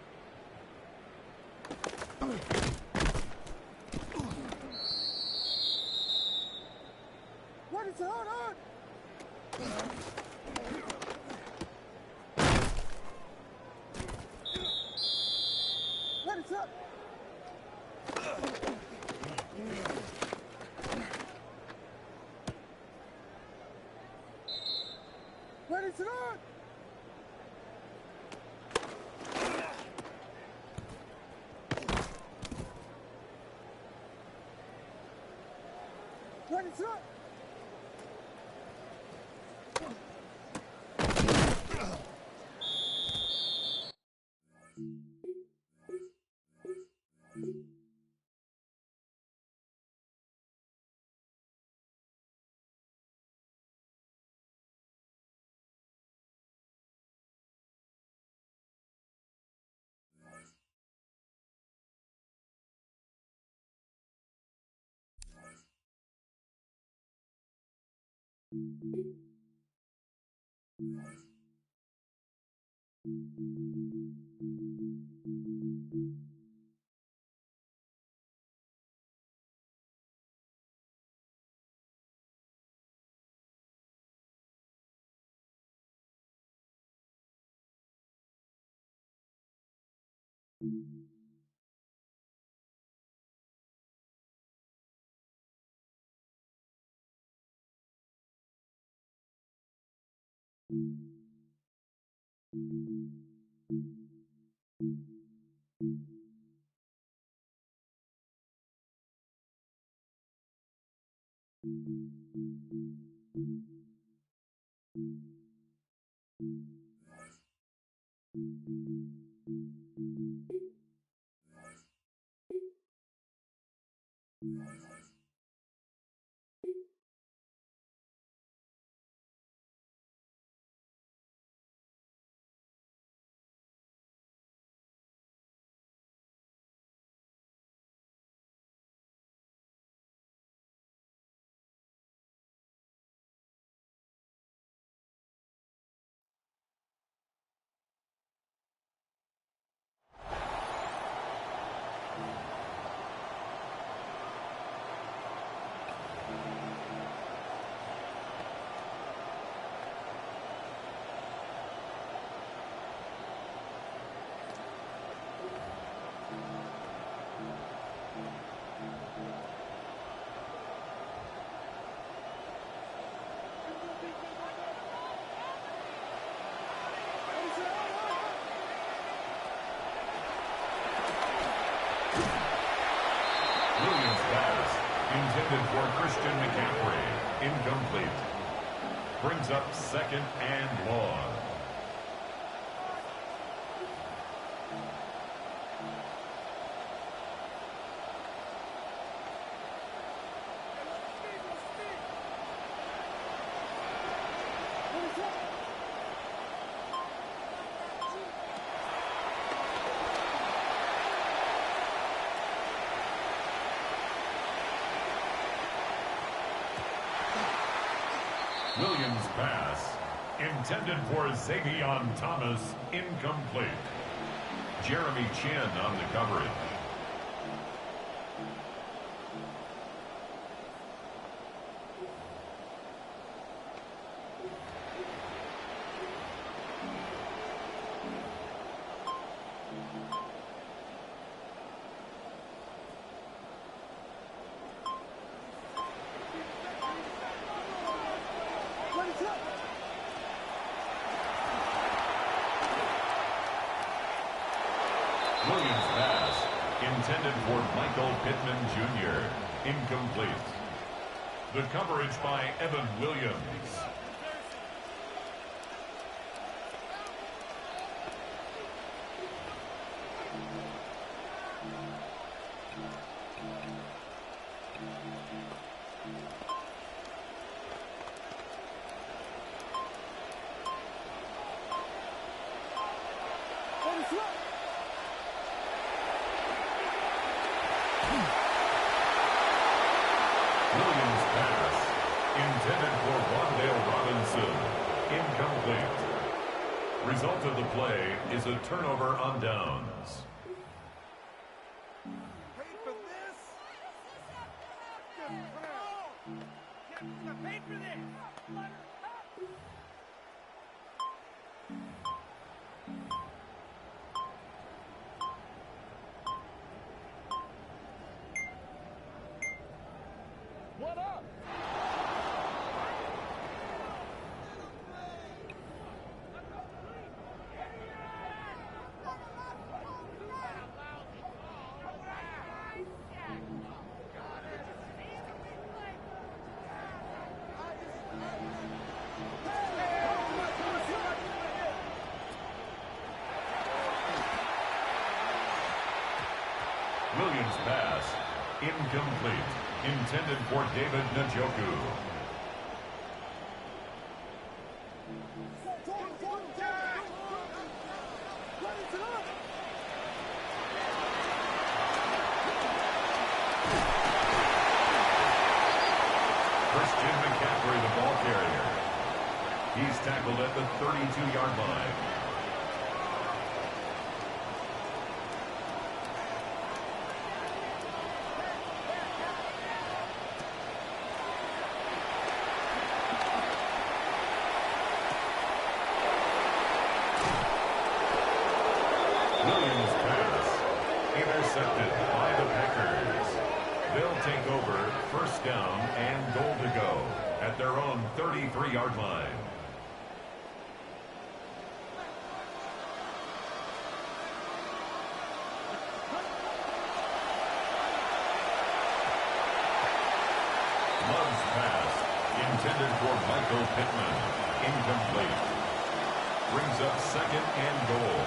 Ready to not. Ready to not. Ready to not. Ready to not. Christian McCaffrey, incomplete. Brings up second and long. Williams pass, intended for Xavier Thomas, incomplete. Jeremy Chin on the coverage. Williams pass, intended for Michael Pittman Jr., incomplete. The coverage by Evan Williams. Williams pass, intended for Wandale Robinson, incomplete. Result of the play is a turnover on downs. Paid for this? Paid for this. What up? Williams pass, incomplete. Intended for David Njoku. Christian McCaffrey, the ball carrier. He's tackled at the 32-yard line. Williams pass, intercepted by the Packers. They'll take over first down and goal to go at their own 33-yard line. Love's pass, intended for Michael Pittman, incomplete. Brings up second and goal.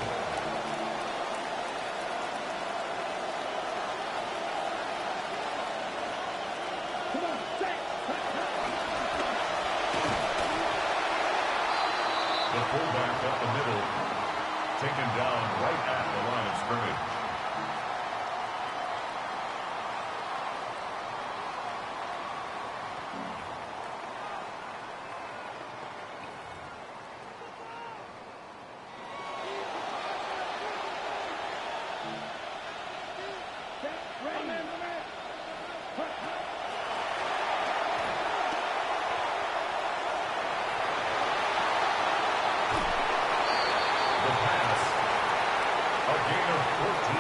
The fullback up the middle, taken down right at the line of scrimmage. The pass, a gain of 14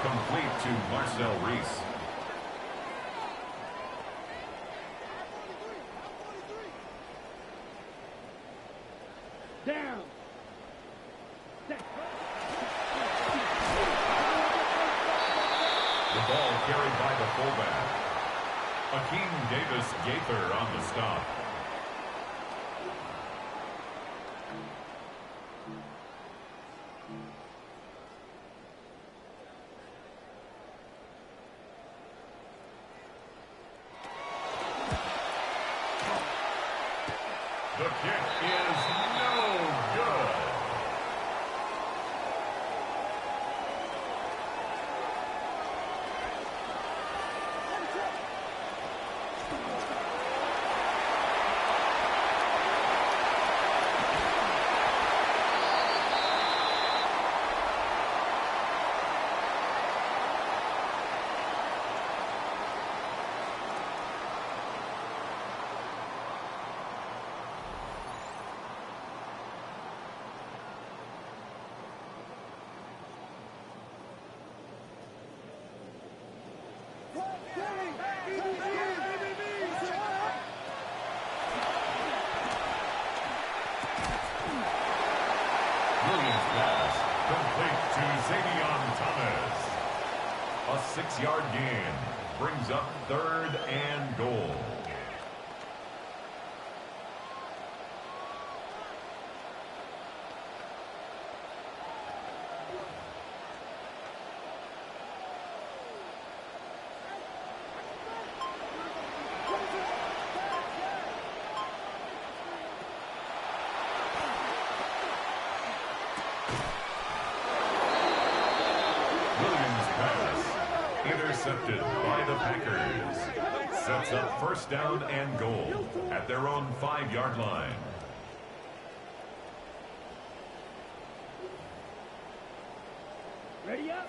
Complete to Marcel Reese. Down. The ball carried by the fullback. Akeem Davis-Gaither on the stop. The kick is no good. Williams pass, complete to Xavion Thomas. A 6-yard gain brings up 3rd and goal. Intercepted by the Packers. Sets up 1st down and goal at their own 5-yard line. Ready up.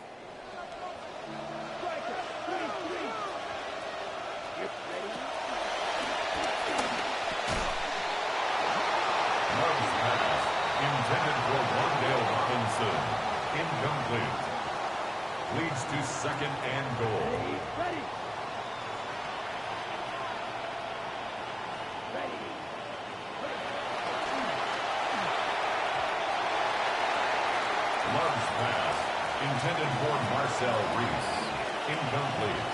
Love's pass, intended for Wandale Robinson. Incomplete. Leads to 2nd and goal. Ready. Love's pass, intended for Marcel Reese. Incomplete.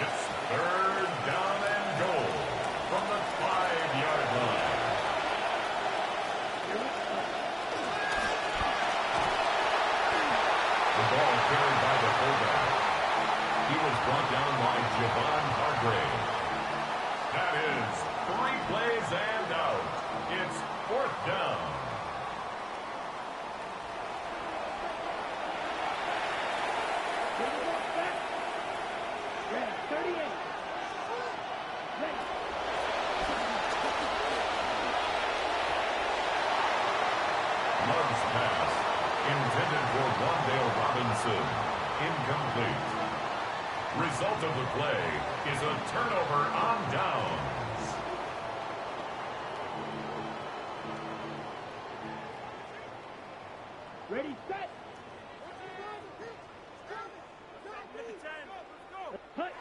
It's 3rd down and goal from the 5-yard line. The ball carried by the fullback. He was brought down by Javon Hargrave. That is 3 plays and out. It's 4th down. Love's pass, intended for Wandale Robinson. Incomplete. Result of the play is a turnover on downs. Ready, set. Hut.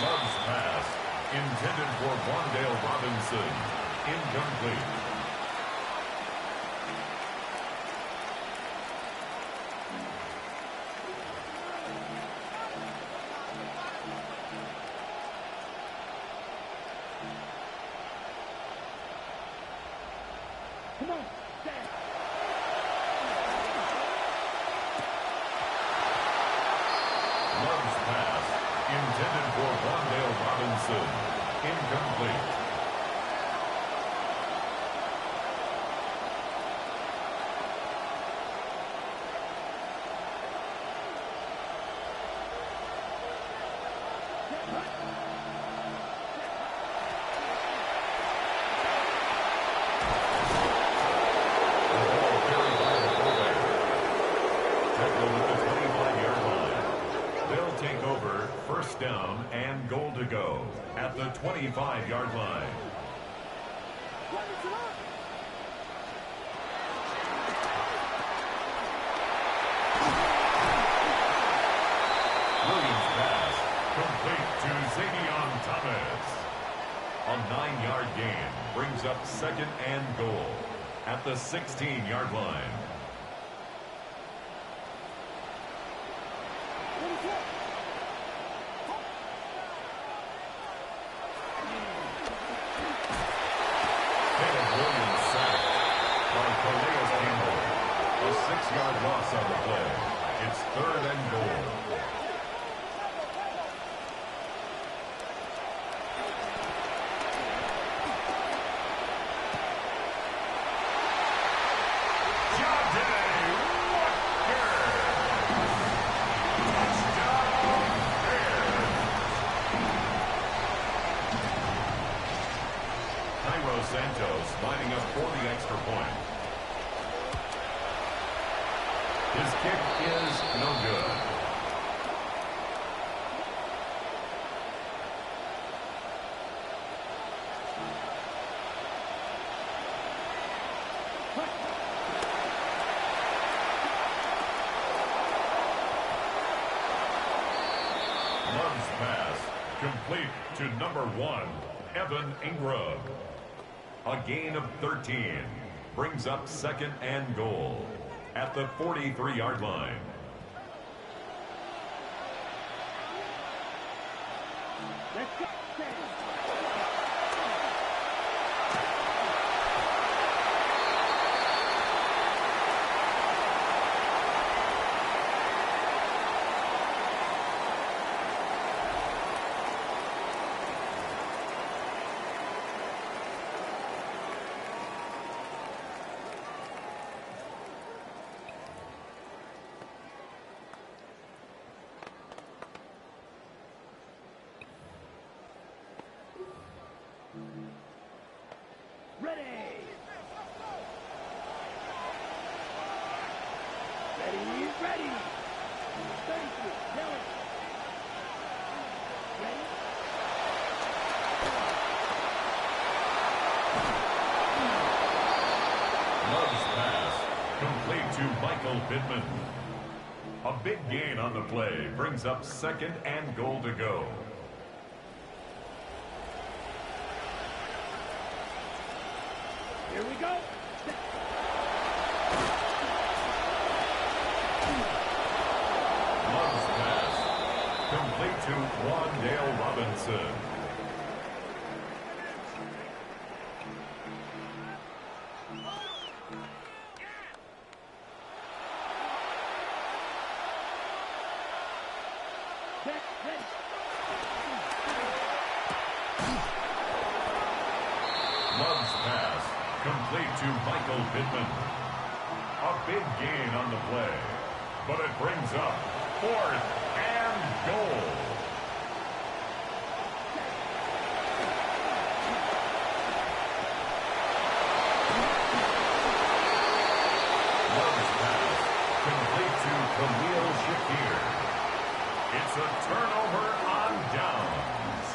Love's pass, intended for Wandale Robinson. Incomplete. Come on. Set. Love's pass, intended for Wandale Robinson. Incomplete. First down and goal to go at the 25-yard line. brings up second and goal at the 16-yard line. A 6-yard loss on the play. It's third and goal. Santos lining up for the extra point. His kick is no good. Love's pass complete to number 1, Evan Ingram. A gain of 13 brings up second and goal at the 43-yard line. Pittman. A big gain on the play brings up second and goal to go. Here we go. Love's pass complete to Wandale Robinson. Love's pass complete to Michael Pittman. A big gain on the play, but it brings up fourth and goal. Love's pass complete to Khalil Shakir. It's a turnover on downs.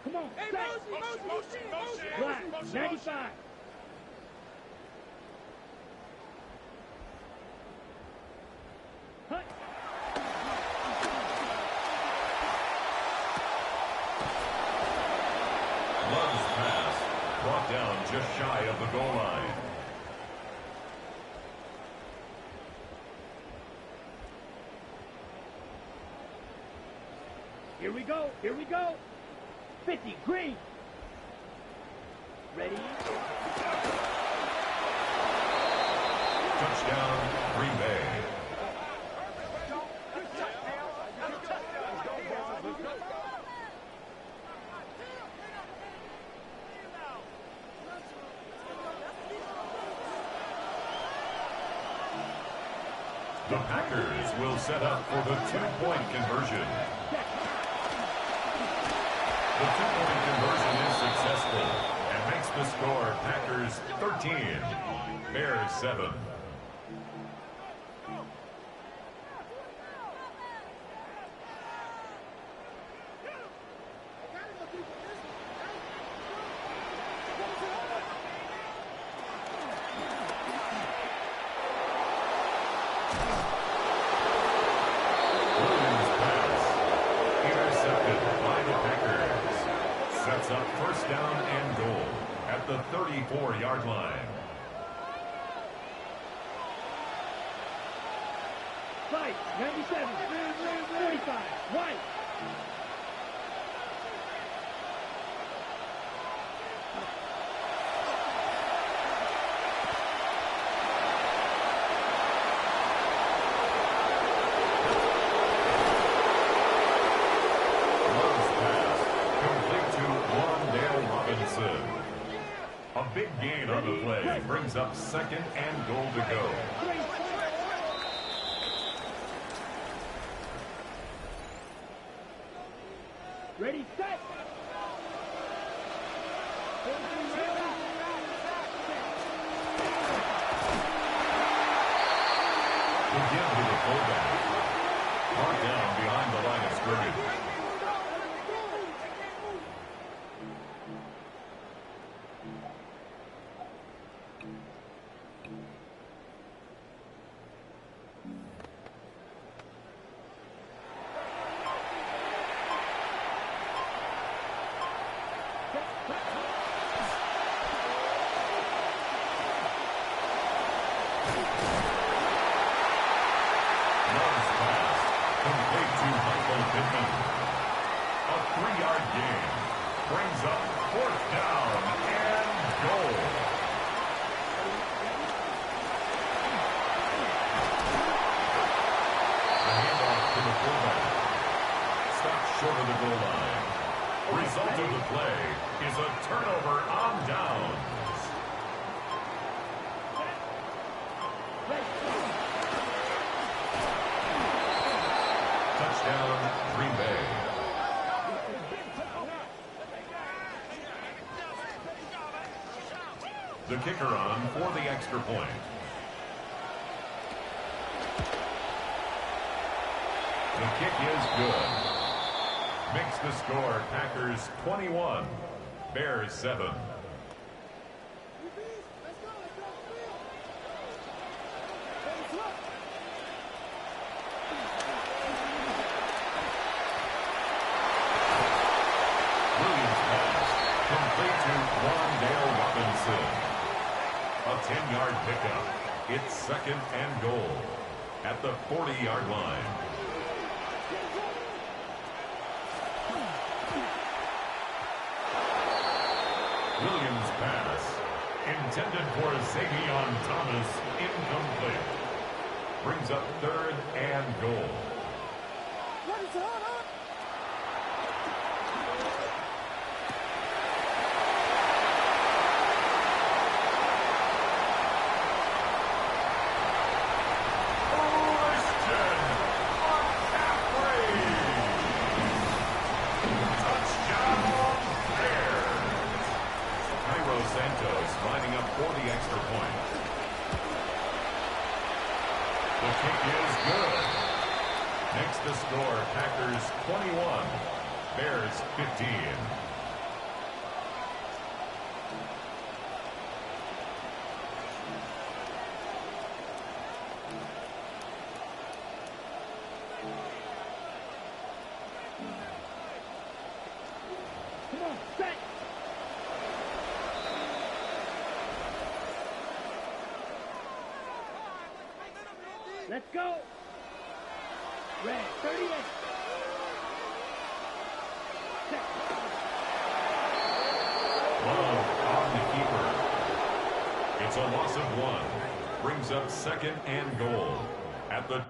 Come on, Hey, motion. Black, 95. Hut. Love's pass brought down just shy of the goal line. Here we go. 50, green. Ready? Touchdown, Green Bay. The Packers will set up for the two-point conversion. The two-point conversion is successful and makes the score Packers 13, Bears 7. 24-yard line. Fight, 97, 45, white. A big gain on the play brings up 2nd and goal to go. Ready, set. The give to the fullback. Brought down behind the line of scrimmage. A 3-yard gain brings up 4th down and goal. The handoff to the fullback. Stopped short of the goal line. Result of the play is a turnover on downs. Touchdown, Green Bay. The kicker on for the extra point. The kick is good. Makes the score Packers 21, Bears 7. A 10-yard pickup. It's 2nd and goal at the 40-yard line. Williams' pass, intended for Zavion Thomas, incomplete. Brings up 3rd and goal. Lining up for the extra point. The kick is good. Makes the score Packers 21, Bears 15. Come on, set. Let's go. Red, 38. Love on the keeper. It's a loss of 1. Brings up 2nd and goal at the...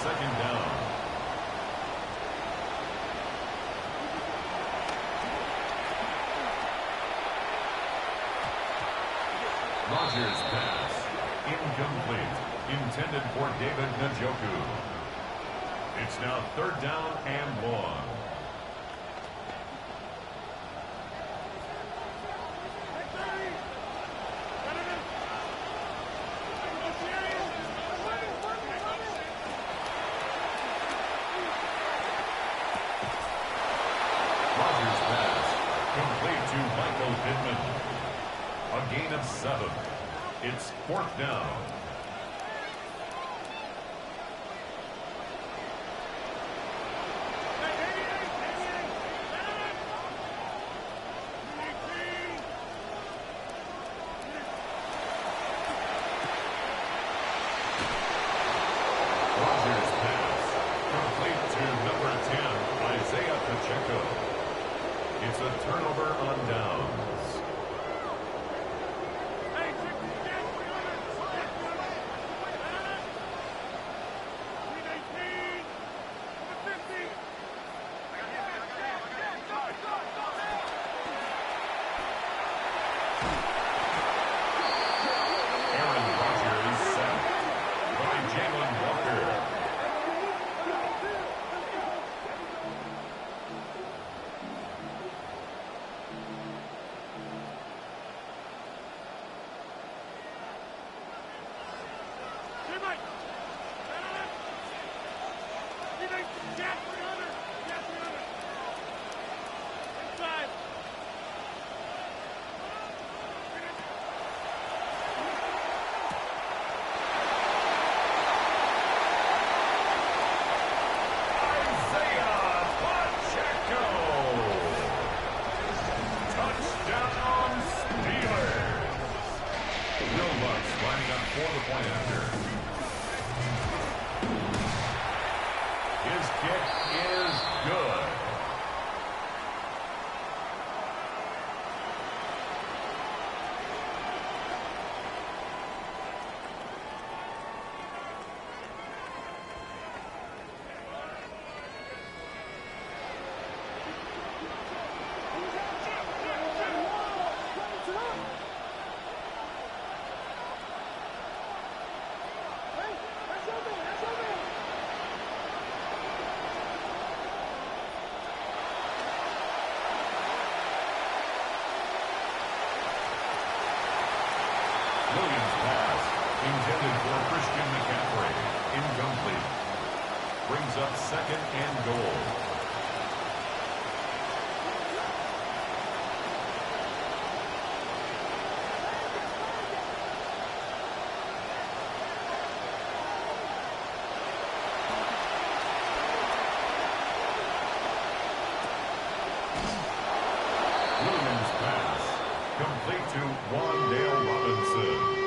Second down. Rodgers' pass. Incomplete. Intended for David Njoku. It's now third down and long. A gain of 7. It's fourth down. Rodgers' pass. Complete to number 10, Isaiah Pacheco. It's a turnover on downs. His kick is good. Williams pass, intended for Christian McCaffrey. Incomplete. Brings up second and goal. Williams pass, complete to Wandale Robinson.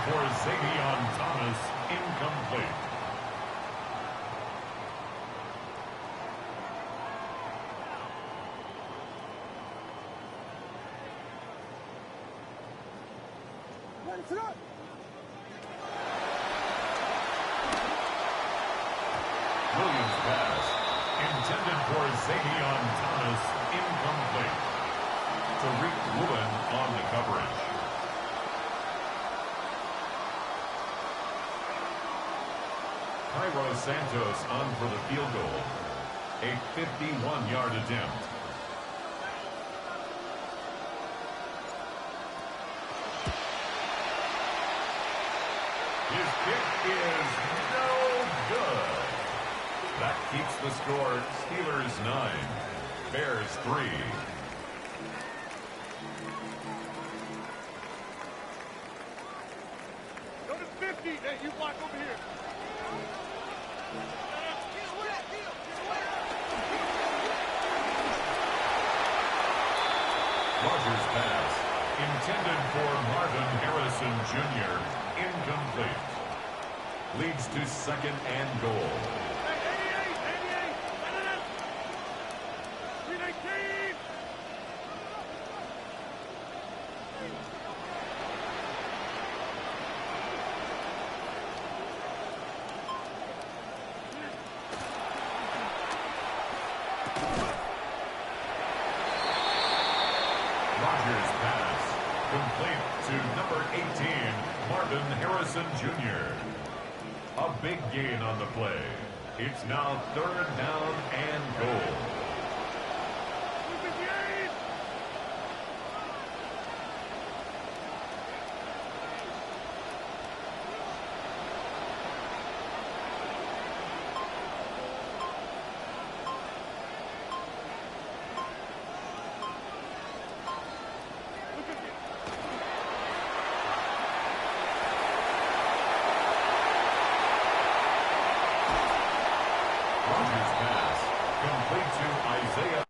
for Zavion Thomas, incomplete. Williams pass, intended for Zavion Thomas, incomplete. Tariq Woolen on the coverage. Cairo Santos on for the field goal. A 51-yard attempt. His kick is no good. That keeps the score Steelers 9, Bears 3. Go to 50. Hey, you block over here. Rogers pass, intended for Marvin Harrison Jr., incomplete. Leads to second and goal. Hey, 88. 319. Rogers pass, complete to number 18, Marvin Harrison Jr. A big gain on the play. It's now third down and goal. 258. Rogers pass, complete to Isaiah.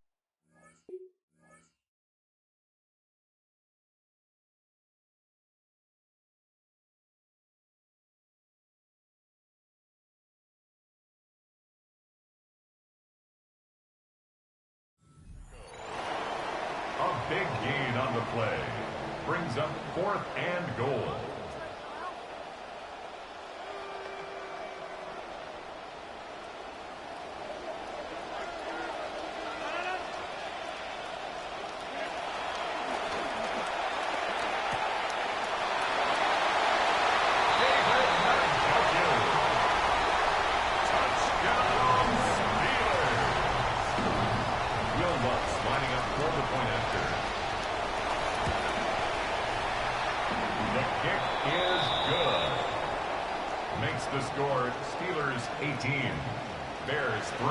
A big gain on the play. Brings up fourth and goal. David Njoku. Touchdown Steelers. Will Lutz lining up for the point after. The kick is good. Makes the score Steelers 18, Bears 3.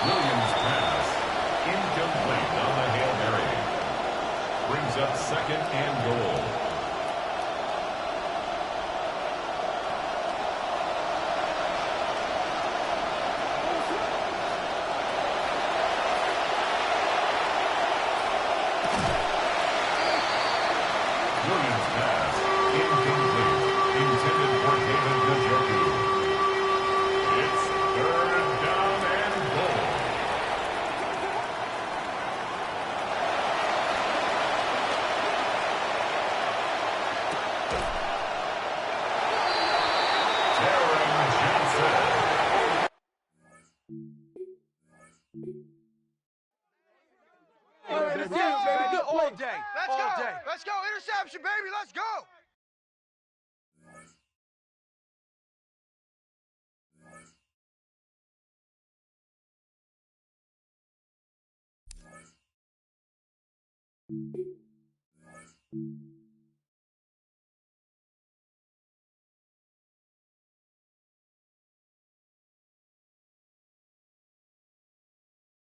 Williams pass, incomplete on the Hail Mary. Brings up second and goal. Williams pass, incomplete, intended for David Njoku. It's third down and goal. Taron Johnson. All day. All day. Let's go. Interception, baby. Let's go. All day.